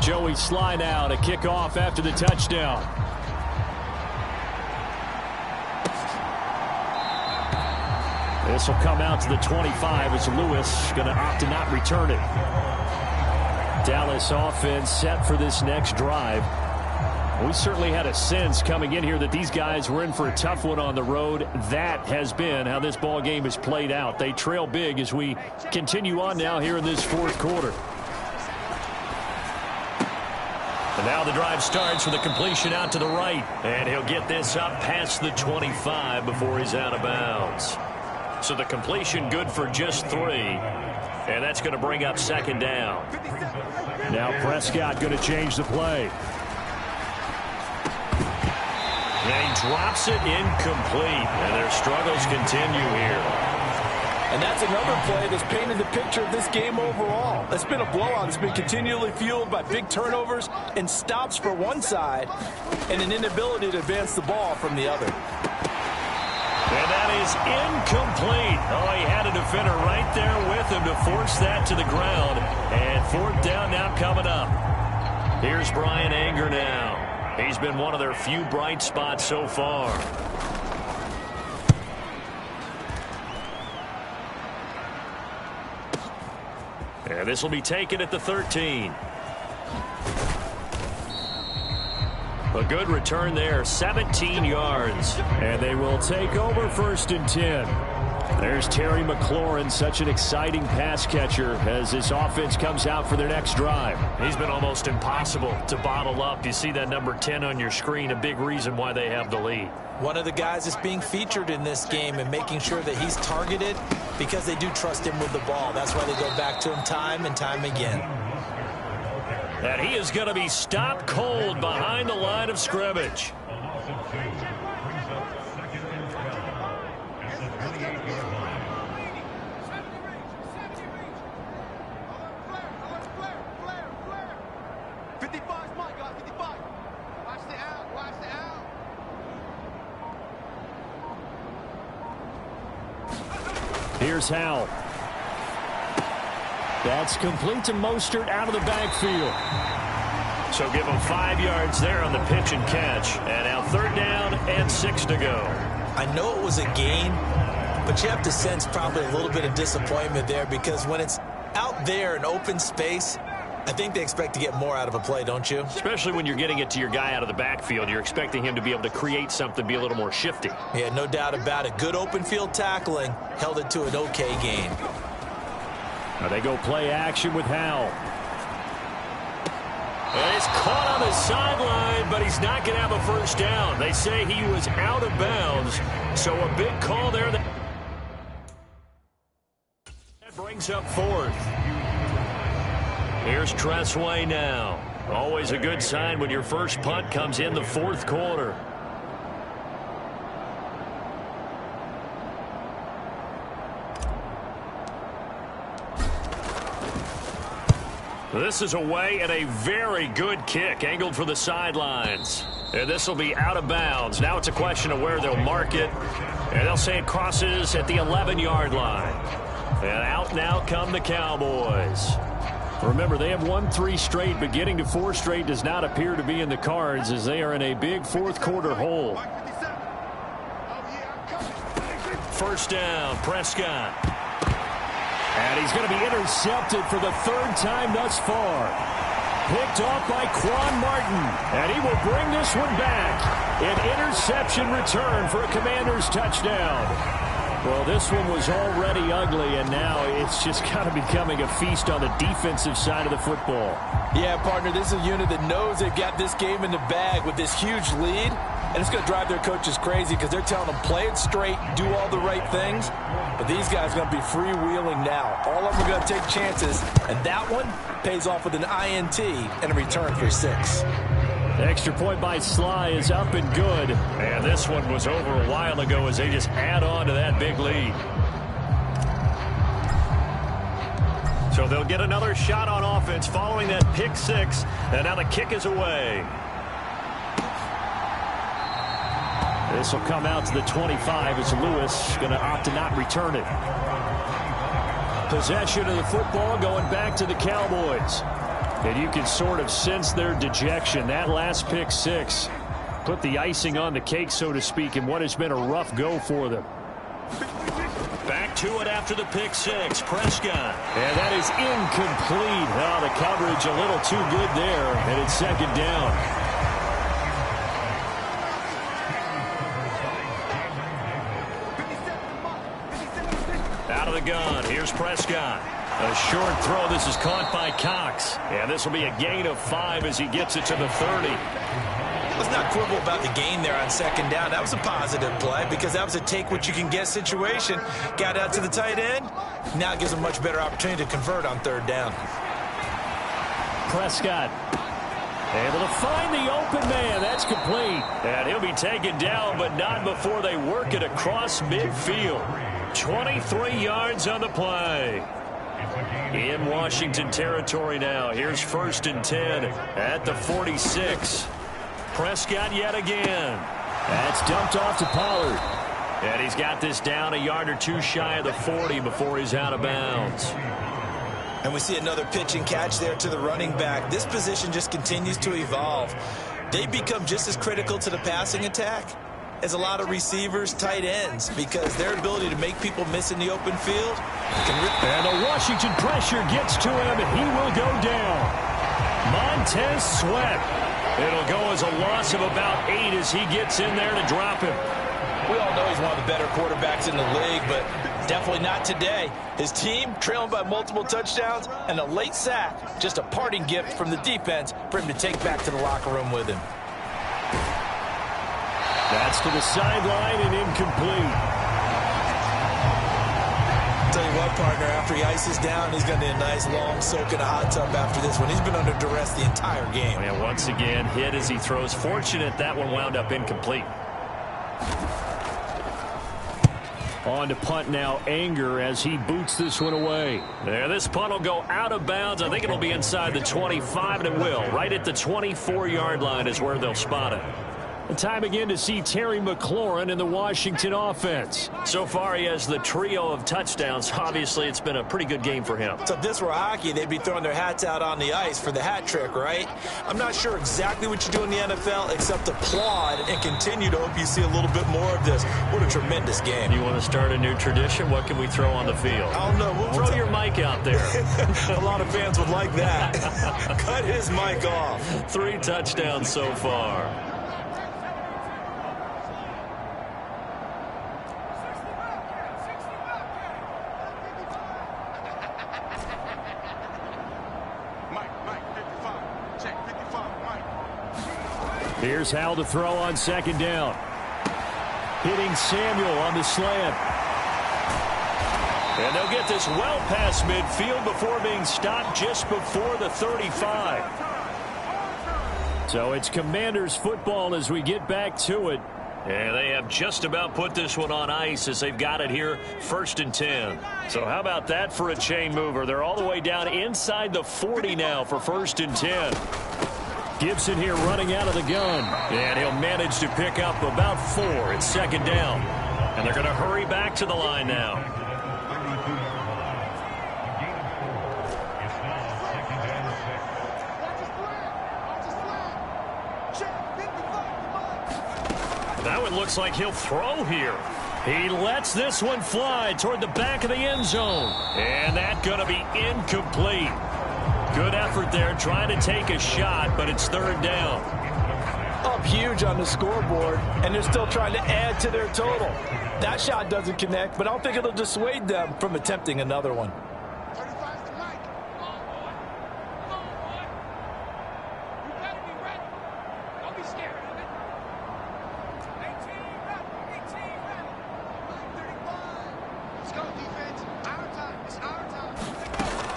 Joey Sly now to kick off after the touchdown. This will come out to the 25 as Lewis going to opt to not return it. Dallas offense set for this next drive. We certainly had a sense coming in here that these guys were in for a tough one on the road. That has been how this ball game has played out. They trail big as we continue on now here in this 4th quarter. And now the drive starts with a completion out to the right. And he'll get this up past the 25 before he's out of bounds. So the completion good for just 3. And that's going to bring up 2nd down. Now Prescott going to change the play. And he drops it incomplete. And their struggles continue here. And that's another play that's painted the picture of this game overall. It's been a blowout. It's been continually fueled by big turnovers and stops for one side and an inability to advance the ball from the other. And that is incomplete. Oh, he had a defender right there with him to force that to the ground. And 4th down now coming up. Here's Brian Anger now. He's been one of their few bright spots so far. And this will be taken at the 13. A good return there, 17 yards. And they will take over 1st and 10. There's Terry McLaurin, such an exciting pass catcher as this offense comes out for their next drive. He's been almost impossible to bottle up. You see that number 10 on your screen, a big reason why they have the lead. One of the guys that's being featured in this game and making sure that he's targeted because they do trust him with the ball. That's why they go back to him time and time again. And he is going to be stopped cold behind the line of scrimmage. Here's Howell. That's complete to Mostert out of the backfield. So give him 5 yards there on the pitch and catch. And now 3rd down and 6 to go. I know it was a gain, but you have to sense probably a little bit of disappointment there because when it's out there in open space, I think they expect to get more out of a play, don't you? Especially when you're getting it to your guy out of the backfield. You're expecting him to be able to create something, be a little more shifty. Yeah, no doubt about it. Good open field tackling held it to an okay gain. Now they go play action with Howell. And it's caught on the sideline, but he's not going to have a 1st down. They say he was out of bounds, so a big call there. That brings up 4th. Here's Tressway now. Always a good sign when your first punt comes in the 4th quarter. This is away and a very good kick angled for the sidelines. And this will be out of bounds. Now it's a question of where they'll mark it. And they'll say it crosses at the 11-yard line. And out now come the Cowboys. Remember, they have won 3 straight, but getting to 4 straight does not appear to be in the cards as they are in a big 4th quarter hole. 1st down, Prescott. And he's going to be intercepted for the 3rd time thus far. Picked off by Quan Martin. And he will bring this one back. An interception return for a Commanders touchdown. Well, this one was already ugly, and now it's just kind of becoming a feast on the defensive side of the football. Yeah, partner, this is a unit that knows they've got this game in the bag with this huge lead, and it's going to drive their coaches crazy because they're telling them play it straight, do all the right things, but these guys are going to be freewheeling now. All of them are going to take chances, and that one pays off with an INT and a return for 6. Extra point by Sly is up and good. And this one was over a while ago as they just add on to that big lead. So they'll get another shot on offense following that pick 6. And now the kick is away. This will come out to the 25 as Lewis going to opt to not return it. Possession of the football going back to the Cowboys. And you can sort of sense their dejection. That last pick 6 put the icing on the cake, so to speak, in what has been a rough go for them. Back to it after the pick 6. Prescott. And that is incomplete. Oh, the coverage a little too good there, and it's 2nd down. Out of the gun. Here's Prescott. A short throw. This is caught by Cox. And this will be a gain of 5 as he gets it to the 30. Let's not quibble about the gain there on 2nd down. That was a positive play because that was a take-what-you-can-get situation. Got out to the tight end. Now it gives them a much better opportunity to convert on 3rd down. Prescott able to find the open man. That's complete. And he'll be taken down, but not before they work it across midfield. 23 yards on the play. In Washington territory now. Here's 1st and 10 at the 46. Prescott yet again. That's dumped off to Pollard. And he's got this down a yard or 2 shy of the 40 before he's out of bounds. And we see another pitch and catch there to the running back. This position just continues to evolve. They become just as critical to the passing attack as a lot of receivers, tight ends, because their ability to make people miss in the open field. And the Washington pressure gets to him, and he will go down. Montez Sweat It'll go as a loss of about 8 as he gets in there to drop him. We all know he's one of the better quarterbacks in the league, but definitely not today. His team trailing by multiple touchdowns and a late sack. Just a parting gift from the defense for him to take back to the locker room with him. That's to the sideline and incomplete. Tell you what, partner, after he ices down, he's going to need a nice long soak in a hot tub after this one. He's been under duress the entire game. And once again, hit as he throws. Fortunate that one wound up incomplete. On to punt now, Anger, as he boots this one away. There, this punt will go out of bounds. I think it'll be inside the 25, and it will. Right at the 24-yard line is where they'll spot it. And time again to see Terry McLaurin in the Washington offense. So far, he has the trio of touchdowns. Obviously, it's been a pretty good game for him. So if this were hockey, they'd be throwing their hats out on the ice for the hat trick, right? I'm not sure exactly what you do in the NFL except applaud and continue to hope you see a little bit more of this. What a tremendous game. You want to start a new tradition? What can we throw on the field? I don't know. Throw your mic out there. A lot of fans would like that. Cut his mic off. 3 touchdowns so far. Here's Hal to throw on second down. Hitting Samuel on the slant. And they'll get this well past midfield before being stopped just before the 35. So it's Commanders football as we get back to it. And they have just about put this one on ice as they've got it here, 1st and 10. So how about that for a chain mover? They're all the way down inside the 40 now for 1st and 10. Gibson here running out of the gun. And he'll manage to pick up about 4. It's 2nd down. And they're going to hurry back to the line now. That one looks like he'll throw here. He lets this one fly toward the back of the end zone. And that's going to be incomplete. Good effort there, trying to take a shot, but it's 3rd down. Up huge on the scoreboard, and they're still trying to add to their total. That shot doesn't connect, but I don't think it'll dissuade them from attempting another one.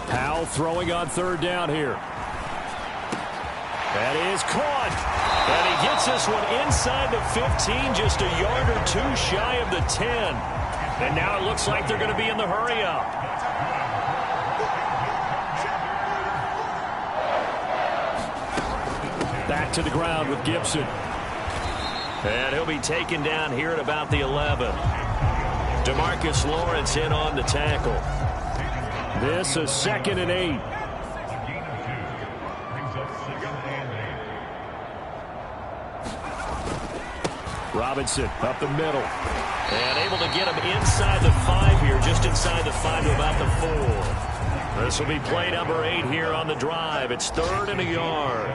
Powell throwing on 3rd down here. That is caught. And he gets this one inside the 15, just a yard or 2 shy of the 10. And now it looks like they're going to be in the hurry-up. Back to the ground with Gibson. And he'll be taken down here at about the 11. DeMarcus Lawrence in on the tackle. This is 2nd and 8. Robinson up the middle. And able to get him inside the 5 here, just inside the 5 to about the 4. This will be play number 8 here on the drive. It's 3rd and a yard.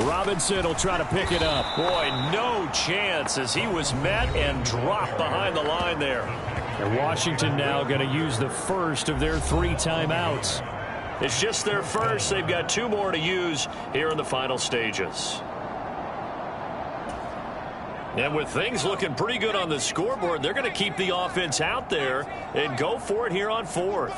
Robinson will try to pick it up. Boy, no chance as he was met and dropped behind the line there. And Washington now going to use the first of their 3 timeouts. It's just their first. They've got 2 more to use here in the final stages. And with things looking pretty good on the scoreboard, they're going to keep the offense out there and go for it here on 4th.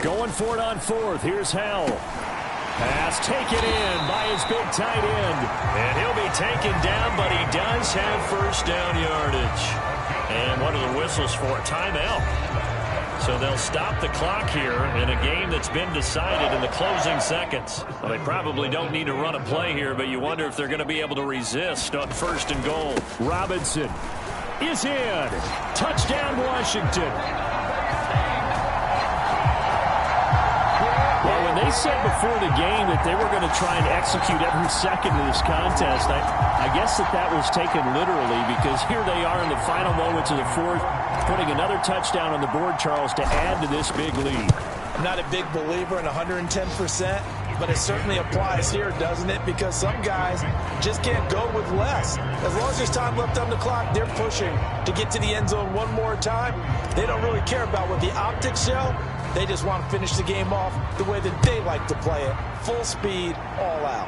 Going for it on 4th. Here's Howell. Pass taken in by his big tight end. And he'll be taken down, but he does have 1st down yardage. And what are the whistles for? Timeout. So they'll stop the clock here in a game that's been decided in the closing seconds. Well, they probably don't need to run a play here, but you wonder if they're going to be able to resist on 1st and goal. Robinson is in. Touchdown, Washington. Well, when they They said before the game that they were going to try and execute every second of this contest. I guess that was taken literally, because here they are in the final moments of the fourth, putting another touchdown on the board, Charles, to add to this big lead. I'm not a big believer in 110%, but it certainly applies here, doesn't it? Because some guys just can't go with less. As long as there's time left on the clock, they're pushing to get to the end zone one more time. They don't really care about what the optics show. They just want to finish the game off the way that they like to play it. Full speed, all out.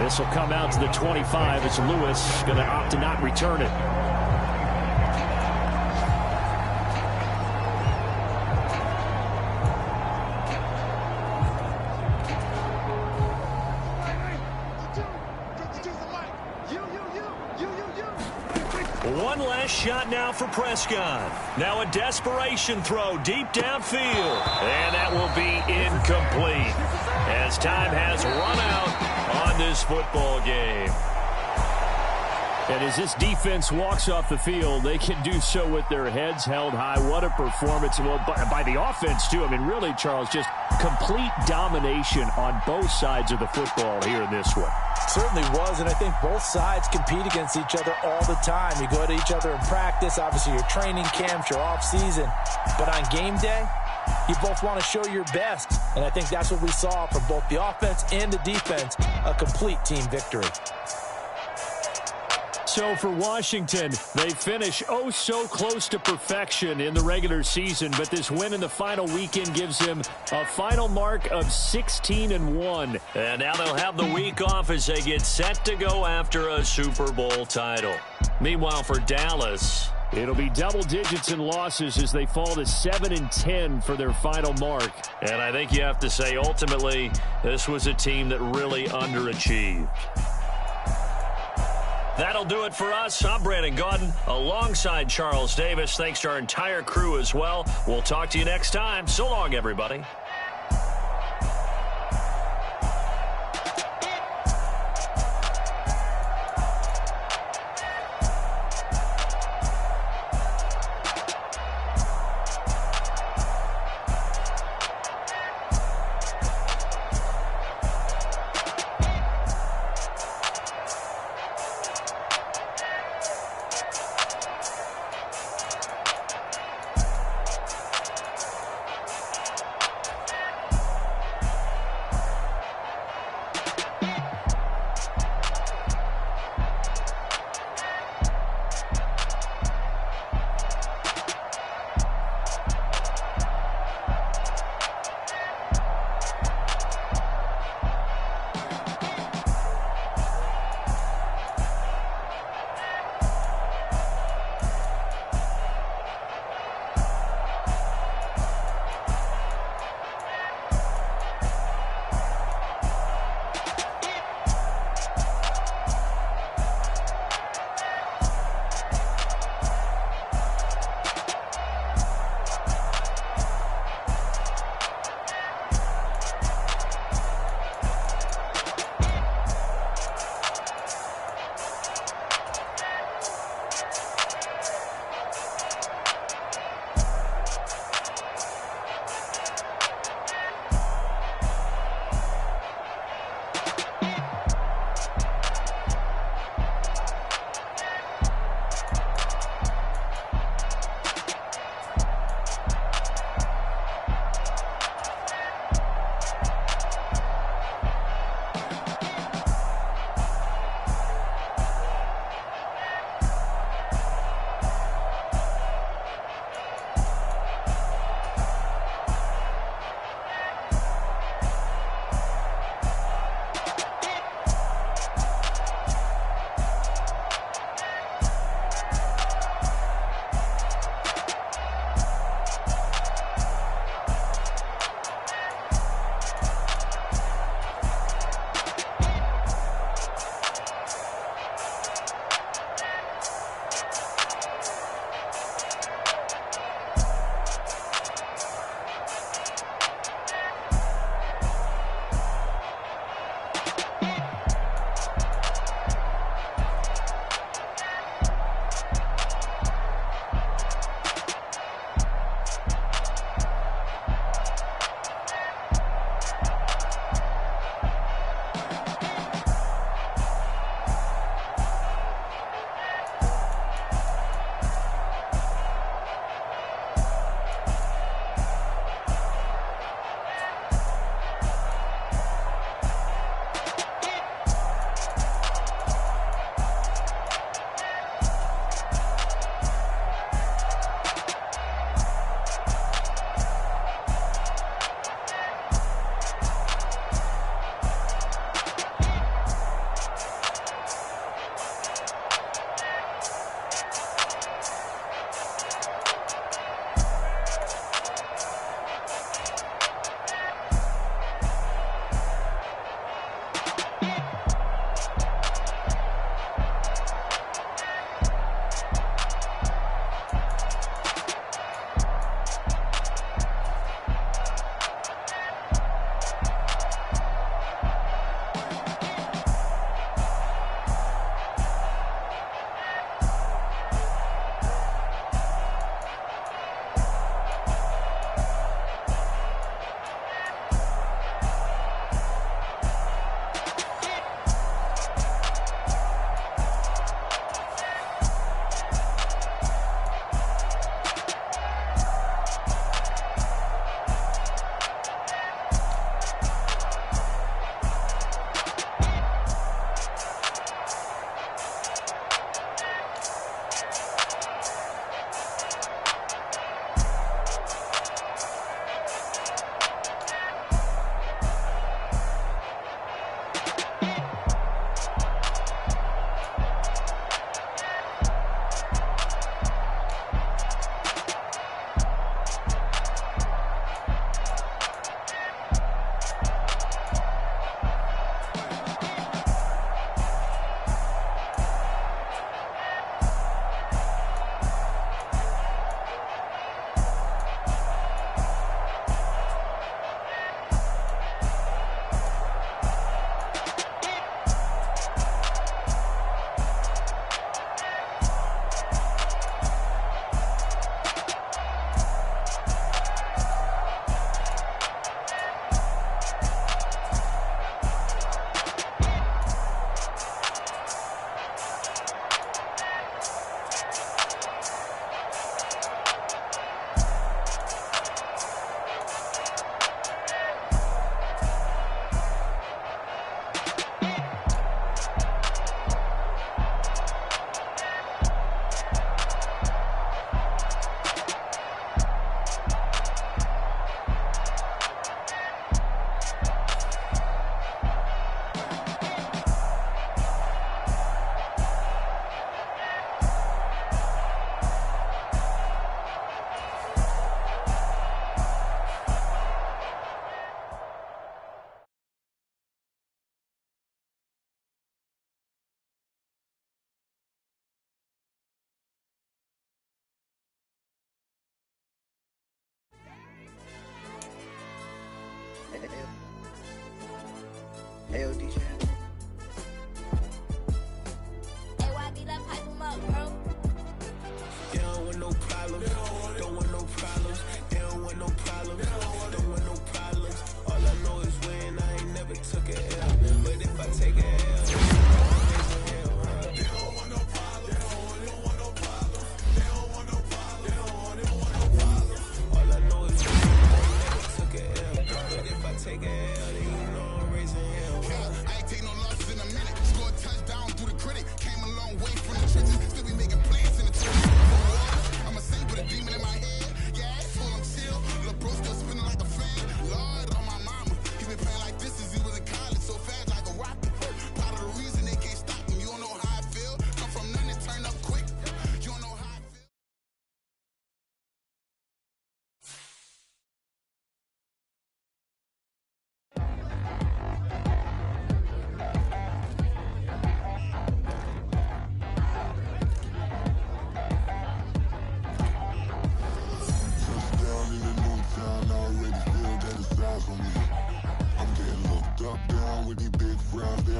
This will come out to the 25 as Lewis going to opt to not return it. One last shot now for Prescott. Now a desperation throw deep downfield. And that will be incomplete as time has run out on this football game. And as this defense walks off the field, they can do so with their heads held high. What a performance. Well, by the offense, too. I mean, really, Charles, just complete domination on both sides of the football here in this one. Certainly was, and I think both sides compete against each other all the time. You go to each other in practice, obviously your training camps, your off-season. But on game day, you both want to show your best. And I think that's what we saw from both the offense and the defense, a complete team victory. So for Washington, they finish oh so close to perfection in the regular season, but this win in the final weekend gives them a final mark of 16-1. And now they'll have the week off as they get set to go after a Super Bowl title. Meanwhile, for Dallas, it'll be double digits in losses as they fall to 7-10 for their final mark. And I think you have to say, ultimately, this was a team that really underachieved. That'll do it for us. I'm Brandon Gaudin alongside Charles Davis. Thanks to our entire crew as well. We'll talk to you next time. So long, everybody.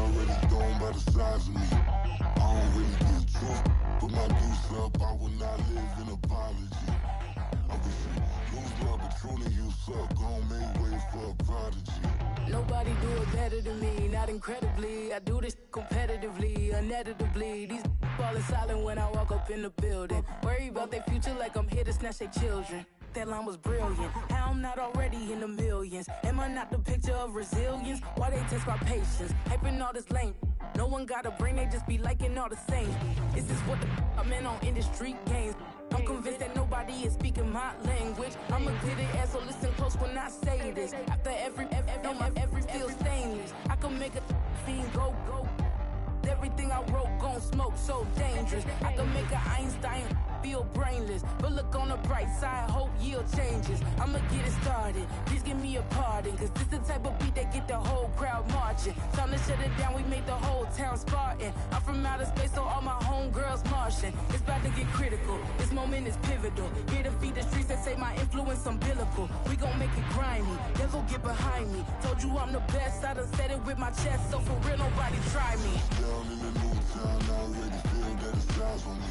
already gone by the size of me. I don't really get drunk, but my deuce up, I will not live in apology. I wish you lose love, but truly you suck. Gon' make way for a prodigy. Nobody do it better than me, not incredibly. I do this competitively, uneditably. These falling silent when I walk up in the building. Worry about their future like I'm here to snatch their children. That line was brilliant. How I'm not already in the millions? Am I not the picture of resilience? Why they test my patience? Hyping all this lame. No one got a brain, they just be liking all the same. Is this what the I'm in on industry games? I'm convinced that nobody is speaking my language. I'm a good ass, so listen close when I say this. After every feel stainless. I can make a scene go. Everything I wrote gon' smoke, so dangerous. I can make an Einstein feel brainless. But look on the bright side, hope yield changes. I'ma get it started, please give me a pardon. Cause this the type of beat that get the whole crowd marching. Time to shut it down, we made the whole town Spartan. I'm from outer space, so all my homegirls Martian. It's about to get critical, this moment is pivotal. Here to feed the streets that say my influence umbilical. We gon' make it grimy, never get behind me. Told you I'm the best, I done said it with my chest. So for real, nobody try me. Down in the new town, I already feel that it's eyes on me.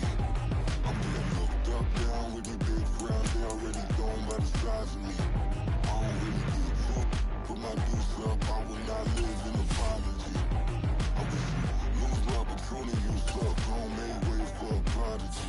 I'm getting looked up, down with the big crowd, they already gone by the size of me. I don't really get drunk, put my deuce up, I will not live in apology. I wish you lose love, but truly you suck, gon' make way for a prodigy.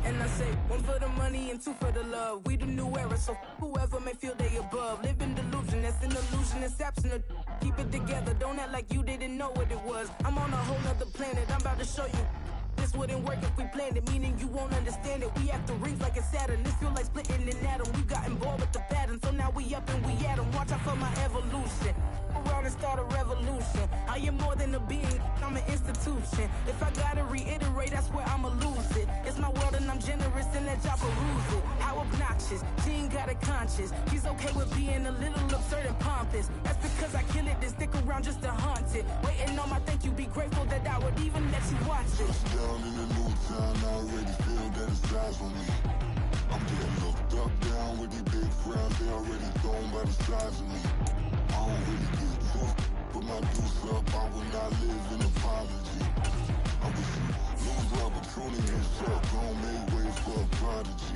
And I say, one for the money and two for the love. We the new era, so whoever may feel they above. Live in delusion, that's an illusion, that's absent of. Keep it together, don't act like you didn't know what it was. I'm on a whole nother planet, I'm about to show you. This wouldn't work if we planned it, meaning you won't understand it. We have to rings like a Saturn, this feel like splitting an atom. We got involved with the pattern, so now we up and we at 'em. Watch out for my evolution. Around and start a revolution. I am more than a being, I'm an institution. If I gotta reiterate, that's where I'ma lose it. It's my world and I'm generous and let y'all peruse it. How obnoxious, she ain't got a conscience. He's okay with being a little absurd and pompous. That's because I kill it, then stick around just to haunt it. Waiting on my thank you, be grateful that I would even let you watch it. Down in the new town, I already feel that it's eyes on me. I'm getting looked up, down with the big crowd, they already gone by the size of me. I don't really get drunk, put my deuce up, I will not live in apology. I wish you lose love, but truly you suck, gon' make way for a prodigy.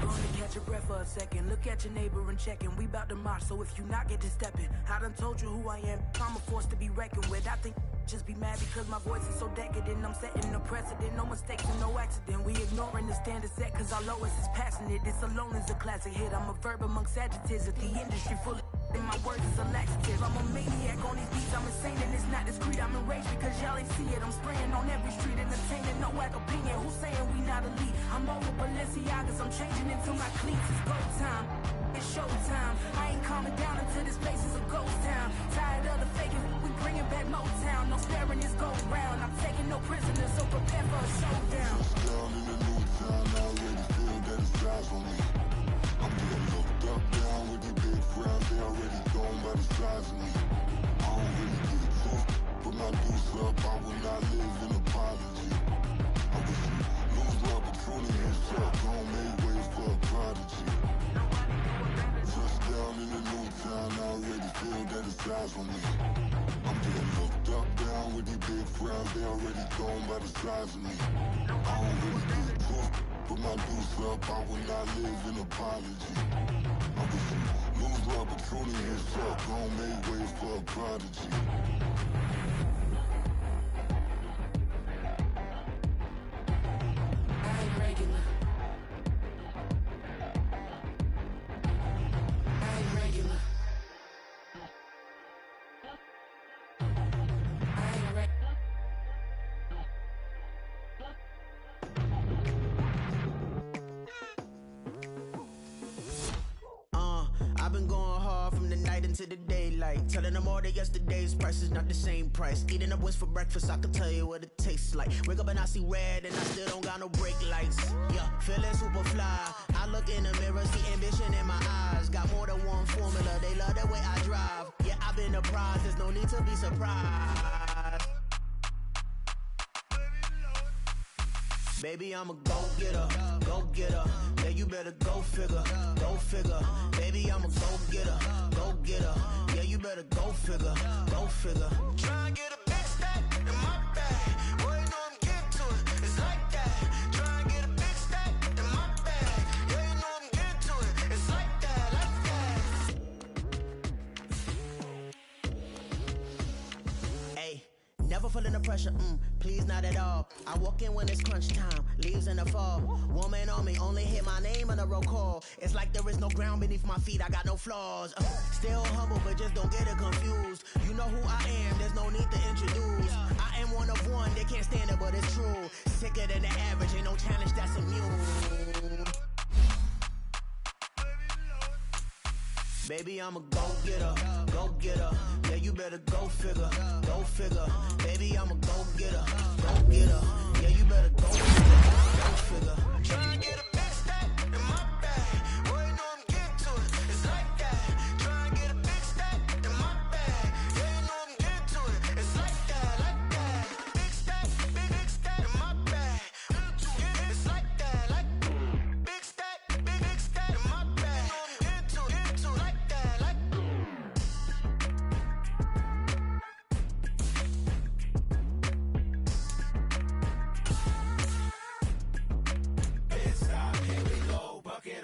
Gonna catch your breath for a second. Look at your neighbor and check in. We bout to march, so if you not get to stepping, I done told you who I am. I'm a force to be reckoned with. I think just be mad because my voice is so decadent. I'm setting a precedent, no mistakes and no accident. We ignoring the standard set cause our lowest is passionate. This alone is a classic hit. I'm a verb amongst adjectives. If the industry full of and my words is a laxative. I'm a maniac on these beats, I'm insane and it's not discreet. I'm enraged because y'all ain't see it. I'm spraying on every street, entertaining, no whack opinion. Who's saying we not elite? I'm over Balenciagas, I'm changing into my cleats. It's go time, it's showtime. I ain't calming down until this place is a ghost town. Tired of the faking, we bringing back Motown. No sparing this go round. I'm taking no prisoners, so prepare for a showdown. Down in the new town, I already feel that it's eyes on me. I'm getting looked up, down with the big crowd, they already gone by the size of me. I don't really get drunk, put my deuce up, I will not live in apology. I wish you lose love, but truly you suck, gon' make way for a prodigy. Just down in the new town, I already feel that it's eyes on me. I'm getting looked up, down with the big crowd, they already gone by the size of me. I don't really get drunk, put my deuce up, I will not live in apology. I wish you lose love, but truly you suck, gon' make way for a prodigy. I ain't regular. I ain't regular. I ain't regular. I've been going hard from the night into the daylight. Telling them all that yesterday's price is not the same price. Eating up what's for breakfast, I can tell you what it tastes like. Wake up and I see red and I still don't got no brake lights. Yeah, feeling super fly. I look in the mirror, see ambition in my eyes. Got more than one formula, they love the way I drive. Yeah, I've been a prize, there's no need to be surprised. Baby, I'm a go-getter, go-getter. Yeah, you better go figure, go figure. Baby, I'm a go-getter, go-getter. Yeah, you better go figure, go figure. Try and get a big stack in my bag. Boy, you know I'm getting to it. It's like that. Try and get a big stack in my bag. Yeah, you know I'm getting to it. It's like that, like that. Hey, never feeling the pressure, please not at all. I walk in when it's crunch time, leaves in the fall. Woman on me, only hit my name on a roll call. It's like there is no ground beneath my feet, I got no flaws. Still humble, but just don't get it confused. You know who I am, there's no need to introduce. I am one of one, they can't stand it, but it's true. Sicker than the average, ain't no challenge that's immune. Baby, I'm a go-getter, go-getter. Yeah, you better go figure, go figure. Baby, I'm a go-getter, go-getter. Yeah, you better go figure, go figure. Try and get a big stack in my bag. Boy, you know I'm getting to it. It's like that. Try and get a big stack in my bag. Yeah, you know I'm getting to it. It's like that, like that. Big stack in my bag. It's like that, like big stack in my bag. I'm getting to it, like that, like.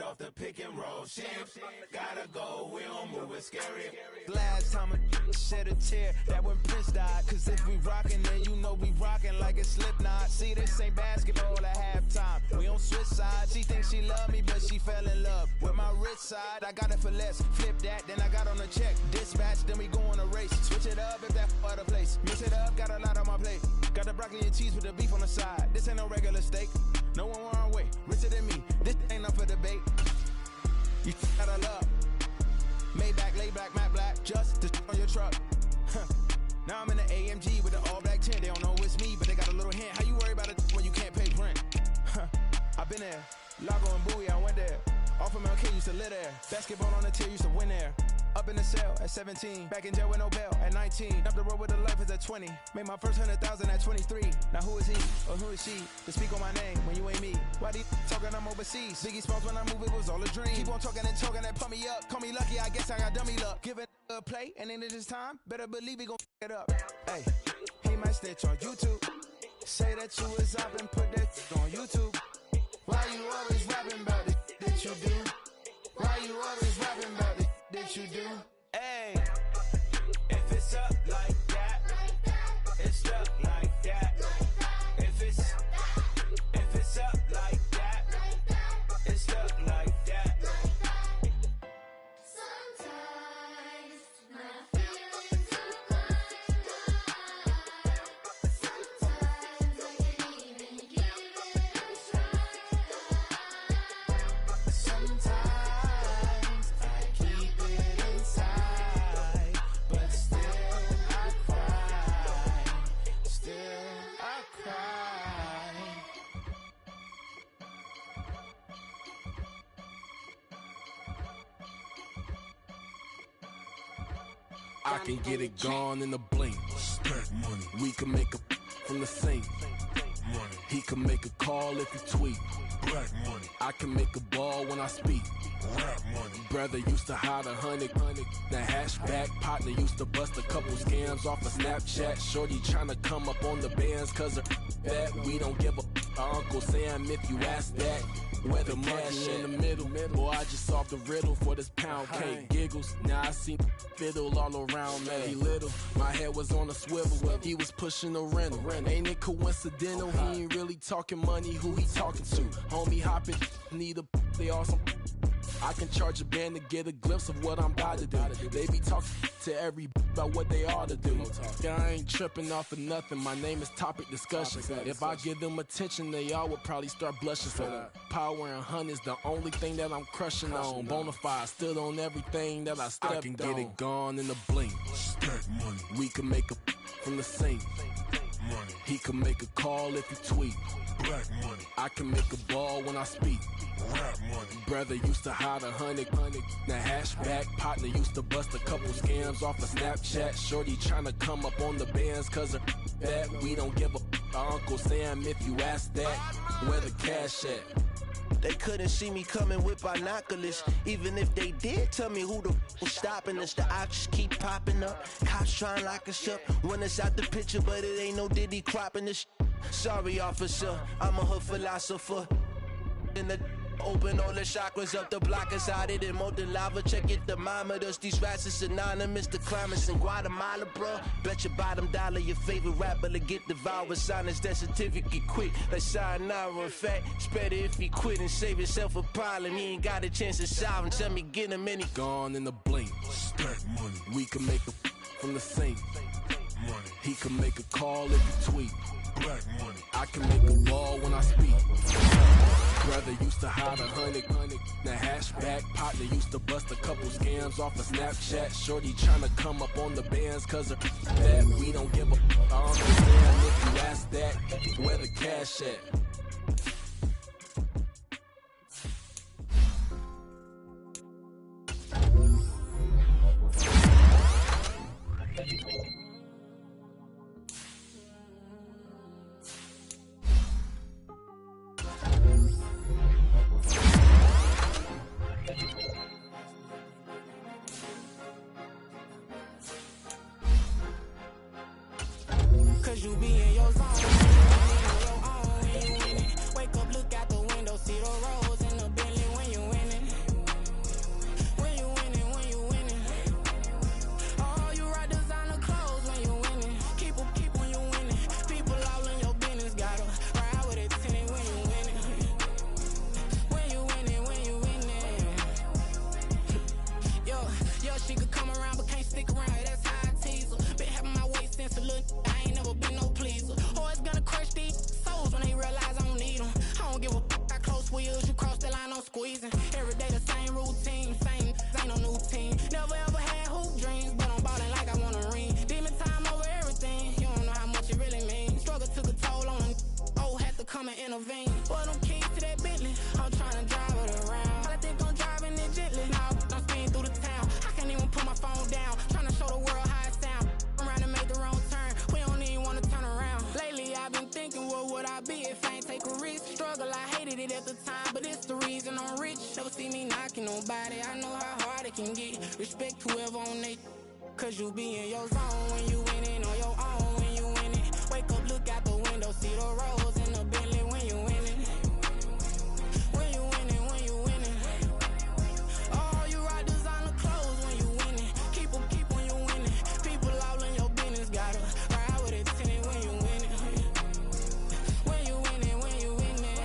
Off the pick and roll, champs gotta go, we don't move it scary. Last time a shed a tear, that when Prince died. Cause if we rockin', then you know we rockin' like it's Slipknot. See, this ain't basketball at halftime. We on switch sides. She thinks she love me, but she fell in love with my rich side. I got it for less. Flip that, then I got on a check. Dispatch, then we go on a race. Switch it up if that other place. Mix it up, got a lot on my plate. Got the broccoli and cheese with the beef on the side. This ain't no regular steak. No one wrong way, richer than me. This ain't up for debate. You gotta love. Maybach, lay back, matte black, just to on your truck. Now I'm in the AMG with the all black tint. They don't know it's me, but they got a little hint. How you worry about it when you can't pay rent? I've been there. Lago and Bowie, I went there. Off of MLK, used to live there. Basketball on the tier, used to win there. Up in the cell at 17. Back in jail with no bail at 19. Up the road with the life is at 20. Made my first 100,000 at 23. Now who is he or who is she to speak on my name when you ain't me? Why they talking I'm overseas? Biggie Smalls when I move it was all a dream. Keep on talking and talking and pump me up. Call me lucky, I guess I got dummy luck. Give it a play and then it's time. Better believe he gon' it up. Hey, he might snitch on YouTube. Say that you was up and put that on YouTube. Why you always rapping about it that you do? Why you always rapping about it that you do? Hey, if it's up like that, it's up like that. If it's up like that, it's up like that. Sometimes my feelings are blind. Sometimes I can't even give it a try. Sometimes I keep it inside, but still I cry. Still I cry. I can get it gone in a blink. Stack money. We can make a from the sink. Money. He can make a call if you tweet. Black money. I can make a ball when I speak. Rap money. Brother used to hide 100. The hashback partner used to bust a couple scams off of Snapchat. Shorty tryna come up on the bands cause of that. We don't give a Uncle Sam if you ask that. Where the cash in the middle. Boy, I just solved the riddle for this pound cake. Giggles, now I see fiddle all around me. Little, my head was on a swivel. He was pushing the rental. Ain't it coincidental? He ain't really talking money. Who he talking to? Homie hopping, need a they awesome. I can charge a band to get a glimpse of what I'm about to do. They be talking to every about what they ought to do. Yeah, I ain't tripping off of nothing. My name is Topic Discussion. If I give them attention, they all would probably start blushing. So power and hunt is the only thing that I'm crushing on. Bonafide stood on everything that I stepped on. I can get it gone in a blink. Stack money. We can make a from the sink. Money. He can make a call if you tweet. Black money. I can make a ball when I speak. Rap money. Brother used to hide 100. The hashback partner used to bust a couple scams off of Snapchat. Shorty tryna come up on the bands cause of that. We don't give a Uncle Sam if you ask that. Where the cash at? They couldn't see me coming with binoculars. Even if they did, tell me who the was stopping us. The options keep popping up. Cops trying to lock us up. When it's out the picture, but it ain't no Diddy cropping this. Sorry, officer, I'm a hood philosopher. In the open all the chakras up, the block is out it and molten lava. Check your thermometers. These rats is synonymous to climates in Guatemala, bruh. Bet your bottom dollar your favorite rapper to get devoured. Sign his death certificate quick. Like sayonara. In fact, it's better if he quit and save himself a problem. He ain't got a chance to solve him. Tell me, get him any. Gone in the blink. Stack money. We can make a from the sink. Money. He can make a call if you tweet. Black money. I can make a ball when I speak. Brother used to hide 100 the hatchback. Partner used to bust a couple scams off of Snapchat. Shorty tryna come up on the bands cause of that. We don't give a I understand if you ask that. Where the cash at? Cause you be in your zone, your own when you in it. Wake up, look out the window, see the rose in the Bentley when you in it. When you in it, when you in it. Oh, you rock designer clothes when you in it. Keep when you in it. People all in your business, gotta ride with it tinted when you in it. When you in it, when you in it. Yo, she could come around but can't stick around, that's how I tease her. Been having my way since a little, I ain't never been no pleaser. Always gonna crush these souls when they realize I don't need them. I don't give a f***, I close wheels, you cross the line, I'm squeezing. Every day the same routine, ain't no new team. Never ever had hoop dreams, but I'm ballin' like I want a ring. Demon time over everything, you don't know how much it really means. Struggle took a toll on them, had to come and intervene. Boy, them keys to that Bentley, I'm tryna drive it around. I think I'm driving it gently, now I'm speeding through the town. I can't even put my phone down, tryna show the world how it sound. I'm around to make the wrong turn, we don't even wanna turn around. Lately I've been thinking, what would I be if I ain't take a risk? Struggle, I hated it at the time, but it's the reason I'm rich. Never see me knocking nobody, I know how hard it can get. Respect whoever on they, cause you be in your zone when you in it, on your own when you in it. Wake up, look out the window, see the rose in the Bentley when you in it. When you in it, when you in it. Oh, you rock designer clothes when you in it. Keep when you in it. People all in your business, gotta ride with it tinted when you in it. When you in it, when you in it.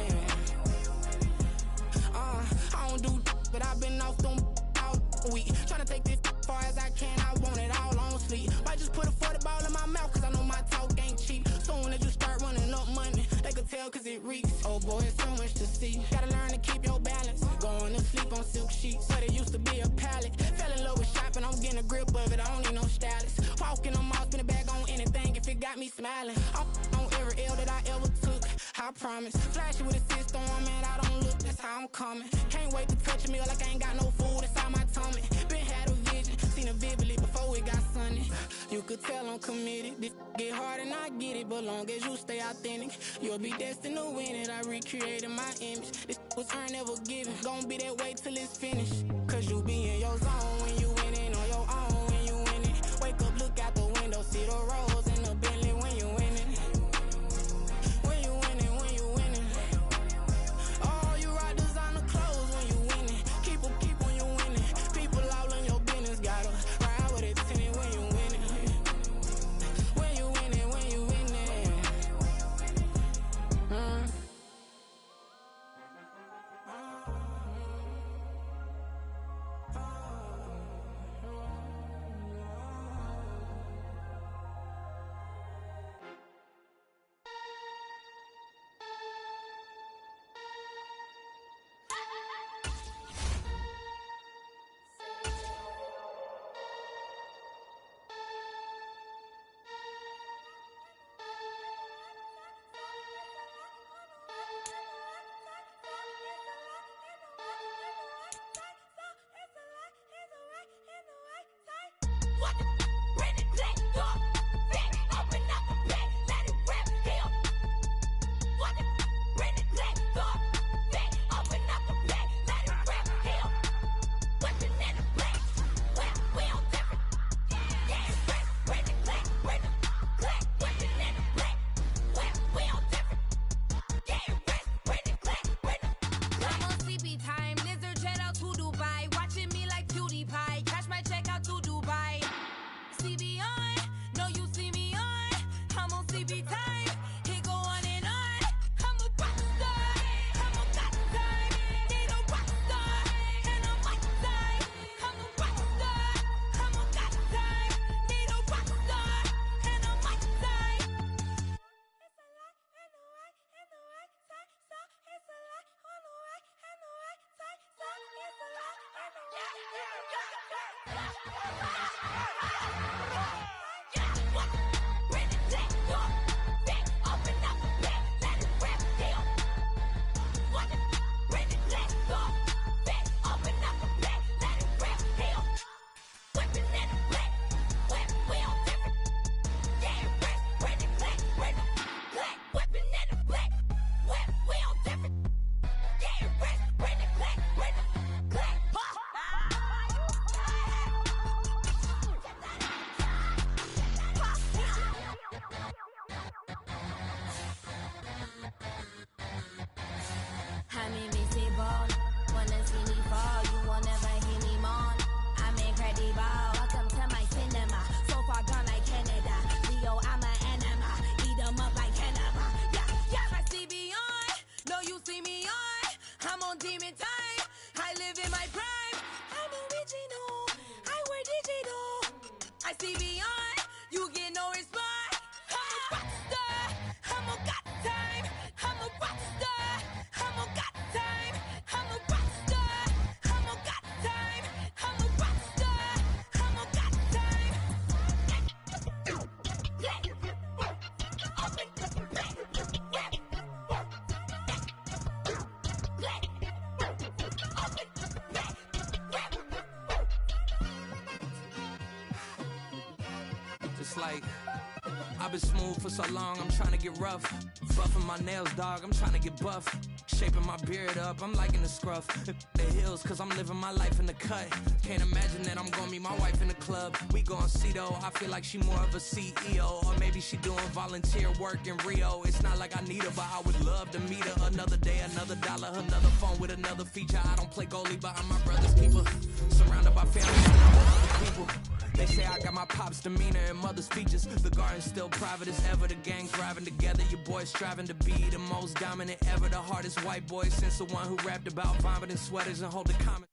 I don't do but I've been off them all week. Tryna take this far as I can, I want it all on sleep. Might just put a 40 ball in my mouth, cause I know my talk ain't cheap. Soon as you start running up money, they could tell cause it reeks. Oh boy, it's so much to see. Gotta learn to keep your balance. Going to sleep on silk sheets, so they used to be a pallet. Fell in love with shopping, I'm getting a grip of it, I don't need no stylist. Walking them off, spin a bag on anything if it got me smiling. On every L that I ever took, I promise. Flashy with a system on, man, I don't look, that's how I'm coming. Can't wait to touch a meal like I ain't got no food inside my tummy. Been had a vision, seen it vividly before it got sunny. You could tell I'm committed, this get hard and I get it, but long as you stay authentic, you'll be destined to win it. I recreated my image, this was earned, never given. Gonna be that way till it's finished, cause you be in your zone when you in it, on your own when you in it. Wake up, look out the window, see the rose in the Bentley when you in it. When you in it, when you in it. Oh, you rock designer clothes when you in it. Keep when you in it. People all in your business, gotta ride with it tinted when you in it. When you in it, when you in it. CB time. He go on and on. I'm a rock star. I'm a got time. Need a rock star. And a mic time. I'm a rock star. I'm a got time. Need a rock star. And a mic time. It's a lie and the right and the right time. So it's a lie on the right and the right time. So it's a lie and the right and the right time. Yeah, what? Bring it back, door. Back, open up the back, let it rip deal. What? Bring it back, door. Back, open up the back, let it rip deal. Whipping in the black, whip, we on different. Yeah, rest, bring it back, bring it black. Whipping in the black, whip, we on different. Yeah, rest, bring it back, bring it black. I'm invincible. Wanna see me fall, you will never hear me moan. I'm incredible. Welcome to my cinema. So far gone like Canada. Leo, I'm an anima. Eat 'em up like cannibal. Yeah, yeah. I see beyond. No, you see me on. I'm on demon time. I live in my prime. I'm original. I wear digital. I see beyond. You get no response. I'm a rock star. I'm a got time. I'm a rock star. I'm a got time. I'm a rock star. I'm a got time. I'm a rock star. I'm a got time. Just like I've been smooth for so long, I'm trying to get rough. Buffing my nails, dog, I'm trying to get buff. Shaping my beard up, I'm liking the scruff. The hills, cause I'm living my life in the cut. Can't imagine that I'm gonna meet my wife in the club. We gon' see though, I feel like she more of a CEO. Or maybe she doing volunteer work in Rio. It's not like I need her, but I would love to meet her. Another day, another dollar, another phone with another feature. I don't play goalie, but I'm my brother's keeper. Surrounded by family and other people. They say I got my pop's demeanor and mother's features. The garden's still private as ever. The gang thriving together. Your boys striving to be the most dominant ever. The hardest white boy since the one who rapped about vomiting sweaters and hold the comment.